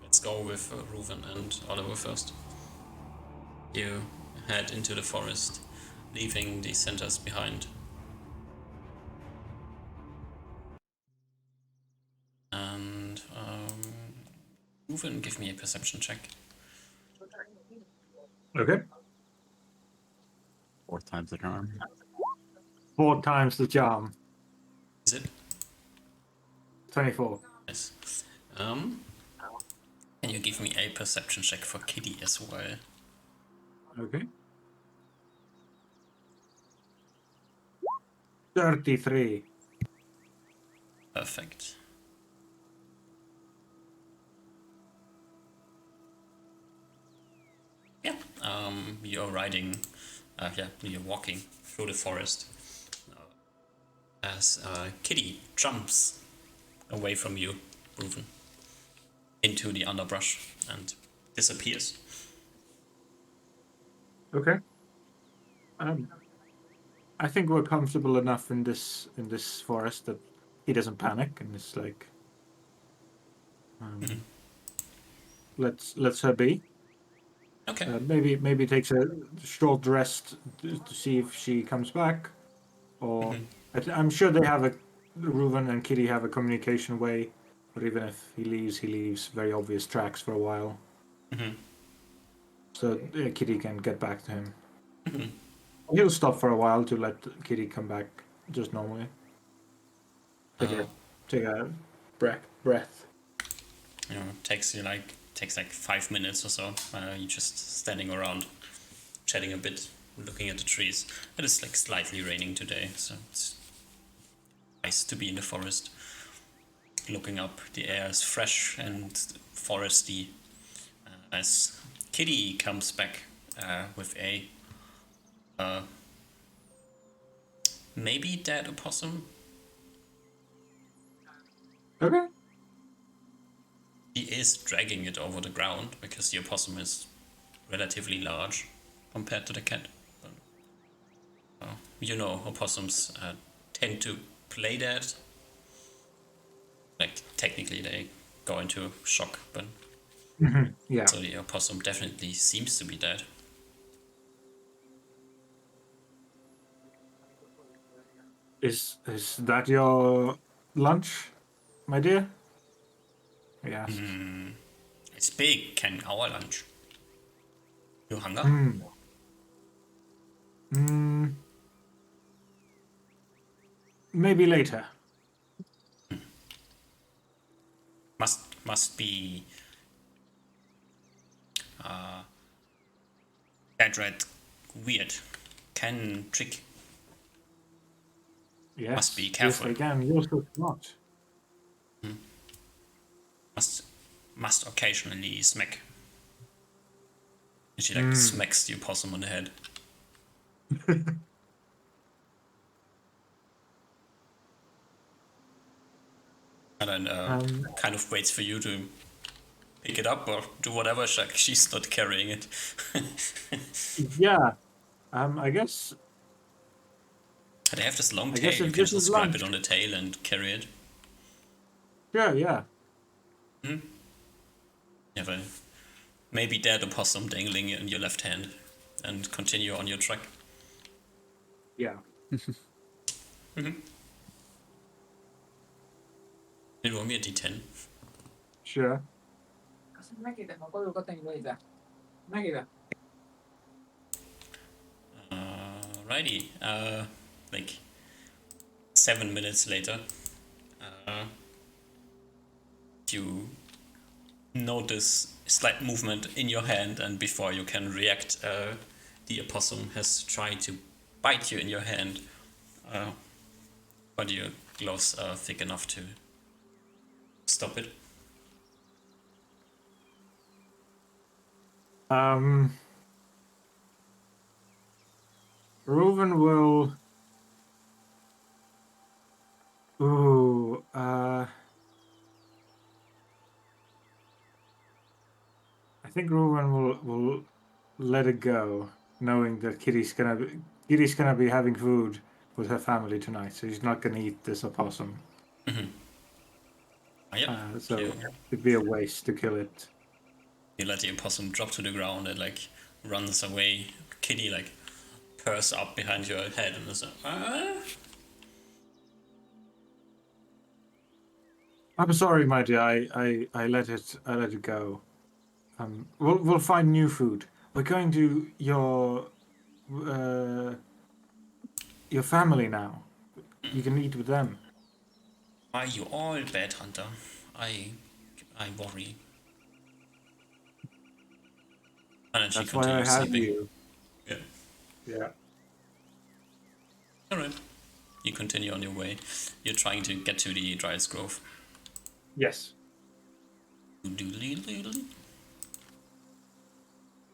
Let's go with Reuven and Oliver first. You head into the forest, leaving the centers behind. And Reuven, give me a perception check. Okay. 4 times the charm. 4 times the charm. Is it? 24. Yes. Can you give me a perception check for Kitty as well? Okay. 33. Perfect. Yeah. You're riding. You're walking through the forest. As Kitty jumps away from you, Reuven, into the underbrush and disappears. Okay. I think we're comfortable enough in this forest that he doesn't panic and it's like, let's her be. Okay. Maybe takes a short rest to see if she comes back, or I'm sure they have Reuven and Kitty have a communication way, or even if he leaves very obvious tracks for a while. So Kitty can get back to him. He'll stop for a while to let Kitty come back just normally. Take a breath. You know, takes like 5 minutes or so. You're just standing around, chatting a bit, looking at the trees. It is like slightly raining today, so it's nice to be in the forest. Looking up, the air is fresh and foresty. As Kitty comes back with a maybe dead opossum. Okay. He is dragging it over the ground because the opossum is relatively large compared to the cat. You know, opossums tend to play dead. Like, technically they go into shock, but Yeah. so the opossum definitely seems to be dead. Is that your lunch, my dear? Yes. It's big, can our lunch. You hunger? Maybe later. Must be that red weird. Can trick. Yes. Must be careful. Yes, they can. You're so smart. Must occasionally smack. And she like smacks the opossum on the head. And then kind of waits for you to pick it up or do whatever. She's not carrying it. Yeah. I guess. They have this long I tail. guess You if can this just is grab lunch. it on the tail and carry it. Yeah. You have a maybe dead opossum dangling in your left hand and continue on your track. Yeah. You roll me a d10. Sure. Righty. Like 7 minutes later, you notice slight movement in your hand, and before you can react, the opossum has tried to bite you in your hand, but your gloves are thick enough to stop it. Reuven will. Ooh. I think Reuven will let it go, knowing that Kitty's gonna be having food with her family tonight, so he's not gonna eat this opossum. Yep. So it'd be a waste to kill it. You let the opossum drop to the ground and like runs away. Kitty like purrs up behind your head and is like, I'm sorry, my dear. I let it go. We'll find new food. We're going to your family now. You can eat with them. Are you all bad hunter? I worry. And then she That's why I continues have sleeping. you. Yeah. Yeah. Alright. You continue on your way. You're trying to get to the Dryad's Grove. Yes.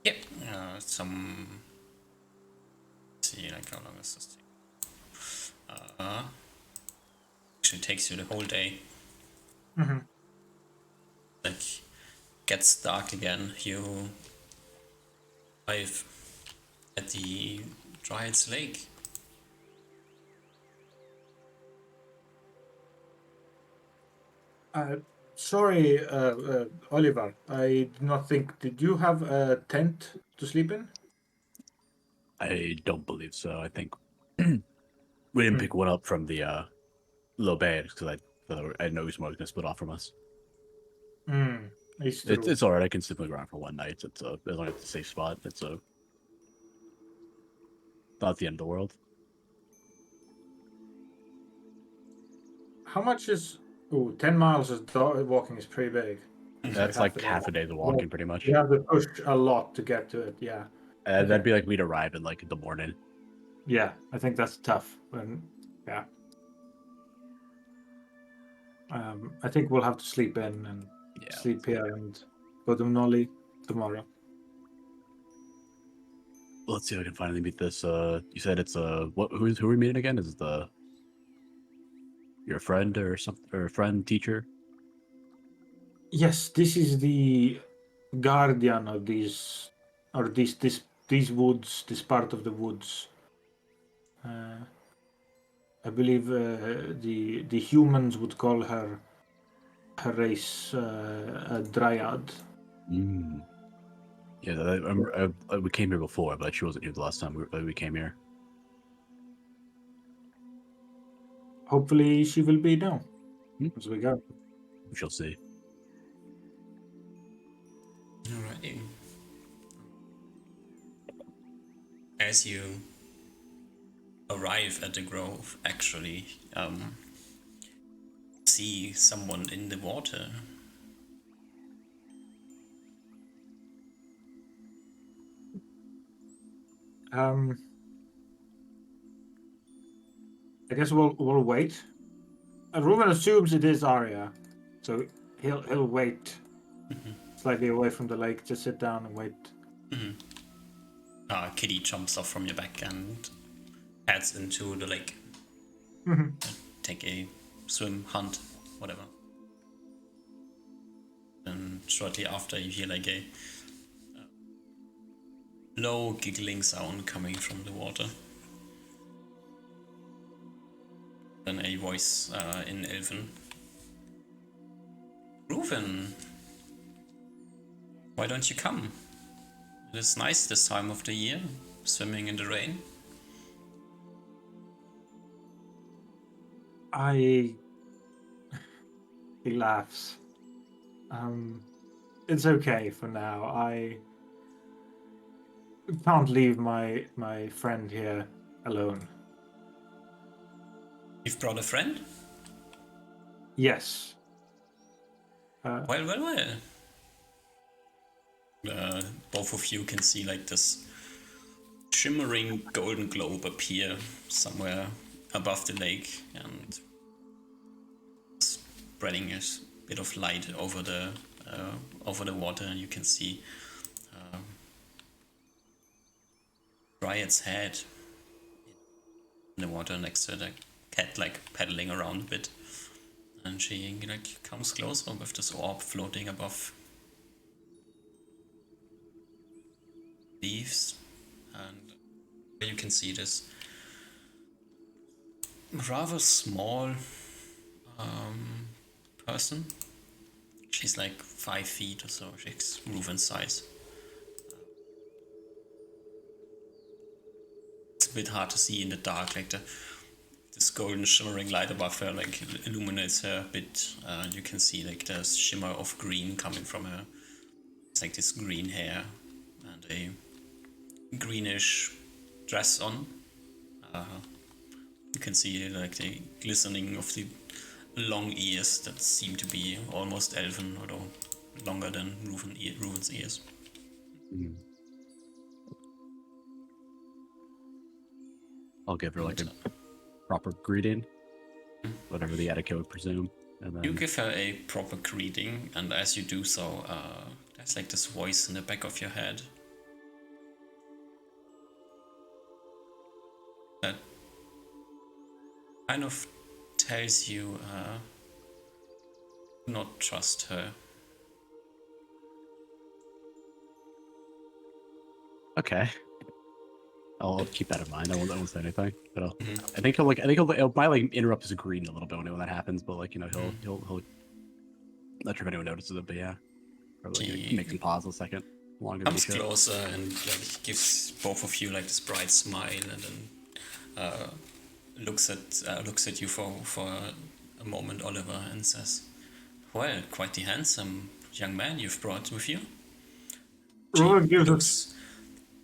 Yep. Some. Let's see, like how long does this take? Actually takes you the whole day. Like, gets dark again. You arrive at the Dryad's Lake. Sorry, Oliver. I did not think. Did you have a tent to sleep in? I don't believe so. I think we didn't pick one up from the low bed because I know he's gonna split off from us. It's all right. I can sleep on the ground for one night. It's as long as it's a safe spot. It's not the end of the world. How much is? 10 miles of walking is pretty big. That's like half a day of walking, pretty much. You have to push a lot to get to it. Yeah. That'd be like we'd arrive in like the morning. Yeah, I think that's tough. Yeah. I think we'll have to sleep in and sleep here and go to Nolly tomorrow. Let's see if I can finally meet this. You said it's who are we meeting again? Is it your friend or something, or friend teacher? Yes, this is the guardian of these, or these woods, this part of the woods. I believe the humans would call her race a dryad. Mm. Yeah, we came here before, but she wasn't here the last time we came here. Hopefully, she will be now as we go. We shall see. Alrighty. As you arrive at the grove, actually, see someone in the water. I guess we'll wait. Ruben assumes it is Arya, so he'll wait slightly away from the lake, just sit down and wait. Kitty jumps off from your back and heads into the lake. Take a swim, hunt, whatever. And shortly after, you hear like a low giggling sound coming from the water. Then a voice in Elven. Reuven, why don't you come? It is nice this time of the year, swimming in the rain. He laughs. It's okay for now. I can't leave my friend here alone. You've brought a friend? Yes. Well. Both of you can see like this shimmering golden globe appear somewhere above the lake and spreading a bit of light over the water, and you can see Dryad's head in the water next to the cat, like paddling around a bit, and she like comes closer with this orb floating above leaves, and you can see this rather small person. She's like 5 feet or so. She's Reuven's size. It's a bit hard to see in the dark, like this golden shimmering light above her like illuminates her a bit. You can see like there's shimmer of green coming from her. It's like this green hair and a greenish dress on. You can see like the glistening of the long ears that seem to be almost elven, although longer than Reuven's ears. I'll give her like a proper greeting, whatever the etiquette would presume. And then You give her a proper greeting, and as you do so, there's like this voice in the back of your head that kind of tells you not trust her. okay, I'll keep that in mind. I won't say anything. But I think he'll might like interrupt his greeting a little bit when that happens. But like he'll not sure if anyone notices it. But yeah, probably He- makes him pause a second longer. Comes closer and like gives both of you like this bright smile, and then looks at you for a moment, Oliver, and says, "Well, quite the handsome young man you've brought with you." Reuven gives us Looks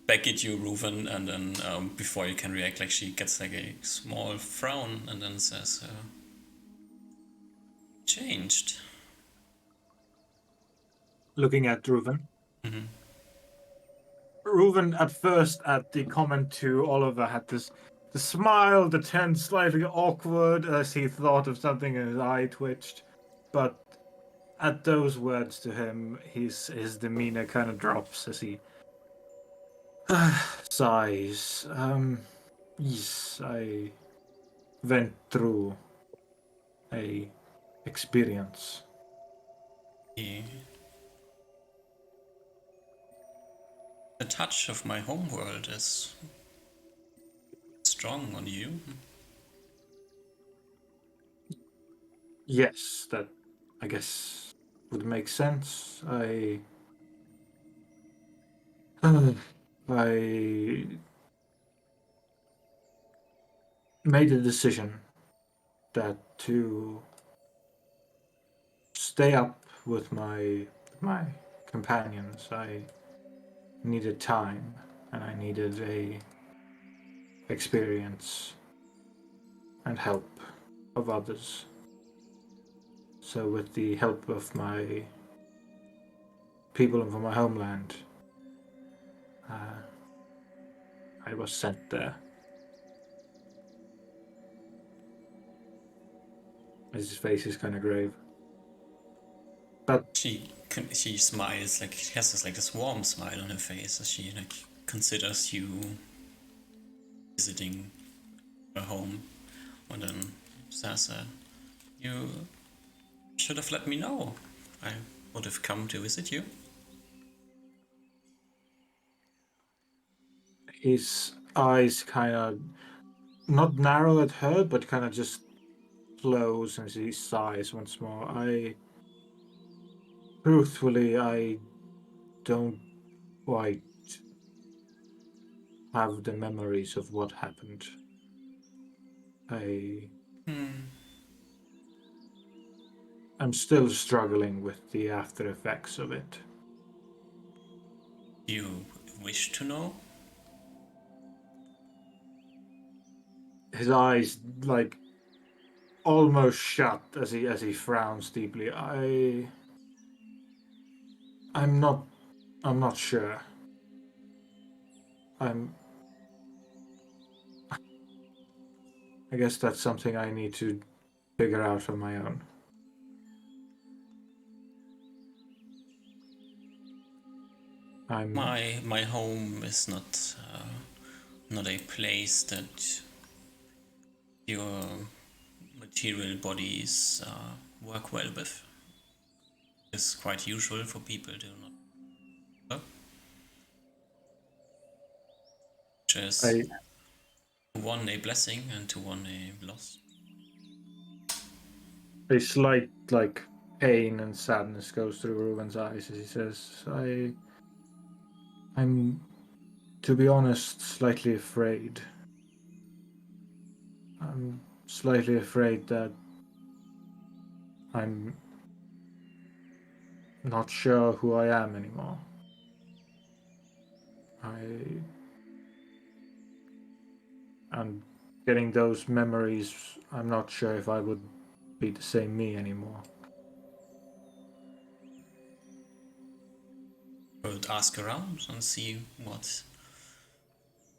back at you, Reuven, and then before you can react, like she gets like a small frown, and then says, "Changed." looking at Reuven. Reuven, at first, at the comment to Oliver, had the smile that turned slightly awkward as he thought of something and his eye twitched. But at those words to him, his demeanor kind of drops as he sighs. Yes, I went through a experience. The, the touch of my homeworld is strong on you. Yes, that I guess would make sense. I made a decision that to stay up with my companions, I needed time and I needed a experience and help of others. So with the help of my people from my homeland, uh, I was sent there. His face is kind of grave. But She smiles, like she has this warm smile on her face as she considers you visiting her home, and then says, "You should have let me know. I would have come to visit you." his eyes kind of not narrow at her, but kind of just close and he sighs once more. Truthfully, I don't quite have the memories of what happened. I'm still struggling with the after effects of it. Do you wish to know? His eyes like almost shut as he frowns deeply. I'm not sure. I guess that's something I need to figure out on my own. My home is not a place that your material bodies work well with. It's quite usual for people to not, which is I to one a blessing and to one a loss. A slight like pain and sadness goes through Ruben's eyes as he says, I'm to be honest slightly afraid. I'm slightly afraid that I'm not sure who I am anymore. And getting those memories, I'm not sure if I would be the same me anymore. I would ask around and see what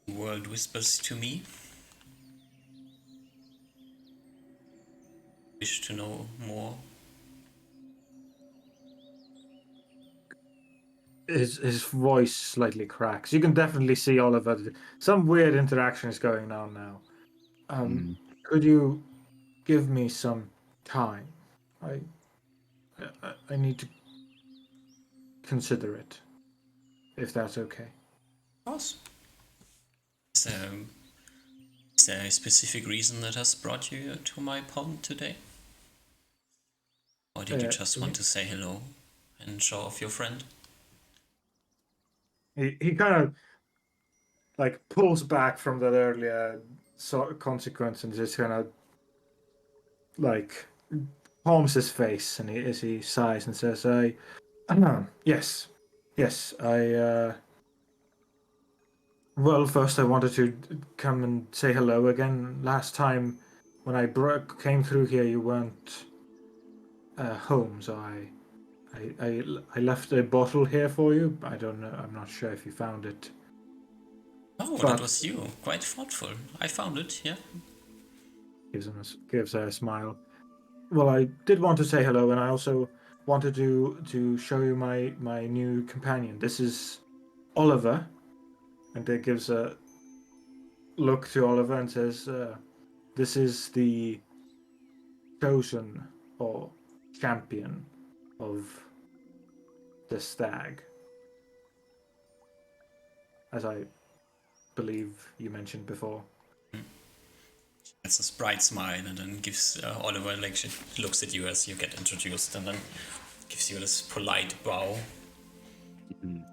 the world whispers to me. Wish to know more. His voice slightly cracks. You can definitely see Oliver. Some weird interaction is going on now. Could you give me some time? I need to consider it, if that's okay. Of course. Is there a specific reason that has brought you to my pond today? Or did you just want to say hello and show off your friend? He kind of like pulls back from that earlier consequence and just kind of like palms his face and as he sighs and says, yes, yes, well, first I wanted to come and say hello again. Last time when I came through here, you weren't home, so I left a bottle here for you. I don't know. I'm not sure if you found it. Oh, that was you. Quite thoughtful. I found it, yeah. Gives her a smile. Well, I did want to say hello, and I also wanted to show you my new companion. This is Oliver, and it gives a look to Oliver and says, "This is the chosen or champion of the stag, as I believe you mentioned before. It's a bright smile and then gives Oliver, like, she looks at you as you get introduced and then gives you this polite bow. Mhm.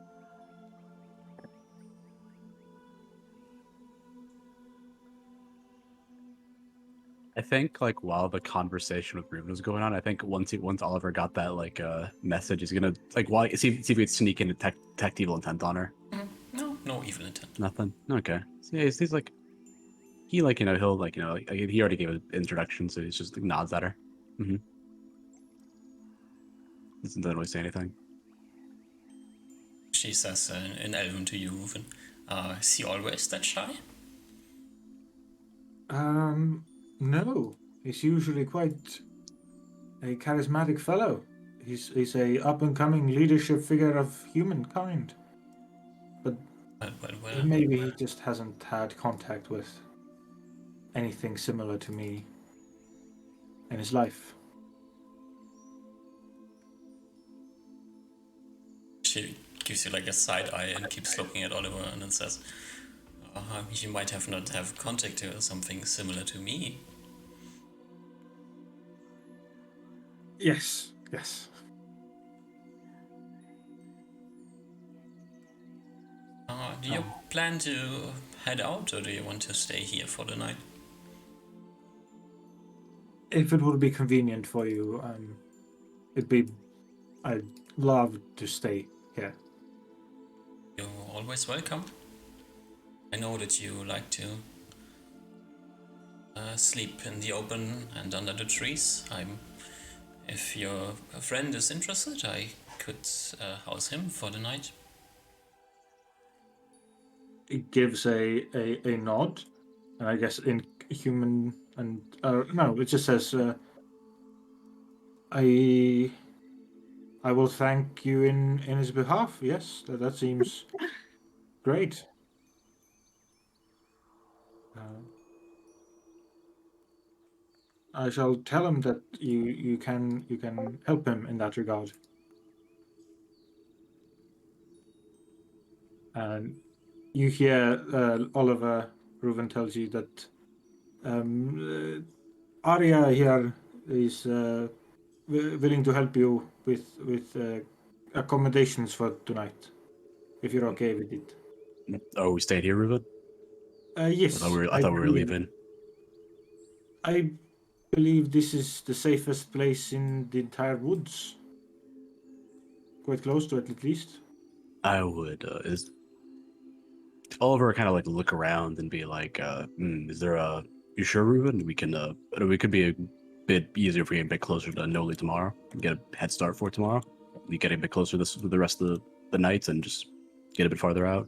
I think like while the conversation with Ruben was going on, I think once Oliver got that like message, he's gonna like see if he could sneak in and detect evil intent on her. No evil intent. Nothing. Okay. So yeah, he's like he like he'll like like, he already gave an introduction, so he's just like, nods at her. Mm-hmm. Doesn't really say anything. She says in Elven to you, Reuven, is he always that shy? No. He's usually quite a charismatic fellow. He's a up and coming leadership figure of humankind. But Well, maybe he just hasn't had contact with anything similar to me in his life. she gives you like a side eye and keeps looking at Oliver and then says, you might have not have contact or something similar to me. Yes, yes. Do you plan to head out or do you want to stay here for the night? If it would be convenient for you, I'd love to stay here. You're always welcome. I know that you like to sleep in the open and under the trees. If your friend is interested, I could house him for the night. It gives a nod, and I guess in human and no, it just says I will thank you in his behalf. Yes, that seems great. I shall tell him that you can help him in that regard. And you hear Oliver Reuven tells you that Arya here is willing to help you with accommodations for tonight, if you're okay with it. Oh, we stayed here, Ruben? Yes, I thought we were leaving. I believe this is the safest place in the entire woods. Quite close to it, at least. I would is Oliver kind of like look around and be like, is there a you sure, Ruben? We could be a bit easier if we get a bit closer to Noli tomorrow. Get a head start for tomorrow. We get a bit closer this the rest of the nights and just get a bit farther out.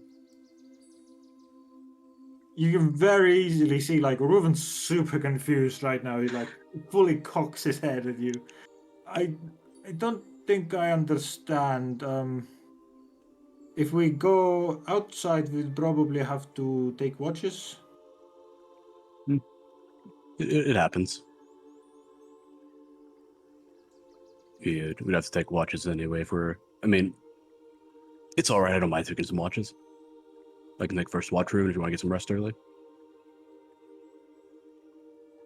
You can very easily see like Reuven's super confused right now. He like fully cocks his head at you. I don't think I understand. If we go outside, we'll probably have to take watches. It happens. We'd have to take watches anyway I mean, it's alright, I don't mind taking some watches. I can take first watch room if you want to get some rest early.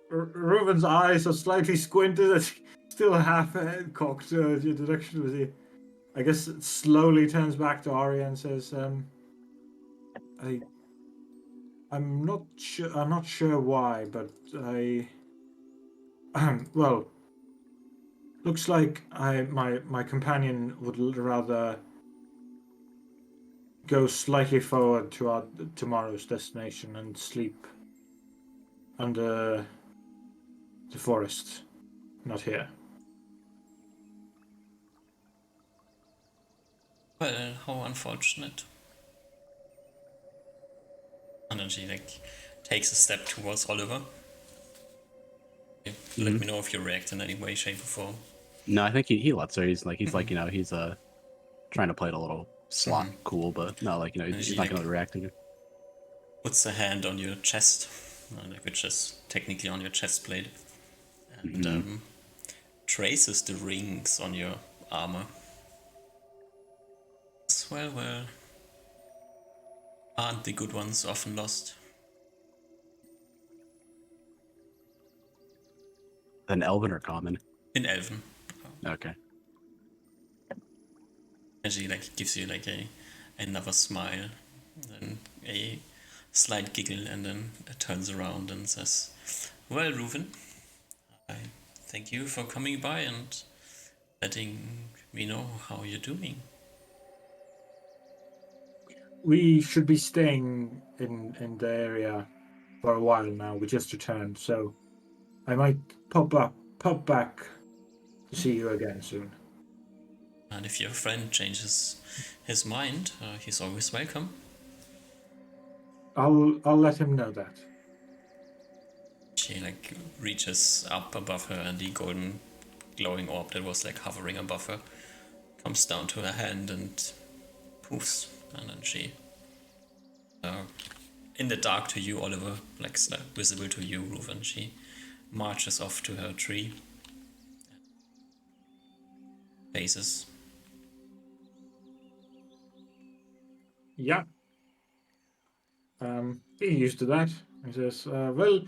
Reuven's eyes are slightly squinted as he still half cocked your direction as he, I guess, slowly turns back to Arya and says, I'm not sure. I'm not sure why, but well, looks like my companion would rather go slightly forward to our tomorrow's destination and sleep under the forest, not here. Well, how unfortunate. And then she like takes a step towards Oliver. Let me know if you react in any way, shape, or form. No, I think he lets her. He's like he's trying to play it a little cool, but not like he's not gonna react to it. Puts a hand on your chest, which is technically on your chest plate, and traces the rings on your armor. Yes, well. Aren't the good ones often lost? An elven or common? In Elven. Okay. And she like gives you like another smile, then a slight giggle, and then turns around and says, "Well, Reuven, I thank you for coming by and letting me know how you're doing." We should be staying in the area for a while now. We just returned, so I might pop back to see you again soon. And if your friend changes his mind, he's always welcome. I'll let him know that. She like reaches up above her, and the golden glowing orb that was like hovering above her comes down to her hand and poofs, and then she, in the dark to you, Oliver, like visible to you, Reuven, she marches off to her tree, faces. Yeah. He's used to that. He says, well,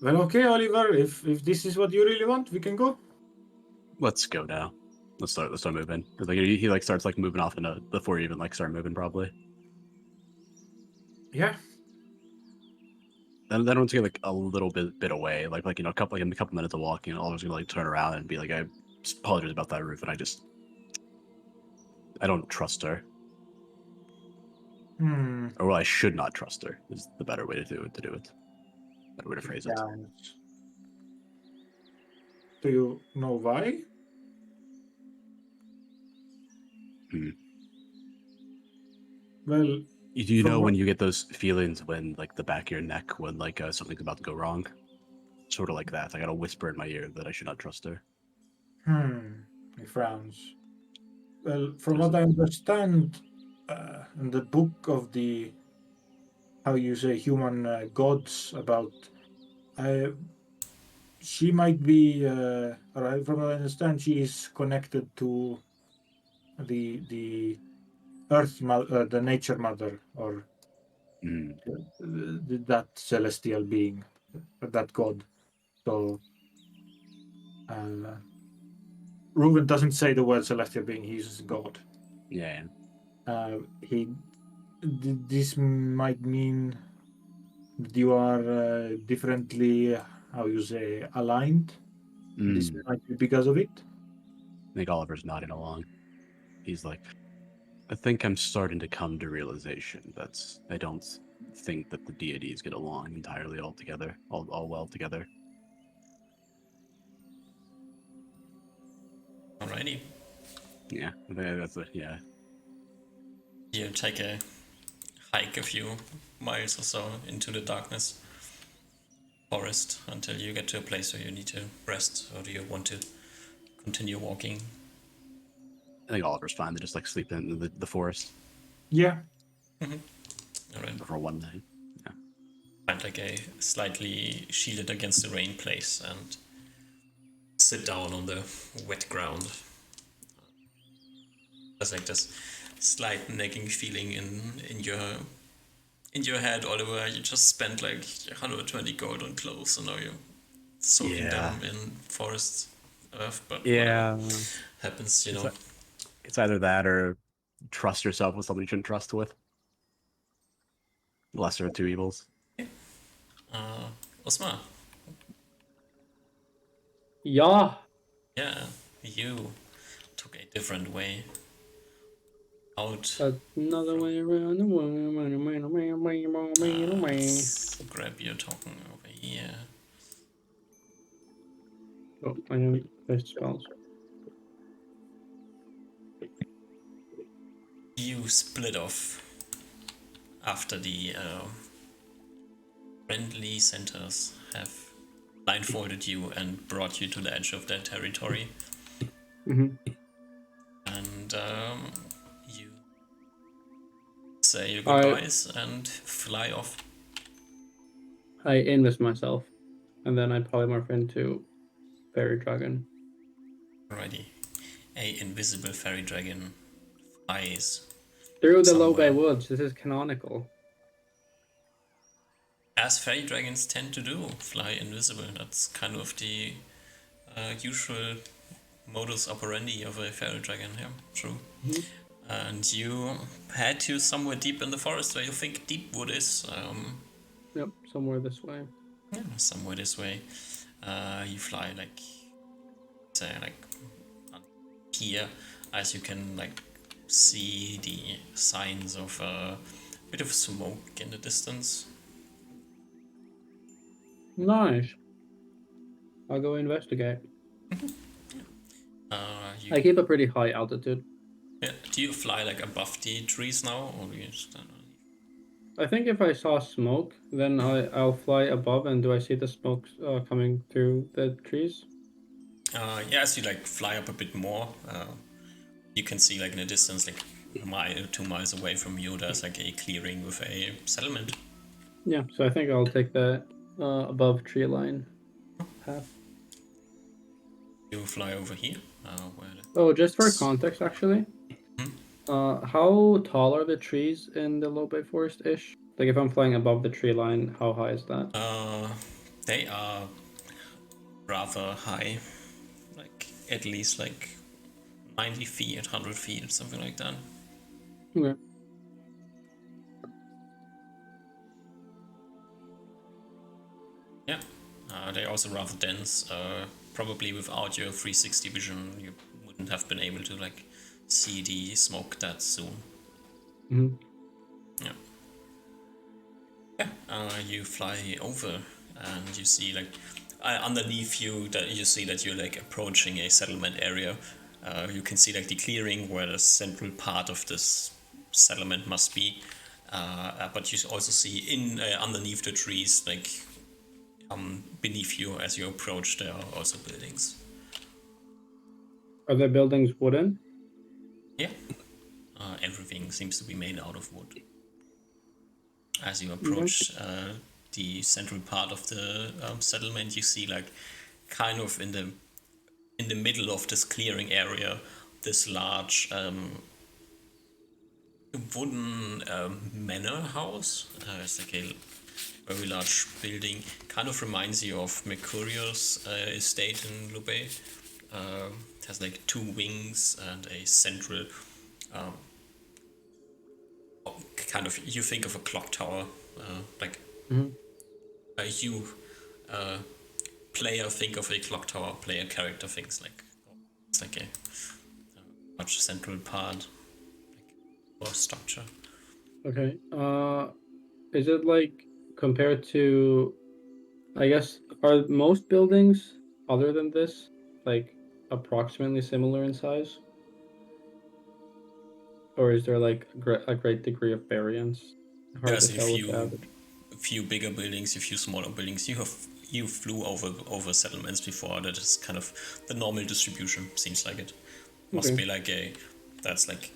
okay, Oliver. If this is what you really want, we can go. Let's go now. Let's start moving. 'Cause, like he like starts like moving off before you even like start moving probably. Yeah. Then once you get like a little bit away, like in a couple minutes of walking, Oliver's gonna like turn around and be like, I apologize about that roof, and I don't trust her. Or well, I should not trust her is the better way to do it. Better way to phrase it. Do you know why? Well, You know when you get those feelings when like the back of your neck when like something's about to go wrong, sort of like that. I got a whisper in my ear that I should not trust her. He frowns. Well, from what I understand, in the book of the how you say human gods about, she might be. Or from what I understand, she is connected to the Earth, the Nature Mother, or that celestial being, that god. So, Reuven doesn't say the word celestial being; he uses God. Yeah. This might mean that you are differently, how you say, aligned. This might be because of it. I think Oliver's nodding along. He's like, I think I'm starting to come to realization that I don't think that the deities get along entirely all together, all well together. Alrighty. Yeah, I think that's it. Yeah. You take a hike a few miles or so into the darkness forest until you get to a place where you need to rest, or do you want to continue walking? I think Oliver's fine. They just like sleep in the forest. Yeah. Alright. For one night. Yeah. Find like a slightly shielded against the rain place and sit down on the wet ground. There's like this slight nagging feeling in your head, Oliver. You just spent like 120 gold on clothes, and now you're soaking them in forest earth. But whatever happens, you know. It's either that or trust yourself with something you shouldn't trust with. Lesser of two evils. Osma. Yeah. Yeah, you took a different way out. Another way around the world. Let's grab your token over here. Oh, I know best spells. You split off after the friendly centers have blindfolded you and brought you to the edge of their territory. And you say your goodbyes and fly off. I invest myself, and then I polymorph into fairy dragon. Alrighty. A invisible fairy dragon flies Through the Low Bay somewhere. Woods. This is canonical. As fairy dragons tend to do, fly invisible. That's kind of the usual modus operandi of a fairy dragon. Yeah, true. Mhm. And you head to somewhere deep in the forest where you think deep wood is. Yep, somewhere this way. Yeah, somewhere this way. You fly like, say, like here, as you can like see the signs of a bit of smoke in the distance. Nice. I'll go investigate. You, I keep a pretty high altitude. yeah, do you fly like above the trees now, or do you stand on? I think if I saw smoke, then I'll fly above, and do I see the smoke coming through the trees? Yeah, as you like fly up a bit more, you can see like in the distance, like a mile, 2 miles away from you, there's like a clearing with a settlement. Yeah, so I think I'll take the above tree line path. You fly over here. Where Oh, just for context, actually. Hmm? How tall are the trees in the Low Bay Forest-ish? Like if I'm flying above the tree line, how high is that? they are rather high, like at least like 90 feet, 100 feet, something like that. Okay. Yeah, they're also rather dense. Probably without your 360 vision, you wouldn't have been able to like see the smoke that soon. Mhm. Yeah. Yeah. You fly over, and you see like underneath you that you see that you're like approaching a settlement area. You can see like the clearing where the central part of this settlement must be. But you also see in underneath the trees, like beneath you as you approach, there are also buildings. Are the buildings wooden? Yeah, everything seems to be made out of wood. As you approach the central part of the settlement, you see like kind of in the middle of this clearing area, this large wooden manor house. It's like a very large building. Kind of reminds you of Mercurio's estate in Lubei. It has like 2 wings and a central kind of, you think of a clock tower, like Mhm. you player think of a clock tower, player character thinks like it's like a much central part, like or structure. Okay. Is it like compared to, I guess, are most buildings other than this like approximately similar in size? Or is there like a great degree of variance? Hard to There's a tell with the few average. bigger buildings, a few smaller buildings. You flew over settlements before. That is kind of the normal distribution. Seems like it must Okay. be like that's like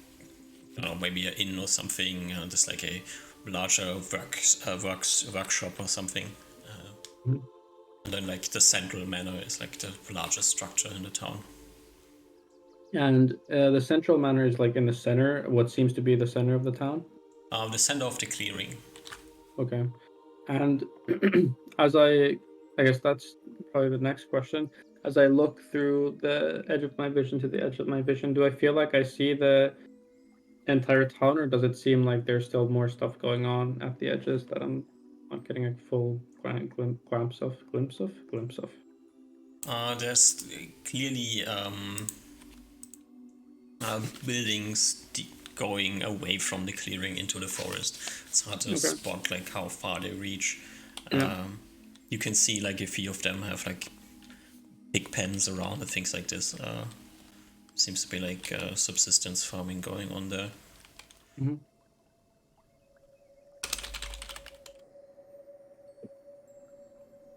I don't know, maybe an inn or something. Just like a larger workshop or something. Mhm. And then like the central manor is like the largest structure in the town. And the central manor is like in the center, what seems to be the center of the town. The center of the clearing. Okay. And as I guess that's probably the next question. As I look through the edge of my vision to the edge of my vision, do I feel like I see the entire town, or does it seem like there's still more stuff going on at the edges that I'm not getting a full glimpse of? There's clearly buildings going away from the clearing into the forest. It's hard to Okay. spot like how far they reach. Yeah. You can see like a few of them have like pig pens around and things like this. Seems to be like subsistence farming going on there. Mhm.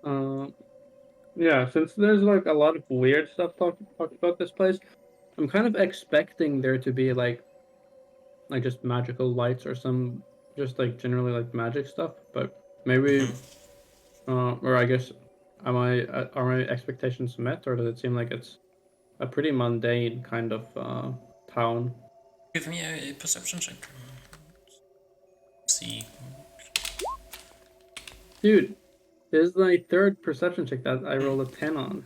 Uh, yeah, since there's like a lot of weird stuff talked about this place, I'm kind of expecting there to be like just magical lights or some just like generally like magic stuff, but maybe or I guess are my expectations met, or does it seem like it's a pretty mundane kind of town? Give me a perception check. see. Dude, this is my third perception check that I rolled a 10 on.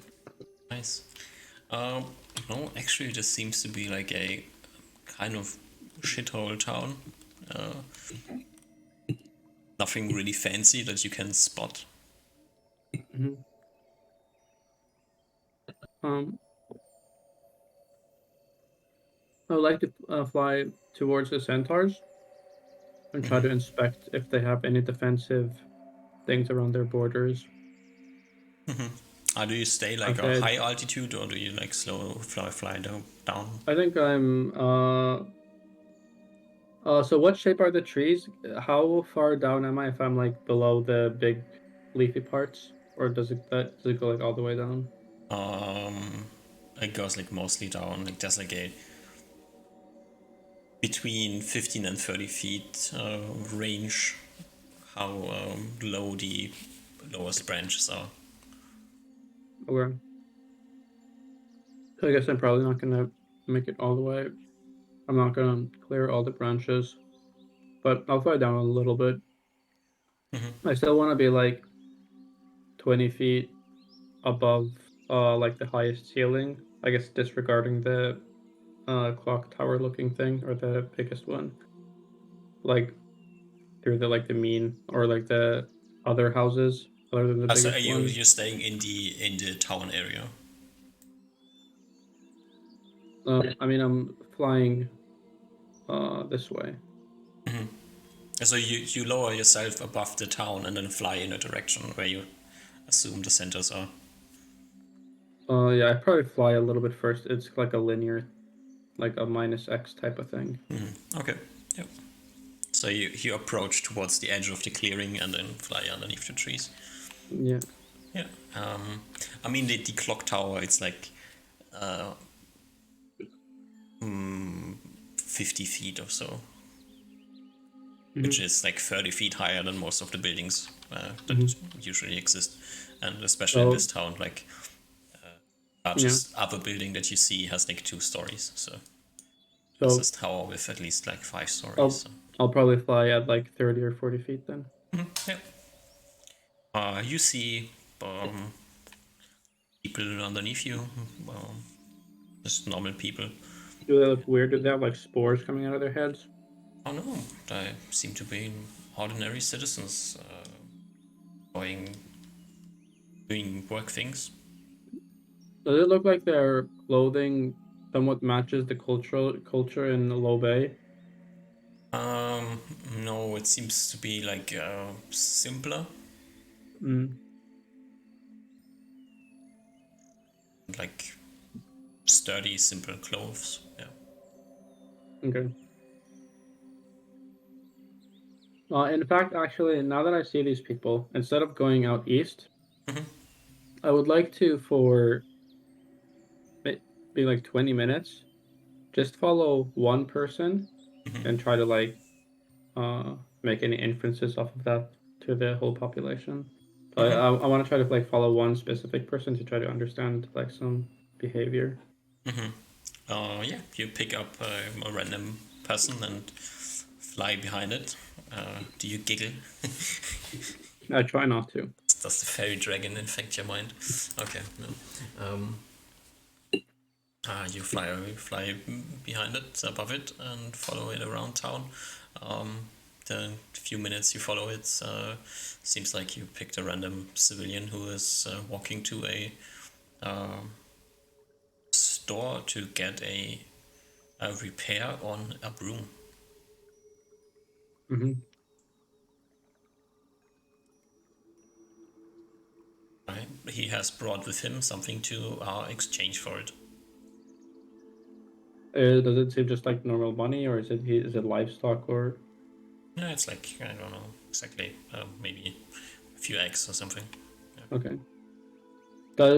Nice. No, actually, this seems to be like a kind of shithole town. Nothing really fancy that you can spot. Mhm. I would like to fly towards the centaurs and try to inspect if they have any defensive things around their borders. Do you stay like a Okay. high altitude or do you like slow fly down? I think I'm so what shape are the trees? How far down am I if I'm like below the big leafy parts? Or does it go like all the way down? It goes like mostly down. Like there's like a between 15 and 30 feet range how low the lowest branches are. Okay. So I guess I'm probably not gonna make it all the way. I'm not gonna clear all the branches, but I'll fly down a little bit. I still want to be like 20 feet above like the highest ceiling. I guess disregarding the clock tower looking thing or the biggest one. Like through the mean or like the other houses other than the So are biggest one. you staying in the town area? I mean I'm flying this way. So you lower yourself above the town and then fly in a direction where you assume the centers are. Yeah, I probably fly a little bit first. It's like a linear, like a minus X type of thing. Okay. Yep. So you approach towards the edge of the clearing and then fly underneath the trees. Yeah. Yeah. I mean the clock tower. It's like 50 feet or so, which is like 30 feet higher than most of the buildings that usually exist, and especially in this town, like largest upper building that you see has like 2 stories. So this is tower with at least like 5 stories. I'll probably fly at like 30 or 40 feet then. Yeah. You see people underneath you, just normal people. Do they look weird? Do they have like spores coming out of their heads? Oh no, they seem to be ordinary citizens doing work things. Does it look like their clothing somewhat matches the culture in Low Bay? No, it seems to be like simpler. Like sturdy, simple clothes. Yeah. Okay. In fact, actually, now that I see these people, instead of going out east, I would like to, for be like 20 minutes, just follow one person and try to like make any inferences off of that to the whole population. So I want to try to like follow one specific person to try to understand like some behavior. Yeah, you pick up a random person and fly behind it. Do you giggle? I try not to. Does the fairy dragon infect your mind? Okay, no. You fly behind it, above it, and follow it around town. The few minutes you follow it, seems like you picked a random civilian who is walking to a store to get a repair on a broom. Right? He has brought with him something to exchange for it. Does it seem just like normal money, or is it livestock, or? Yeah, it's like, I don't know exactly, maybe a few eggs or something. Yeah. Okay.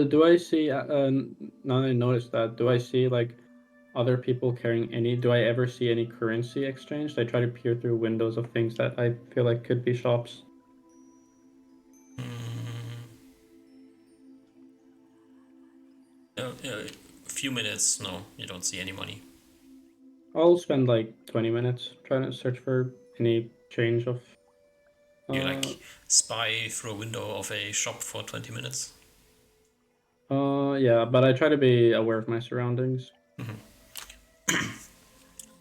Do I see? Now that I noticed that, do I see like other people carrying any? Do I ever see any currency exchanged? I try to peer through windows of things that I feel like could be shops. A few minutes, no, you don't see any money. I'll spend like 20 minutes trying to search for any exchange of. You like spy through a window of a shop for 20 minutes. Yeah, but I try to be aware of my surroundings.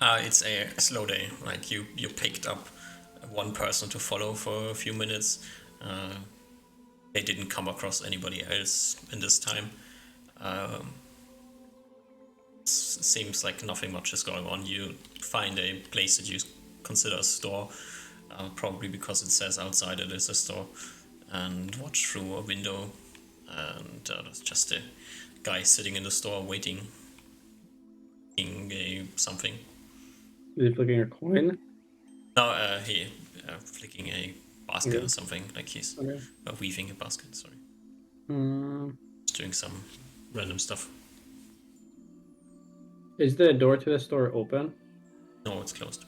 It's a slow day. Like you picked up one person to follow for a few minutes. They didn't come across anybody else in this time. Seems like nothing much is going on. You find a place that you consider a store, probably because it says outside it is a store, and watch through a window, and there's just a guy sitting in the store waiting, something. Is he flicking a coin? No, he flicking a basket Okay. or something, like he's Okay. weaving a basket. Sorry, Um, just doing some random stuff. is the door to the store open? No, it's closed,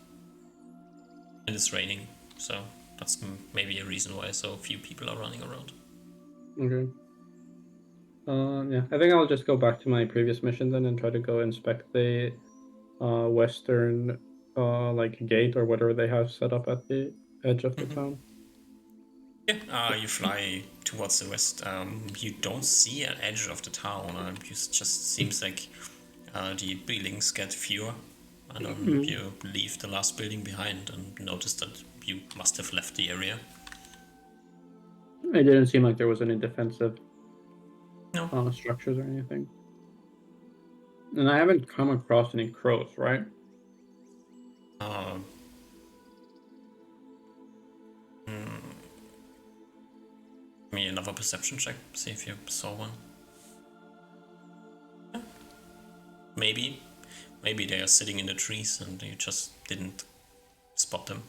and it's raining, so that's maybe a reason why so few people are running around. Okay. Yeah, I think I'll just go back to my previous mission then and try to go inspect the western like gate or whatever they have set up at the edge of the town. Yeah, you fly towards the west. You don't see an edge of the town. It just seems like the buildings get fewer. And you leave the last building behind and notice that you must have left the area. It didn't seem like there was any defensive No. structures or anything. And I haven't come across any crows, right? Me another perception check. See if you saw one. Yeah. Maybe they are sitting in the trees and you just didn't spot them.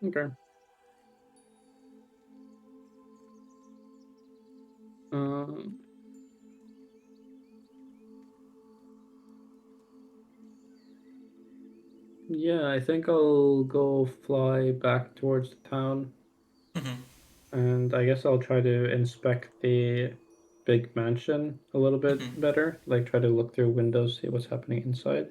Okay. Yeah, I think I'll go fly back towards the town. And I guess I'll try to inspect the big mansion a little bit better. Like try to look through windows, see what's happening inside.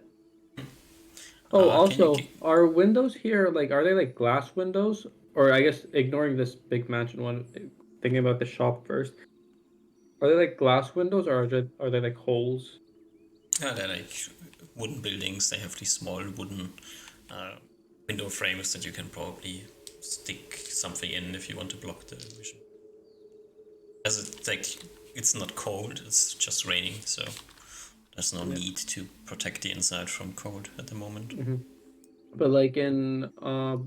Oh, also, are windows here like are they like glass windows? Or I guess ignoring this big mansion one, thinking about the shop first. Are they like glass windows or are they like holes? Yeah, they're like wooden buildings. They have these small wooden window frames that you can probably stick something in if you want to block the vision. As it's not cold, it's just raining, so there's no need to protect the inside from cold at the moment. But like in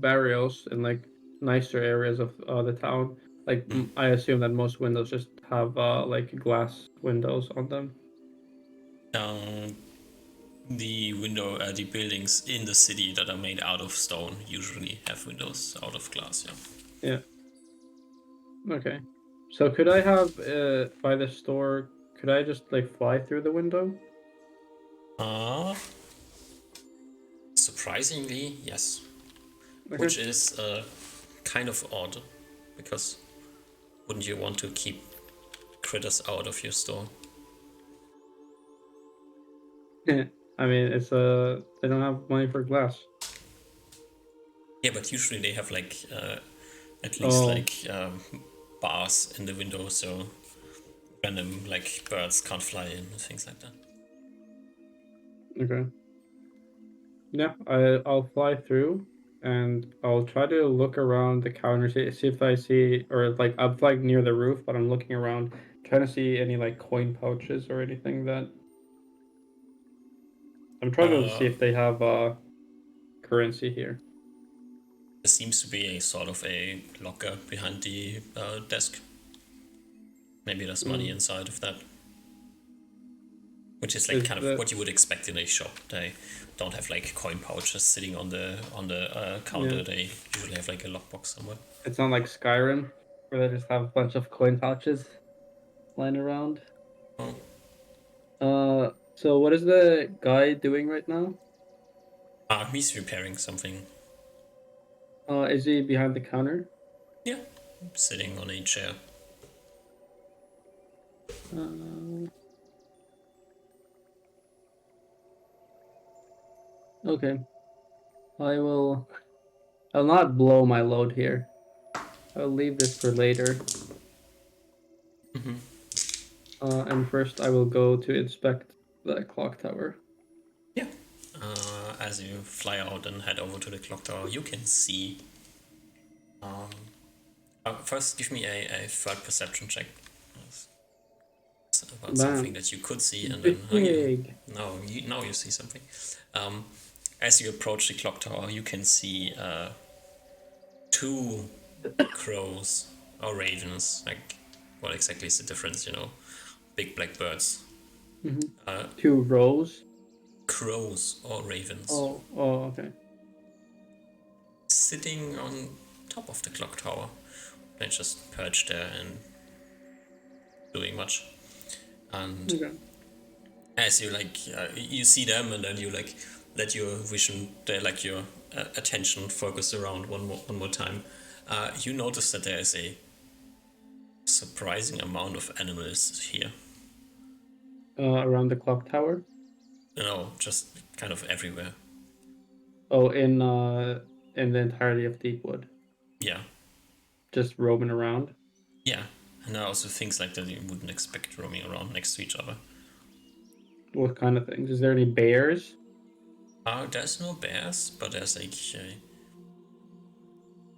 barrios in like nicer areas of the town, like I assume that most windows just have like glass windows on them. The buildings in the city that are made out of stone usually have windows out of glass. Yeah. Okay. So could I have by the store? Could I just like fly through the window? Surprisingly, yes. Okay. Which is kind of odd, because wouldn't you want to keep critters out of your store? I mean, it's they don't have money for glass. Yeah, but usually they have like at least bars in the window, so random like birds can't fly in and things like that. Okay. Yeah, I'll fly through and I'll try to look around the counter, see if I see, or like I'm flying near the roof, but I'm looking around, trying to see any like coin pouches or anything that. I'm trying to see if they have currency here. There seems to be a sort of a locker behind the desk. Maybe there's money inside of that. Which is like kind of what you would expect in a shop. They don't have like coin pouches sitting on the counter. Yeah. They usually have like a lockbox somewhere. It's not like Skyrim, where they just have a bunch of coin pouches lying around. Oh. So what is the guy doing right now? He's repairing something. Is he behind the counter? Yeah, sitting on a chair. Okay. I will I'll not blow my load here. I'll leave this for later. Mm-hmm. And first I will go to inspect the clock tower. Yeah. As you fly out and head over to the clock tower, you can see. First, give me a third perception check. It's about something that you could see, and then Big. now you see something. As you approach the clock tower, you can see two crows or ravens. Like, what exactly is the difference? Big black birds. Mm-hmm. 2 rows. Crows or ravens. Oh, okay. Sitting on top of the clock tower. They just perched there and doing much. And Okay. as you you see them, and then you let your vision, your attention focus around one more time. You notice that there is a surprising amount of animals here. Around the clock tower. Just kind of everywhere. Oh, in the entirety of Deepwood. Yeah. Just roaming around. Yeah. And there are also things like that you wouldn't expect roaming around next to each other. What kind of things? Is there any bears? There's no bears, but there's like a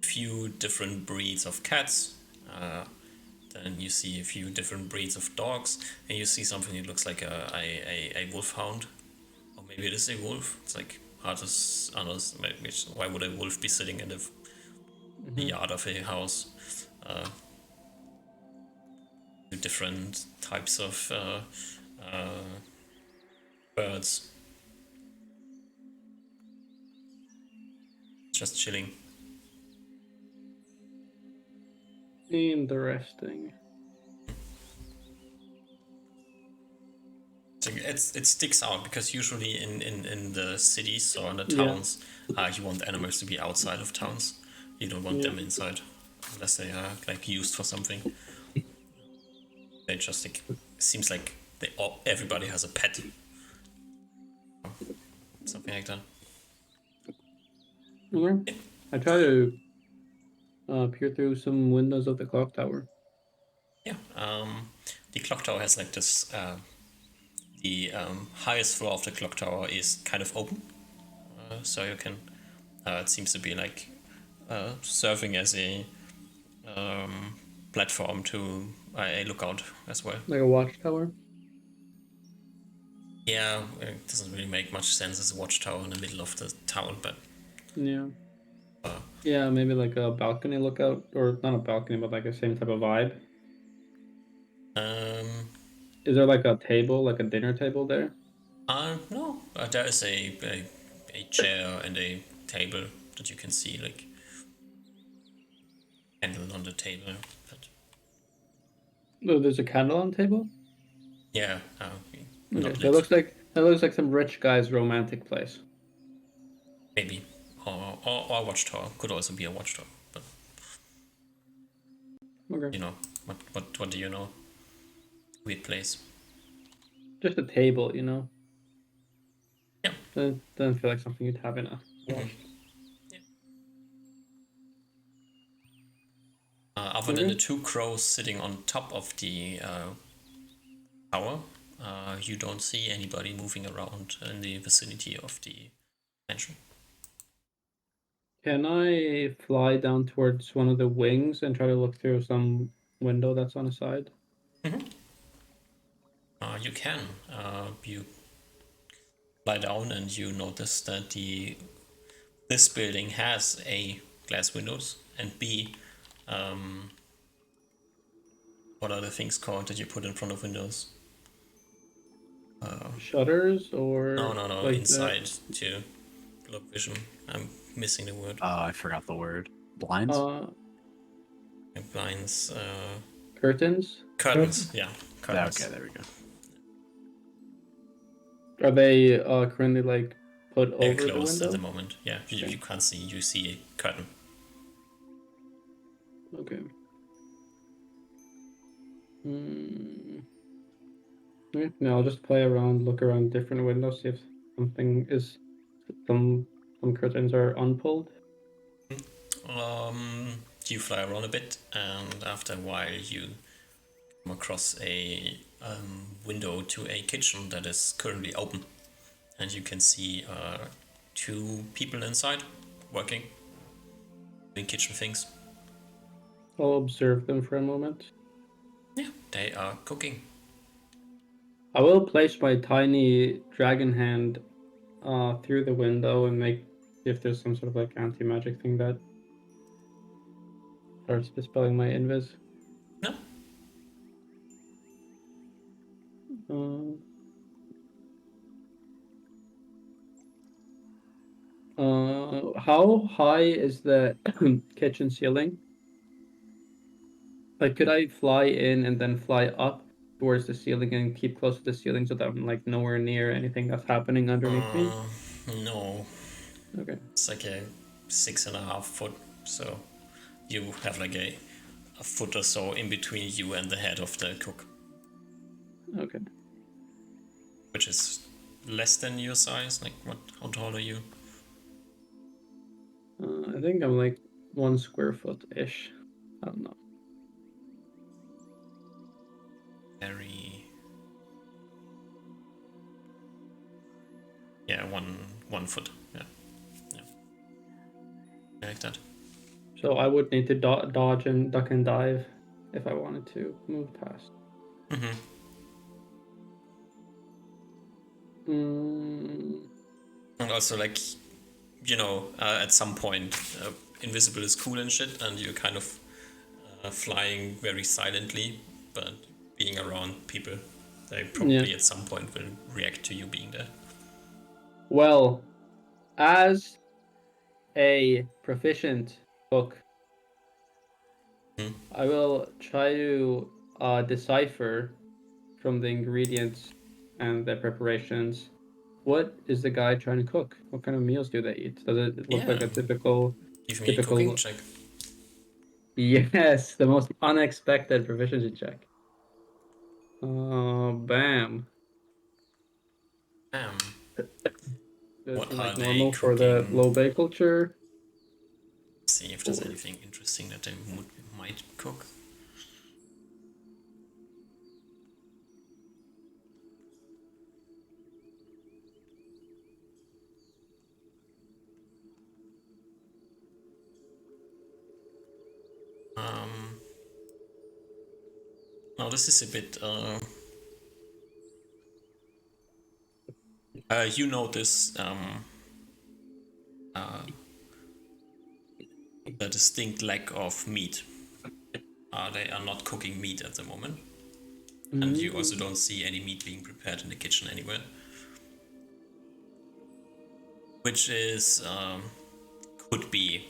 few different breeds of cats. Then you see a few different breeds of dogs, and you see something that looks like a wolfhound, or maybe it is a wolf. It's like hard to understand. Why would a wolf be sitting in the yard of a house? Different types of birds. Just chilling. Interesting. It sticks out because usually in the cities or in the towns, you want animals to be outside of towns. You don't want them inside unless they are used for something. They just seems like everybody has a pet, something like that. Okay. I try to peer through some windows of the clock tower. Yeah. The clock tower has this. The highest floor of the clock tower is kind of open, so you can. It seems to be serving as a platform to a lookout as well. Like a watchtower? Yeah, it doesn't really make much sense as a watchtower in the middle of the town, but Yeah. Yeah, maybe like a balcony lookout, or not a balcony, but like a same type of vibe. Is there like a table, like a dinner table there? No. There is a chair and a table that you can see, candle on the table. But Oh, there's a candle on the table? yeah, Okay, not that looks like some rich guy's romantic place. maybe, or a watchtower could also be a watchtower. But Okay. what do you know? Weird place. Just a table, Yeah. Doesn't feel like something you'd have in a watch. Other than the two crows sitting on top of the tower, you don't see anybody moving around in the vicinity of the mansion. Can I fly down towards one of the wings and try to look through some window that's on the side? You can. You fly down and you notice that this building has A, glass windows, and B, what are the things called that you put in front of windows? Shutters or No, like inside to block vision. I'm missing the word. I forgot the word. Blinds? Blinds. Curtains? Curtains. Yeah, curtains. Okay, there we go. Are they currently put They're over the closed at window? the moment. Yeah, you can't see. You see a curtain. Okay. Okay. Now I'll just play around, look around different windows, see if some curtains are unpulled. You fly around a bit, and after a while, you come across a window to a kitchen that is currently open, and you can see 2 people inside working, doing kitchen things. I'll observe them for a moment. Yeah, they are cooking. I will place my tiny dragon hand through the window and make if there's some sort of like anti-magic thing that starts dispelling my invis. No, How high is the kitchen ceiling? Like, could I fly in and then fly up towards the ceiling and keep close to the ceiling so that I'm like nowhere near anything that's happening underneath me? no, Okay. it's like a 6.5 foot, so you have like a foot or so in between you and the head of the cook, Okay. which is less than your size. Like, what? How tall are you? I think I'm like 1 square foot ish. I don't know. Very. Yeah, one foot. Yeah. Like that. So I would need to dodge and duck and dive if I wanted to move past. Mm-hmm. And also, like, at some point, invisible is cool and shit, and you're kind of flying very silently, but being around people, they probably at some point will react to you being there. Well, as a proficient cook, I will try to decipher from the ingredients and the preparations. What is the guy trying to cook? What kind of meals do they eat? Does it look like a typical? Give me a cooking check. Yes, the most unexpected proficiency check. Bam. What Like are they normal for the cooking? low bay culture. See if there's anything interesting that they might cook. Now this is a bit. You notice a distinct lack of meat. They are not cooking meat at the moment, and you also don't see any meat being prepared in the kitchen anywhere. Which is could be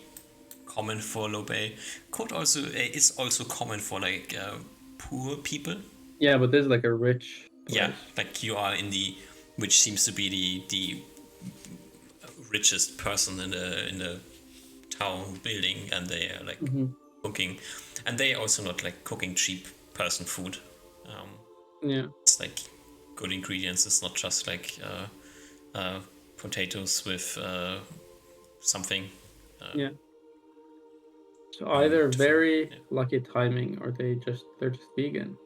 common for low bay. Could also is also common for like poor people. Yeah, but this is like a rich place. Yeah, like you are in the, which seems to be the richest person in the town building, and they are like cooking, and they also not like cooking cheap person food. It's like good ingredients. It's not just like potatoes with something. So either very lucky timing, or they're just vegan,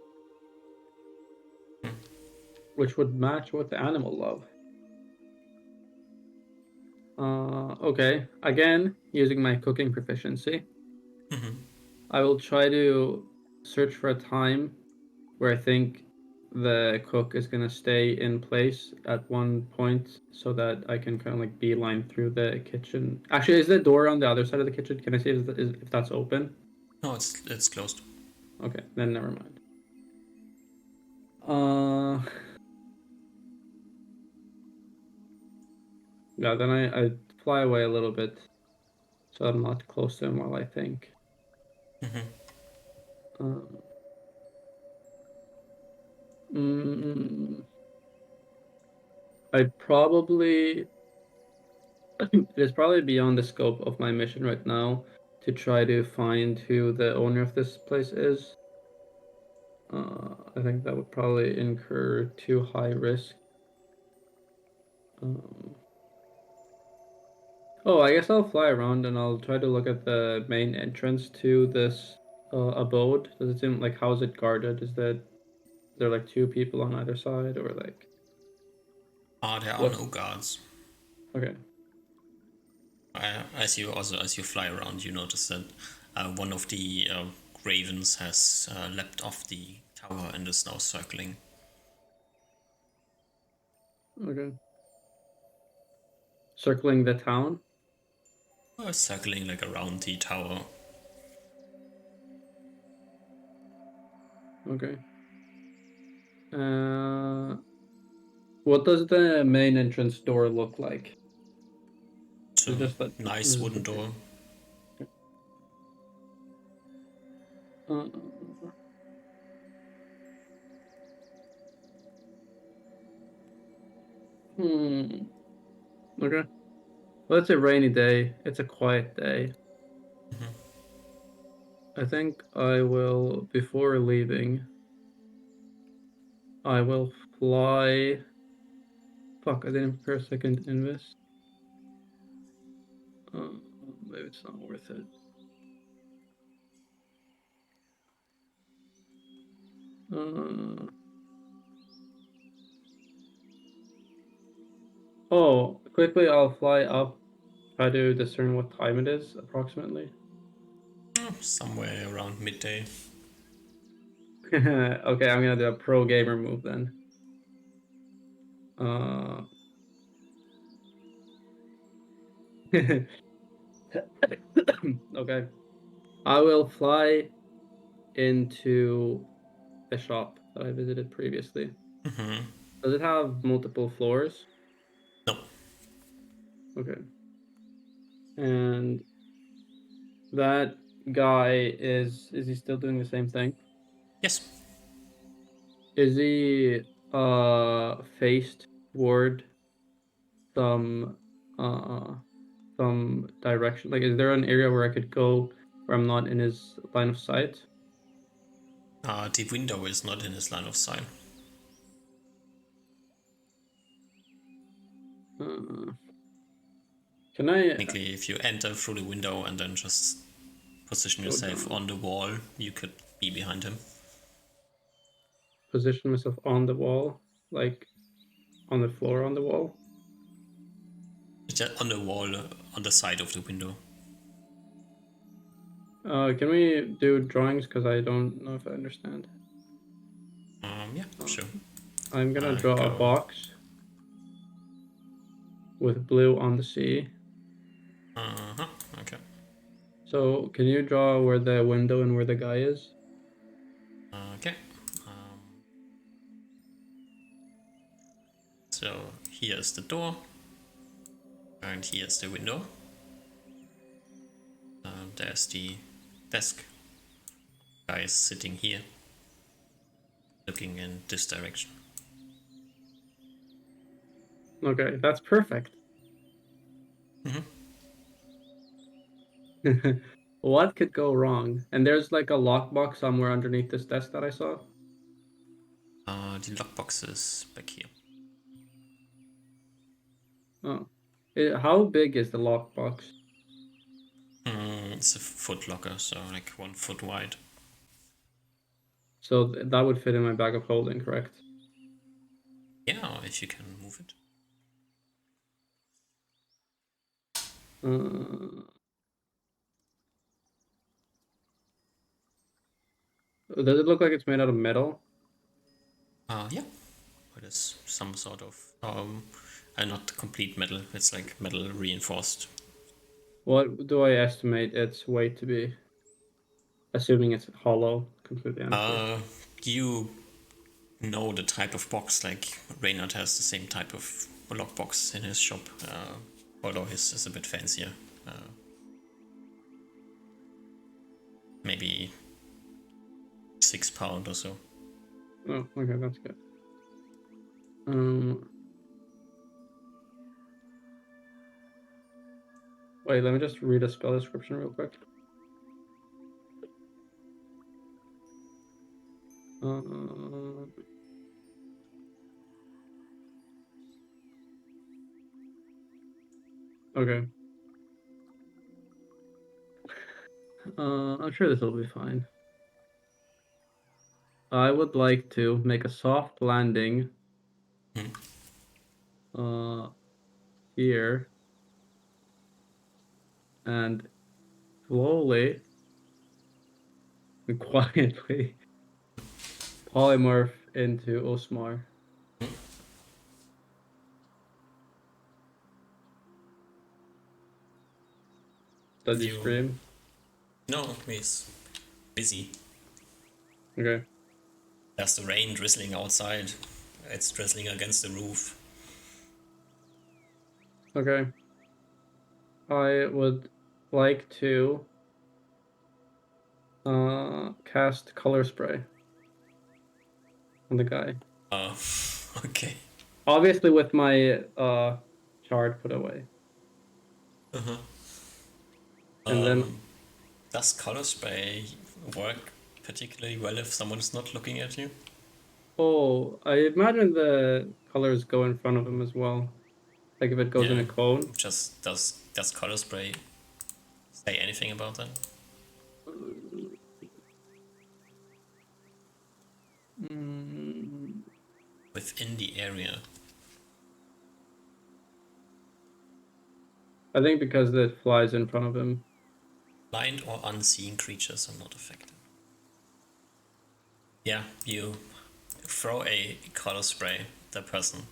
which would match what the animal love. Okay, again using my cooking proficiency, I will try to search for a time where I think the cook is gonna stay in place at one point, so that I can kind of like beeline through the kitchen. Actually, is the door on the other side of the kitchen? Can I see if that's open? No, it's closed. Okay, then never mind. Yeah, then I fly away a little bit, so I'm not close to him while I think. I probably it is probably beyond the scope of my mission right now to try to find who the owner of this place is. I think that would probably incur too high risk. Oh, I guess I'll fly around and I'll try to look at the main entrance to this abode. Does it seem like how is it guarded? Is there like two people on either side or like There are what? no guards. Okay. As you fly around, you notice that one of the ravens has leapt off the tower and is now circling. Okay. Circling the town. Circling like around the tower. Okay. What does the main entrance door look like? It's It's a just that nice this is wooden the door. uh, hmm. Okay. Well, it's a rainy day. It's a quiet day. Mhm. I think I will, before leaving, I will fly. Fuck, I didn't prepare a second invest. Maybe it's not worth it. Oh, quickly, I'll fly up, try to discern what time it is, approximately. Somewhere around midday. Okay, I'm gonna do a pro gamer move then. Uh, okay. I will fly into the shop that I visited previously. Mm-hmm. Does it have multiple floors? No. Okay. And that guy is he still doing the same thing? Yes. Is he faced toward some uh some direction? Like is there an area where I could go where I'm not in his line of sight? The window is not in his line of sight. Uh, can I Technically, if you enter through the window and then just position go yourself down? on the wall, you could be behind him. Position myself on the wall, like on the floor on the wall. Just on the wall, on the side of the window. Can we do drawings? Because I don't know if I understand. Yeah, sure. I'm gonna draw a Go. box with blue on the sea. Uh-huh, okay. So can you draw where the window and where the guy is? Okay. Um, so here's the door. And here's the window. There's the desk. Guy is sitting here, looking in this direction. Okay, that's perfect. Mhm. What could go wrong? And there's like a lockbox somewhere underneath this desk that I saw. The lockbox is back here. Oh. How big is the lockbox? It's a foot locker, so like 1 foot wide. So that would fit in my bag of holding, correct? Yeah, if you can move it. Uh, does it look like it's made out of metal? Yeah. It is some sort of not complete metal. It's like metal reinforced. What do I estimate its weight to be? Assuming it's hollow, completely empty. You know the type of box. Like Reynard has the same type of lockbox in his shop, although his is a bit fancier. Maybe 6 pound or so. Oh, okay, that's good. Wait, let me just read a spell description real quick. Okay. I'm sure this will be fine. I would like to make a soft landing here and slowly and quietly polymorph into Osmar. Does he You- scream? No, he's busy. Okay. There's the rain drizzling outside. It's drizzling against the roof. Okay. I would like to cast color spray on the guy. Okay. Obviously with my shard put away. Uh-huh. And then Does color spray work particularly well if someone's not looking at you? oh, I imagine the colors go in front of him as well. Like if it goes in a Yeah. cone. Just does color spray say anything about that? Mm, Within the area. I think because it flies in front of him. Blind or unseen creatures are not affected. Yeah, you throw a color spray, the person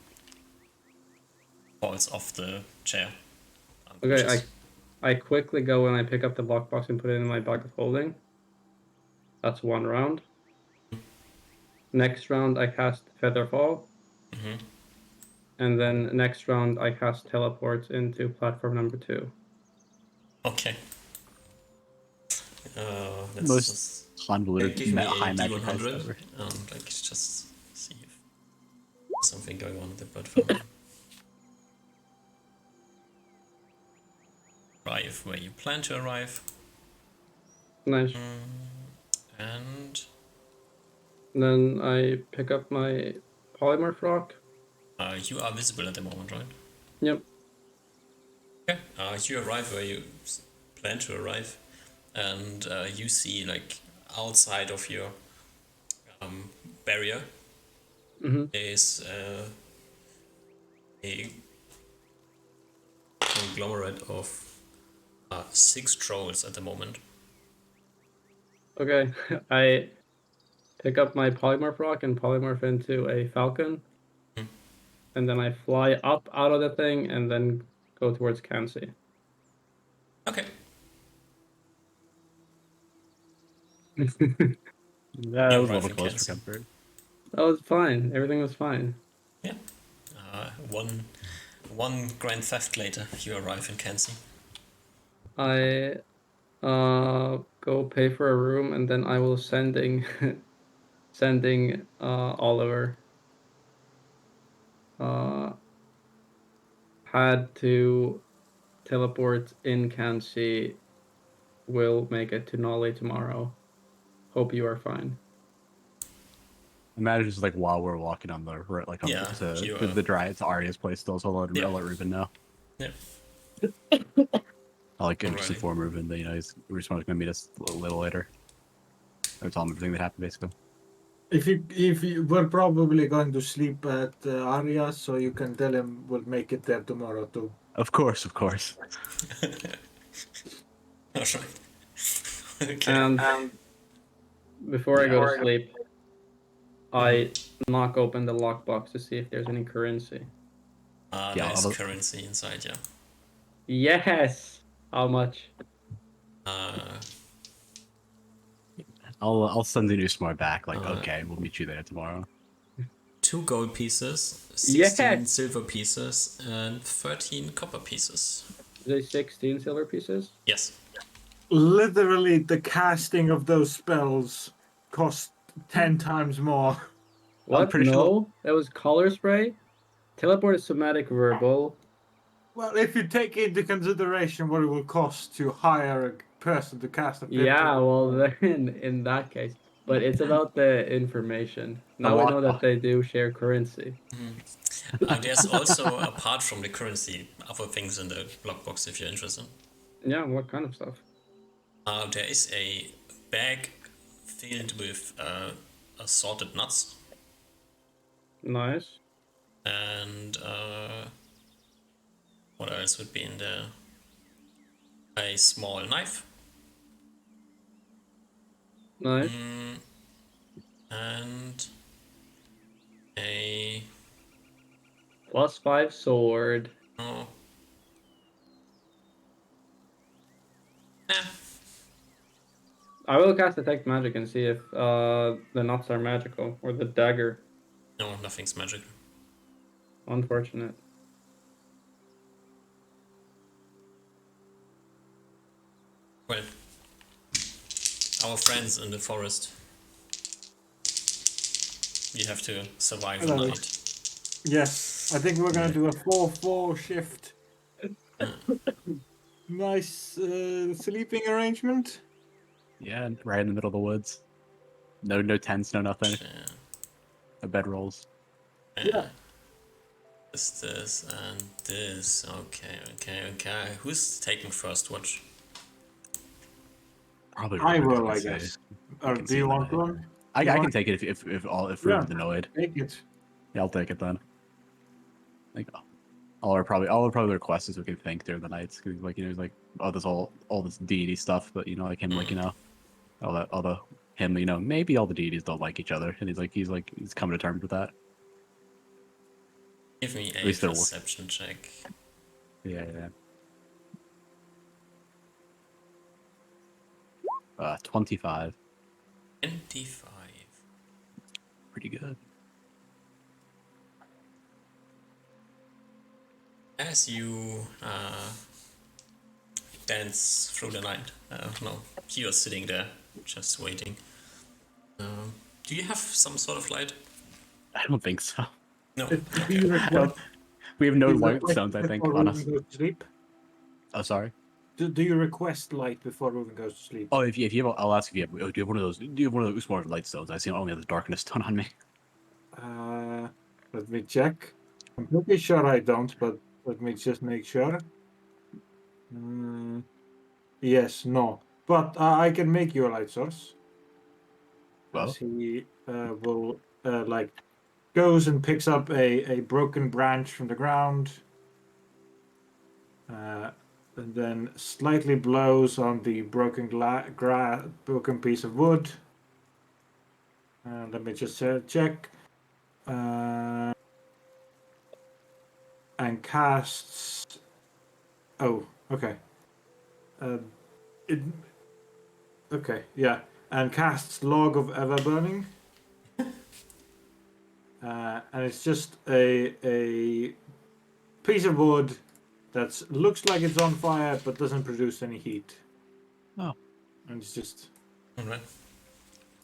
falls off the chair. Okay, unconscious. I quickly go and I pick up the lockbox and put it in my bag of holding. That's one round. Next round I cast Featherfall. Mhm. And then next round I cast Teleport into platform number 2. Okay. Let's Most just convoluted give me a high magic dice D100 ever. and like just see if something going on with the platform. Arrive where you plan to arrive, Nice. and Then I pick up my polymorph rock. you are visible at the moment, right? Yep. Okay. You arrive where you plan to arrive, and you see like outside of your barrier is a conglomerate of 6 trolls at the moment. Okay. I pick up my polymorph rock and polymorph into a falcon. And then I fly up out of the thing and then go towards Kansi. Okay. That You was a arrive little in close for Kansas. comfort. That was fine. Everything was fine. Yeah. One grand theft later, you arrive in Kansi. I go pay for a room and then I will sending Oliver had to teleport in Kansi, will make it to Nolly tomorrow. Hope you are fine. Imagine just like while we're walking on the like Yeah, to the Dryad's Arya's place still, so I'll let Ruben know. Yeah. I'll like just Alrighty. inform Ruben that we're just gonna meet us a little later. Or tell him everything that happened basically. If you were probably going to sleep at Arya, so you can tell him we'll make it there tomorrow too. Of course, of course. Alright. Okay. And before I go to sleep, I knock open the lockbox to see if there's any currency. Yeah, There's currency inside, yeah. Yes! How much? I'll send the new smart back. Like, okay, we'll meet you there tomorrow. 2 gold pieces, 16 Yes! silver pieces, and 13 copper pieces. Is there 16 silver pieces? Yes. Literally, the casting of those spells cost 10 times more. What? pretty No, sure- that was color spray. Teleport is somatic verbal. Well, if you take into consideration what it will cost to hire a person to cast a Yeah, well then in that case. But it's about the information. Now we know that lockbox. they do share currency. There's also, apart from the currency, other things in the lockbox if you're interested. Yeah, what kind of stuff? There is a bag filled with assorted nuts Nice. and what else would be in there? A small knife Nice. and a +5 sword. oh, eh, I will cast Detect Magic and see if the nuts are magical, or the dagger. no, nothing's magical. Unfortunate. Well, our friends in the forest. You have to survive the Hello. night. Yes, I think we're gonna do a 4-4 shift. Nice sleeping arrangement. Yeah, right in the middle of the woods. No tents, no nothing. Yeah. No bedrolls. Yeah. This, and this. Okay. Who's taking first watch? Probably. I Ruben, will, I'd I say. guess. You Or can do see you the want night. one? I You can want- take it if Yeah. Ruben's annoyed. Take it. Yeah, I'll take it then. Like, I'll probably request is we can think during the nights, cause like he's like all this deity stuff, but like him like all the him maybe all the deities don't like each other, and he's coming to terms with that. Give me a least they're- perception check. Yeah. 25. 25. Pretty good. As you dance through the night, no, you're sitting there just waiting. Do you have some sort of light? I don't think so. No. Do Okay. you request, We have no do you light request stones, I think, before on Ruben us. goes to sleep? Oh, sorry. Do you request light before Ruben goes to sleep? Oh, if you have, I'll ask if you have. Do you have one of those? Do you have one of those more light stones? I see only have the darkness stone on me. Let me check. I'm pretty sure I don't, but let me just make sure. Yes, no. But I can make you a light source. Well, As he will goes and picks up a broken branch from the ground, and then slightly blows on the broken broken piece of wood. Let me just check. And casts. Oh, okay. It. Okay, yeah, and casts Log of Everburning. And it's just a piece of wood that looks like it's on fire but doesn't produce any heat. Oh. And it's just Alright.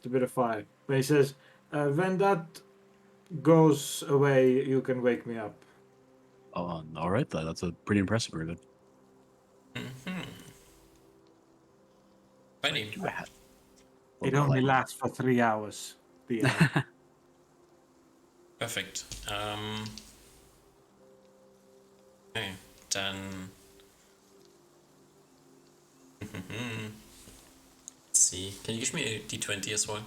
a bit of fire. But he says, when that goes away, you can wake me up. oh, all right. That's a pretty impressive Ruben. Ready. It only lasts for 3 hours. The end. Perfect. Okay, then. Let's see. Can you give me a d20 as well?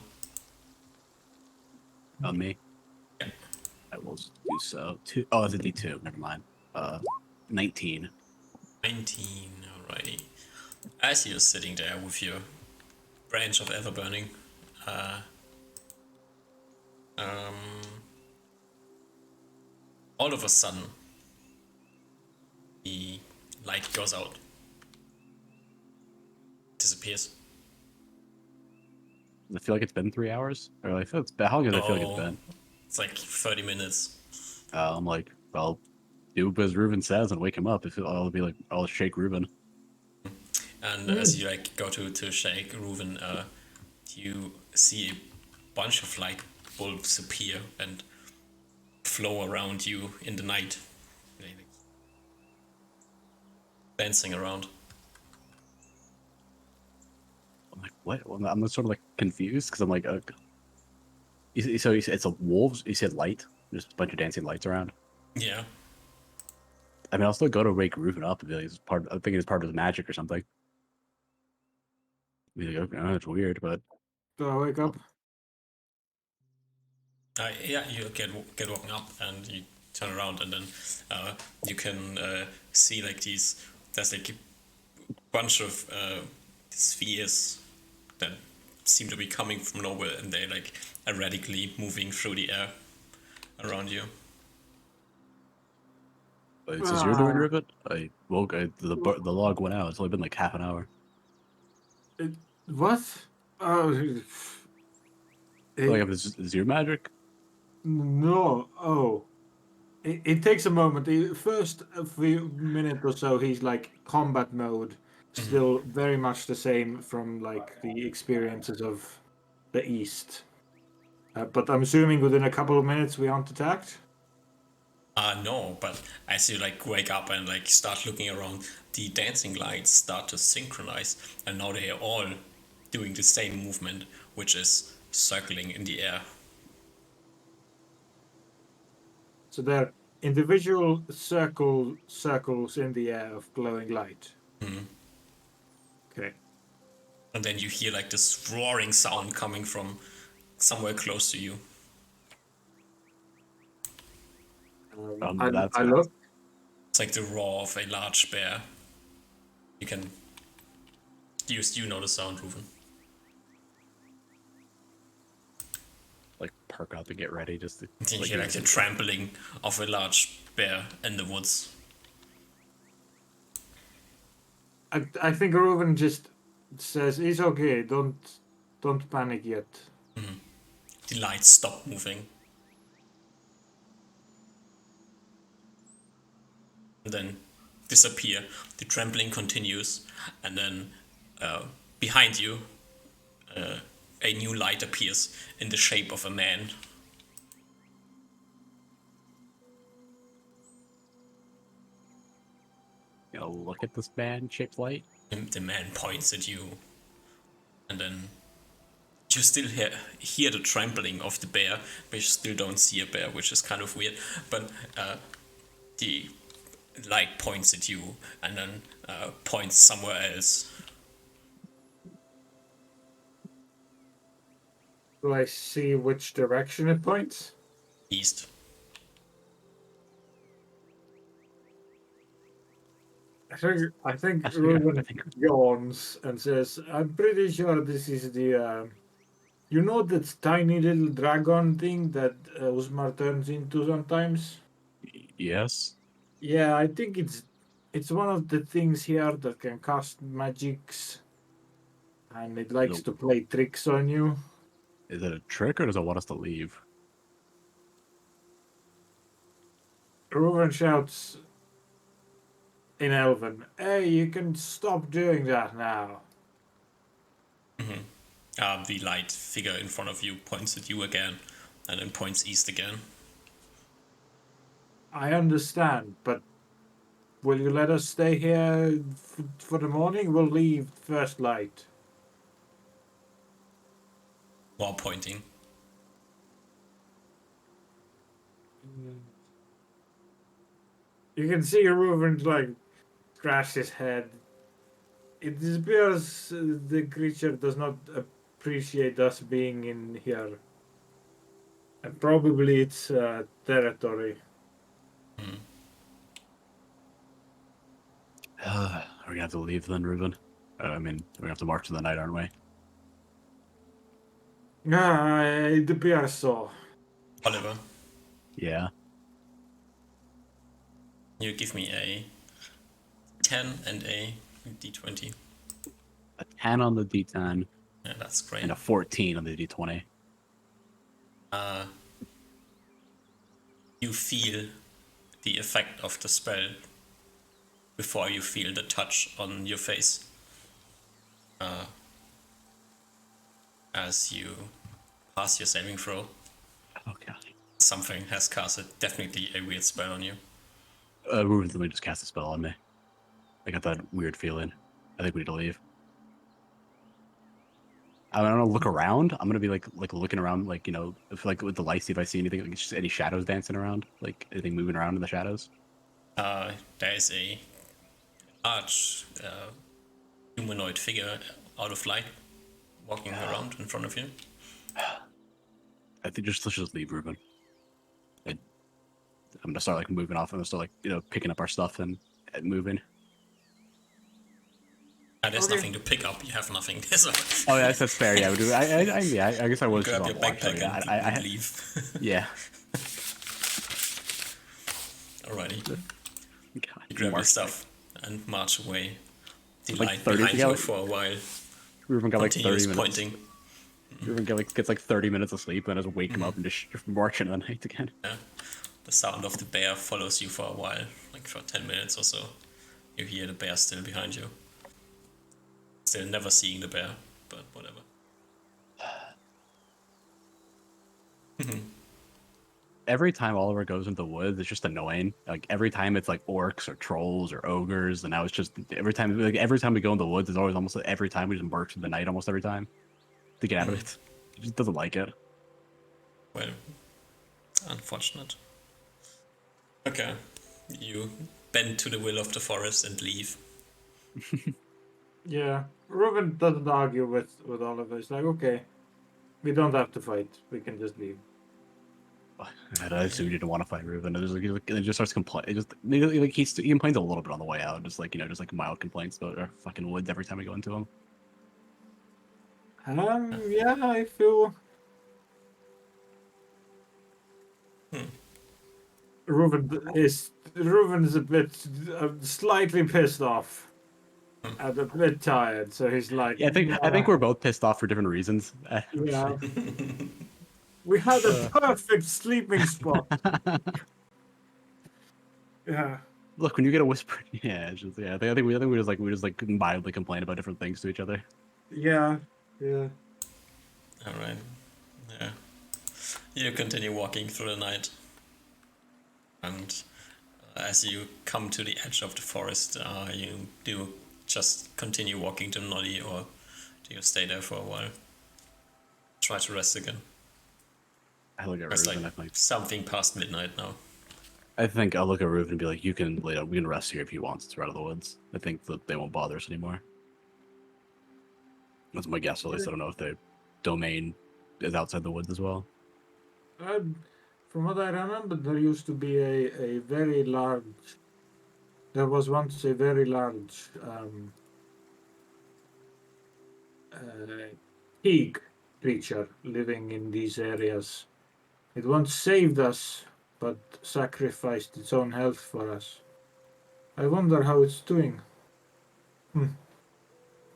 On me. Yeah. I will do so. Oh, it's a D2. Never mind. 19. 19. Alrighty. As you're sitting there with your branch of Everburning, all of a sudden, the light goes out. Disappears. Does it feel like it's been 3 hours? Or like, how long does it feel like it's Oh. been? It's like 30 minutes. I'm like, well, do as Ruben says and wake him up. If I'll be like, I'll shake Ruben. And as you go to shake Reuven, you see a bunch of light bulbs appear and flow around you in the night, dancing around. I'm like, what? Well, I'm sort of like confused because I'm like, so you said it's a wolves. You said light. There's a bunch of dancing lights around. Yeah. I mean, I'll still go to wake Ruben up and be like, I think it's part of his magic or something. Like, okay, that's weird, but Do I wake up? Yeah, you get woken up and you turn around and then you can see like there's like a bunch of spheres that seem to be coming from nowhere and they're like erratically moving through the air around you. since you're doing Ah, Rivet, the log went out. It's only been like half an hour. what? Oh, Like, if it's your magic, no. Oh. It takes a moment. The first few minute or so, he's like combat mode, still very much the same from like the experiences of the East. But I'm assuming within a couple of minutes we aren't attacked. No, but as you like wake up and like start looking around, the dancing lights start to synchronize, and now they are all doing the same movement, which is circling in the air. So they're individual circles in the air of glowing light. Okay. And then you hear like this roaring sound coming from somewhere close to you. that's I good. look. It's like the roar of a large bear. You know the sound, Ruven. Like perk up and get ready just to. You Like, hear like the trampling of a large bear in the woods. I think Reuven just says it's okay. Don't panic yet. The lights stop moving. And then disappear. The trampling continues, and then behind you, a new light appears in the shape of a man. Look at this man shaped light. The man points at you, and then you still hear the trampling of the bear, but you still don't see a bear, which is kind of weird. But the light points at you, and then points somewhere else. Do I see which direction it points? East. I think I Reuven think yawns and says, "I'm pretty sure this is the you know that tiny little dragon thing that Usmar turns into sometimes? yes. Yeah, I think it's one of the things here that can cast magics, and it likes to play tricks on you." Is it a trick or does it want us to leave? Reuven shouts in Elven, "Hey, you can stop doing that now." The light figure in front of you points at you again, and then points east again. I understand, but will you let us stay here for the morning? We'll leave first light. More pointing. You can see Reuven like scratch his head. It appears the creature does not appreciate us being in here, and probably its territory. Are we gonna have to leave then, Ruben? I mean, we're gonna have to march in the night, aren't we? It appears so. Oliver, Yeah. you give me a 10 and a d20. A 10 on the D10 Yeah, that's great. and a 14 on the D20. You feel the effect of the spell before you feel the touch on your face. As you pass your saving throw, Oh god. something has casted definitely a weird spell on you. Ruben, let me just cast a spell on me. I got that weird feeling. I think we need to leave. I'm gonna look around. I'm gonna be like looking around, like, if like with the light, see if I see anything, like just any shadows dancing around, like anything moving around in the shadows. There is a large humanoid figure out of light walking around in front of you. I think let's just leave Ruben. I'm gonna start like moving off. I'm gonna start like picking up our stuff and moving. There's Okay. nothing to pick up. You have nothing. So Oh yeah, that's fair. Yeah, we do. I guess I was just grab on your watch. backpack and I leave. yeah. Alrighty. God, You grab your Mark, stuff and march away. The Like light 30 behind yeah, you like- for a while. Ruben got like 30 Continues minutes. pointing. Ruben gets like 30 minutes of sleep and just wake him up and just march into the night again. Yeah. The sound of the bear follows you for a while, like for 10 minutes or so. You hear the bear still behind you. Still never seeing the bear, but whatever. Every time Oliver goes into the woods, it's just annoying. Like every time it's like orcs or trolls or ogres, and now it's just every time we go in the woods, it's always almost like every time we just march in the night almost every time to get out of it. He just doesn't like it. Well, unfortunate. Okay, you bend to the will of the forest and leave. Yeah, Ruben doesn't argue with Oliver. It's like, okay, we don't have to fight. We can just leave. I assume you didn't want to fight Ruben. And he just starts complaining. He complains a little bit on the way out, just like just like mild complaints about our fucking woods every time we go into them. Yeah, I feel. Ruben is a bit slightly pissed off and a bit tired, so he's like, Yeah, I think we're both pissed off for different reasons. yeah. We had a perfect sleeping spot. Yeah. Look, when you get a whisper, yeah, it's just I think we just like mildly complain about different things to each other. Yeah. Alright. Yeah. You continue walking through the night. And as you come to the edge of the forest, you do just continue walking to Noddy, or do you stay there for a while? Try to rest again. I look at It's Ruben. like I think something past midnight now. I'll look at Ruben and be like, "You can lay down. We can rest here if you want. Since we're out of the woods. I think that they won't bother us anymore." That's my guess. At least I don't know if the domain is outside the woods as well. From what I remember, there used to be a very large. There was once a very large pig creature living in these areas. It once saved us, but sacrificed its own health for us. I wonder how it's doing.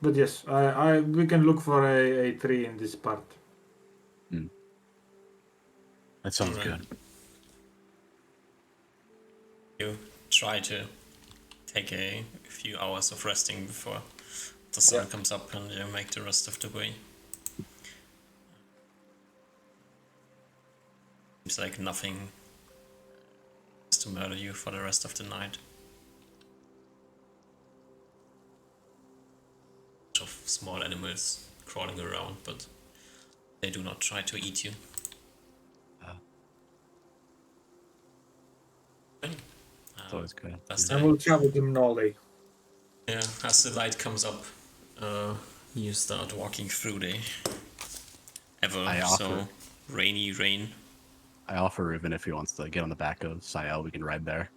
But yes, we can look for a tree in this part. That sounds Alright. good. You try to take a few hours of resting before the sun comes up, and you make the rest of the way. Seems like nothing is to murder you for the rest of the night. Of small animals crawling around, but they do not try to eat you. It's always good. That's And the we'll travel to Nolly. Yeah, as the light comes up, you start walking through the so rainy rain. I offer Ruben if he wants to get on the back of Sayel, we can ride there.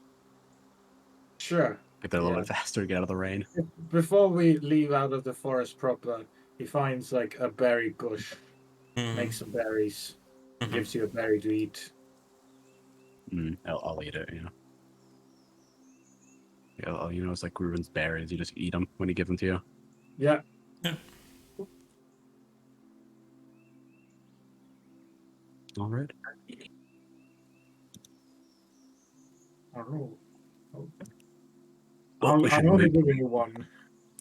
Sure. Get there a little bit faster, get out of the rain. Before we leave out of the forest proper, he finds like a berry bush, makes some berries, gives you a berry to eat. I'll eat it, Yeah, it's like Ruben's berries. You just eat them when he gives them to you. Yeah. Yeah. All right. I don't know. Well, we should I'm only meet- giving you one.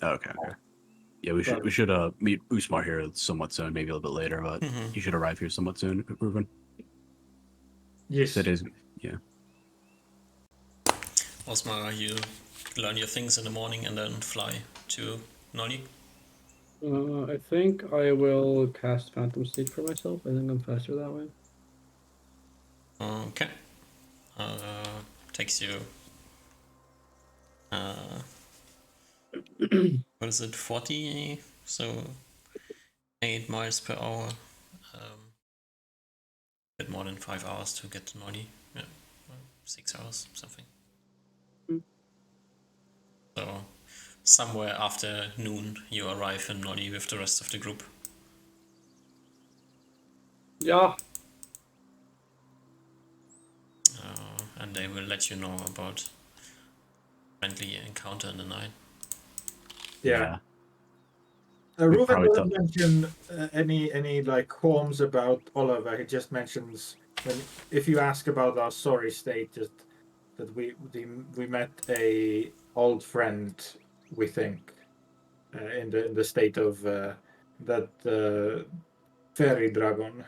Okay. Yeah, we should meet Usmar here somewhat soon, maybe a little bit later, but you should arrive here somewhat soon, Ruben. Yes. That is, yeah. Osmar, you learn your things in the morning and then fly to Noni. I think I will cast Phantom Steed for myself. I think I'm faster that way. Okay. Takes you. What is it? 40. So 8 miles per hour. Bit more than 5 hours to get to Noddy. Yeah, 6 hours, something. So, somewhere after noon, you arrive in Noddy with the rest of the group. Yeah. And they will let you know about friendly encounter in the night. Yeah. We'd Ruben probably doesn't mention any like qualms about Oliver. He just mentions if you ask about our sorry state, just that we met a old friend. We think in the state of that fairy dragon.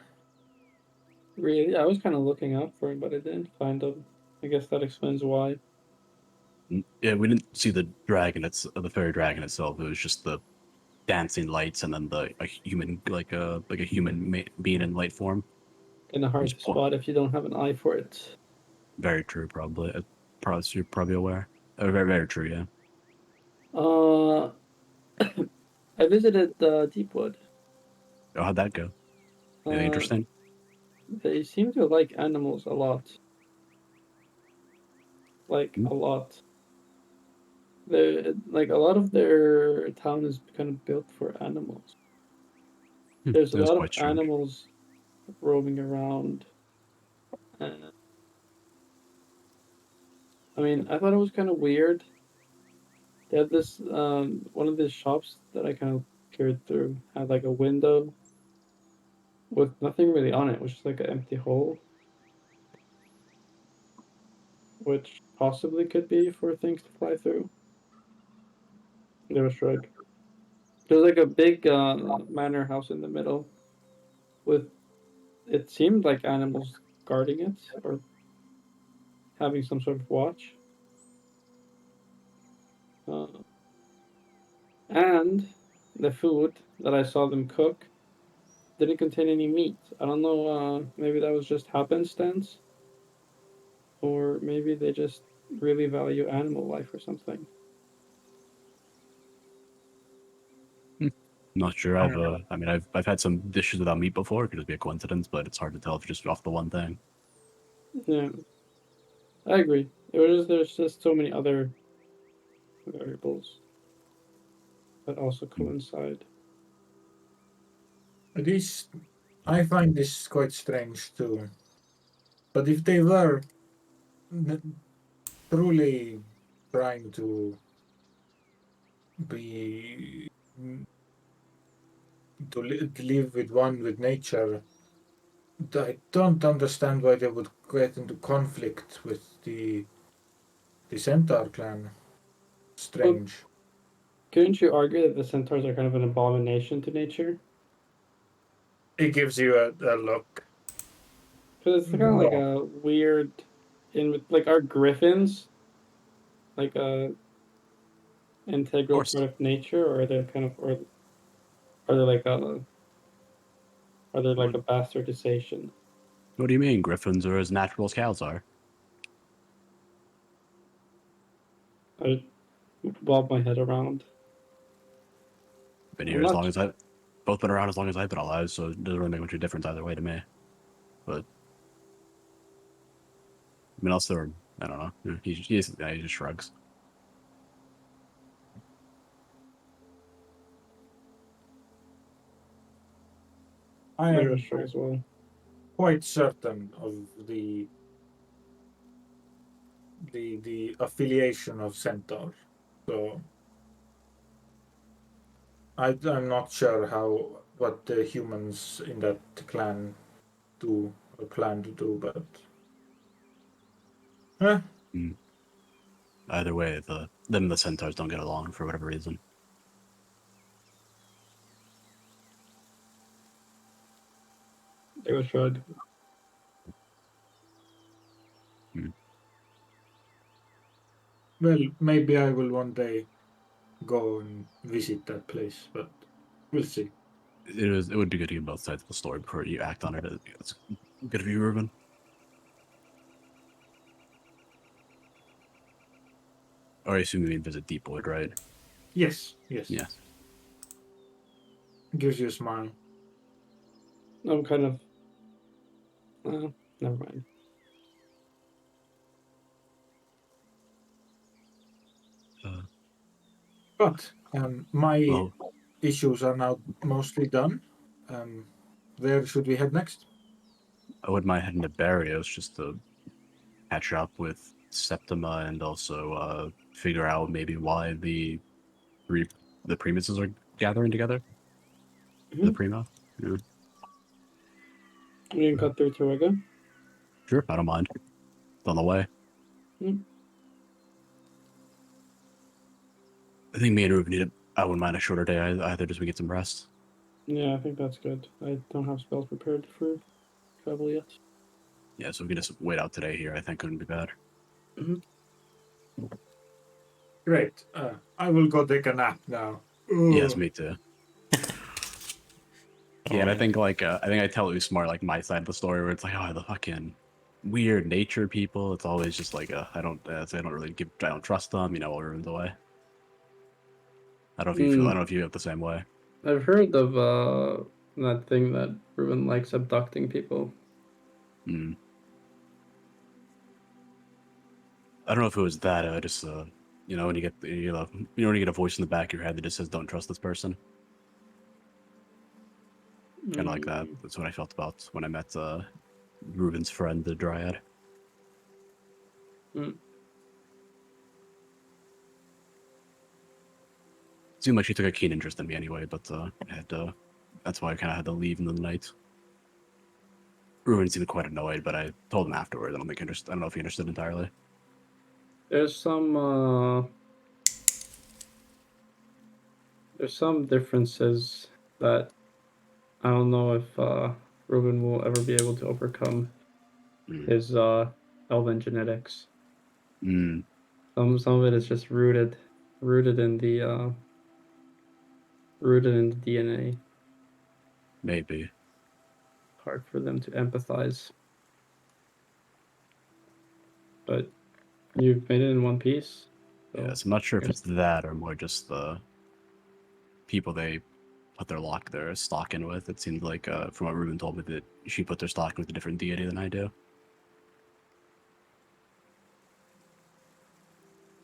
Really? I was kind of looking out for him, but I didn't find him. I guess that explains why. Yeah, we didn't see the dragon. It's the fairy dragon itself. It was just the dancing lights, and then a human, like a human being in light form. Kinda hard to spot if you don't have an eye for it. Very true, probably. You're probably aware. Very, very true. Yeah. I visited Deepwood. Oh, how'd that go? Anything interesting? They seem to like animals a lot. Like a lot. Like a lot of their town is kind of built for animals. There's a It was lot of quite strange. animals roaming around. I mean, I thought it was kind of weird. They had this one of the shops that I kind of peered through had like a window with nothing really on it, which is like an empty hole, which possibly could be for things to fly through. There was shrug. There's like a big manor house in the middle with it seemed like animals guarding it or having some sort of watch. And the food that I saw them cook didn't contain any meat. I don't know, maybe that was just happenstance, or maybe they just really value animal life or something. Not sure. I mean, I've had some dishes without meat before. It could just be a coincidence, but it's hard to tell if just off the one thing. Yeah, I agree. There's just so many other variables that also coincide. This I find this quite strange too. But if they were truly trying to be to live with nature, I don't understand why they would get into conflict with the Centaur clan. Strange. Couldn't you argue that the centaurs are kind of an abomination to nature? It gives you a look. Because it's kind of like a weird, like our griffins, like a integral course. part of nature, or are they kind of, or are they like a, are they like a bastardization? What do you mean? Griffins are as natural as cows are. I bob my head around. Been I'm here as not long as both been around as long as I've been alive, so it doesn't really make much of a difference either way to me. But I mean, also, I don't know. He just shrugs. I very am sure as well. quite certain of the affiliation of Centaur. So I'm not sure what the humans in that clan do or plan to do, but Either way, them and the centaurs don't get along for whatever reason. They were shrug. well, maybe I will one day go and visit that place, but we'll see. It would be good to get both sides of the story before you act on it. It's good of you, Ruben. Or I assume you mean visit Deepwood, right? Yes. Yeah. Gives you a smile. I'm kind of. Never mind. But my Well, issues are now mostly done. Where should we head next? I wouldn't mind heading to Barrios just to catch up with Septima and also figure out maybe why the Primuses are gathering together. The Prima. Yeah. We can cut through Torrega. Sure, I don't mind. It's on the way. Mm. I think me and Ruben I wouldn't mind a shorter day either, just we get some rest. Yeah, I think that's good. I don't have spells prepared for travel yet. Yeah, so we can just wait out today here. I think wouldn't be bad. Great. I will go take a nap now. Yes, Ugh. me too. Yeah, and I Alright. think I tell Usmar like my side of the story where it's like, oh, the fucking weird nature people. It's always just like I don't trust them. You know, all ruined away. I don't know if you feel. I don't know if you feel the same way. I've heard of that thing that Ruben likes abducting people. Mm. I don't know if it was that. Just you know, when you get when you get a voice in the back of your head that just says, "Don't trust this person." Kind of like that. That's what I felt about when I met Ruben's friend, the Dryad. Mm. Seemed like she took a keen interest in me anyway, but that's why I kind of had to leave in the night. Ruben seemed quite annoyed, but I told him afterwards. I don't know if he understood entirely. There's some differences that I don't know if Ruben will ever be able to overcome Mm. his elven genetics. Mm. Some of it is just rooted in the DNA. Maybe. Hard for them to empathize. But you've made it in one piece. So Yes, I'm not sure if it's that or more just the people they put their stock in with. It seemed like from what Ruben told me that she put their stock in with a different deity than I do.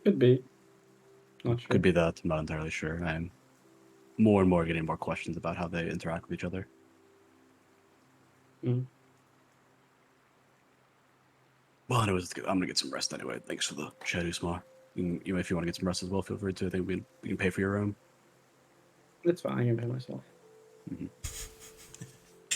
could be. Not sure. Could be that. I'm not entirely sure. I'm more and more getting more questions about how they interact with each other. Mm. Well, anyways, I'm gonna get some rest anyway. Thanks for the chat, Usmar. You, if you want to get some rest as well, feel free to. I think we can pay for your room. It's fine. I can pay myself. Mhm.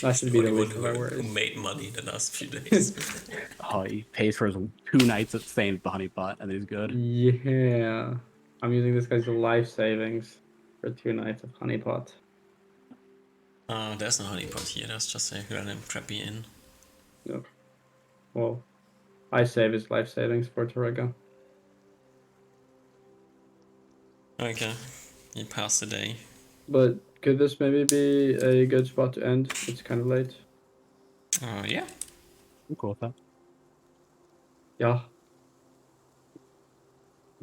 That should be the Only one least of our who worries. made money the last few days. Oh, he pays for his 2 nights at staying at the honey pot, and he's good. Yeah. I'm using this guy's life savings for 2 nights of honeypot. There's no honeypot here, there's just a random crappy inn. Yep. Well, I save his life savings for Torrega. Okay, you pass the day. But could this maybe be a good spot to end? It's kind of late. Yeah. I'm cool with that. Yeah.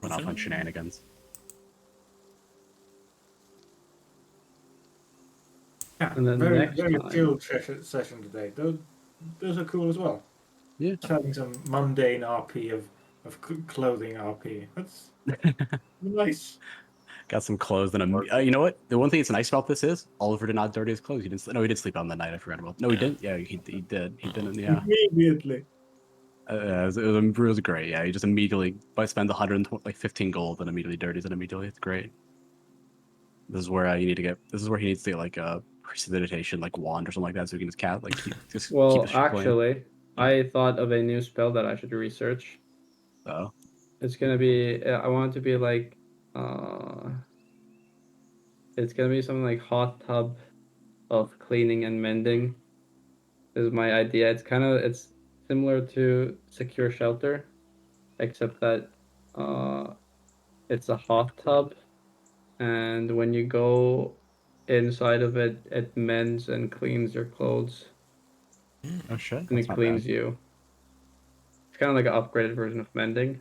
Run off on shenanigans. Yeah, And then very next very time- chill session today. Those are cool as well. Yeah. Just having some mundane RP of clothing RP. That's nice. Got some clothes and you know what? The one thing that's nice about this is Oliver did not dirty his clothes. He didn't. No, he did sleep on that night. I forgot about. No, he Yeah. didn't. Yeah, he did. He didn't. Yeah. Immediately. It was great. Yeah, he just immediately by spend 120 like 15 gold and immediately dirties it immediately. It's great. This is where you need to get. This is where he needs to get like a precipitation like wand or something like that, so he can just keep Well, his shit clean. actually, I thought of a new spell that I should research. So It's gonna be. I want it to be like. It's gonna be something like hot tub of cleaning and mending. Is my idea. It's similar to secure shelter, except that it's a hot tub, and when you go inside of it, it mends and cleans your clothes, oh shit, and that's it not cleans bad. you. It's kind of like an upgraded version of mending.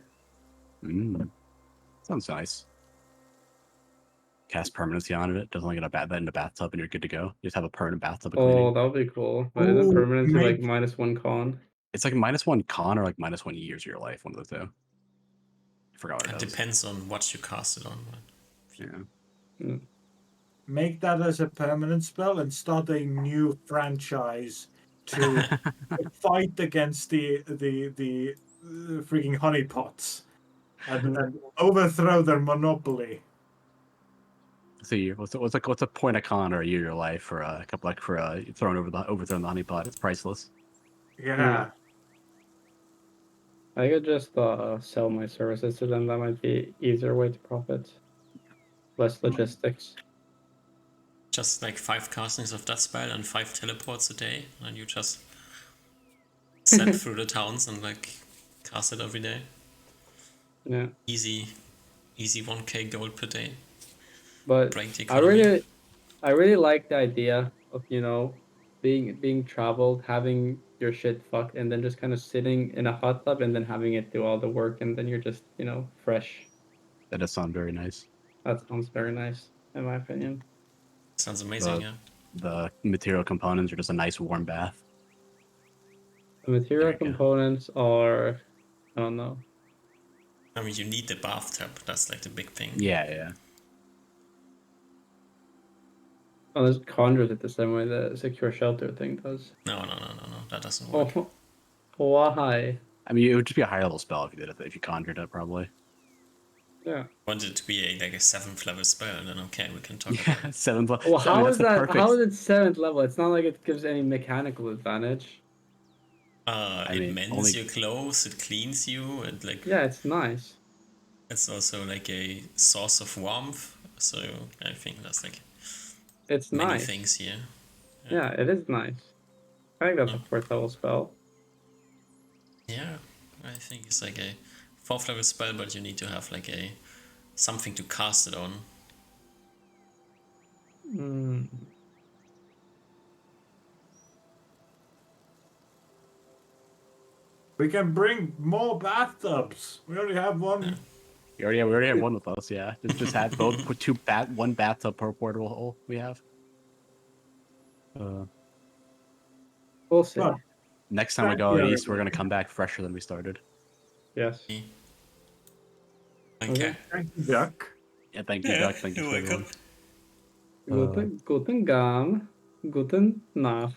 Sounds nice. cast permanency on it. Doesn't get a bat in the bathtub, and you're good to go. You just have a permanent bathtub of Oh, cleaning. that would be cool. But isn't Ooh, permanency like make- -1 con? It's like -1 con or like -1 years of your life. One of the two. I forgot what It it does. depends on what you cast it on. Yeah. Make that as a permanent spell and start a new franchise to fight against the freaking honeypots and overthrow their monopoly. So what's a point a con or a year of your life for a couple like for overthrowing the honeypot? It's priceless. Yeah. I could just sell my services to them. That might be easier way to profit. Less logistics. Just like 5 castings of that spell and 5 teleports a day, and you just set through the towns and like cast it every day. Yeah. Easy 1k gold per day. But Break the I economy. really like the idea of, you know, being traveled, having your shit fucked, and then just kind of sitting in a hot tub and then having it do all the work, and then you're just, you know, fresh. That does sound very nice. That sounds very nice, in my opinion. Sounds amazing, The- yeah. The material components are just a nice warm bath. The material There you go. components are, I don't know. I mean, you need the bathtub. That's like the big thing. Yeah. Oh, this conjures it the same way the secure shelter thing does. No. That doesn't work. Oh, why? I mean, it would just be a higher level spell if you did it. If you conjured it, probably. Yeah. Want it to be a 7th level spell, then okay, we can talk about Yeah, it. 7th level. Well, how is that? Perfect. How is it 7th level? It's not like it gives any mechanical advantage. It mean, mends only- your clothes, it cleans you, and like Yeah, it's nice. it's also like a source of warmth. So I think that's like It's many nice. things here. Yeah, it is nice. I think that's a 4th level spell. Yeah, I think it's like a 4th level spell, but you need to have like a something to cast it on. Mm. We can bring more bathtubs. We already have one. We already have one with us. Yeah, just had both put one bathtub per portable hole. We have. We'll see. But Next time we Thank go you, east, we're gonna come back fresher than we started. Yes. Okay. thank you, Duck. Yeah, thank you, Doc. Thank you you're for welcome. Guten Gam. Guten Nacht.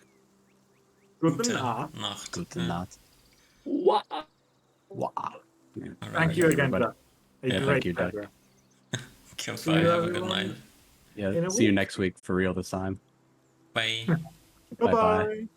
Guten Nacht. Nacht. Gute Yeah. Nacht. Wow. Wow. Yeah. All right. Thank you again, everybody. Duck. A Yeah, great thank you, Duck. pleasure. Goodbye. you, Have a good everyone. night. Yeah. In a See you week. next week for real this time. Bye. Bye-bye. Bye-bye.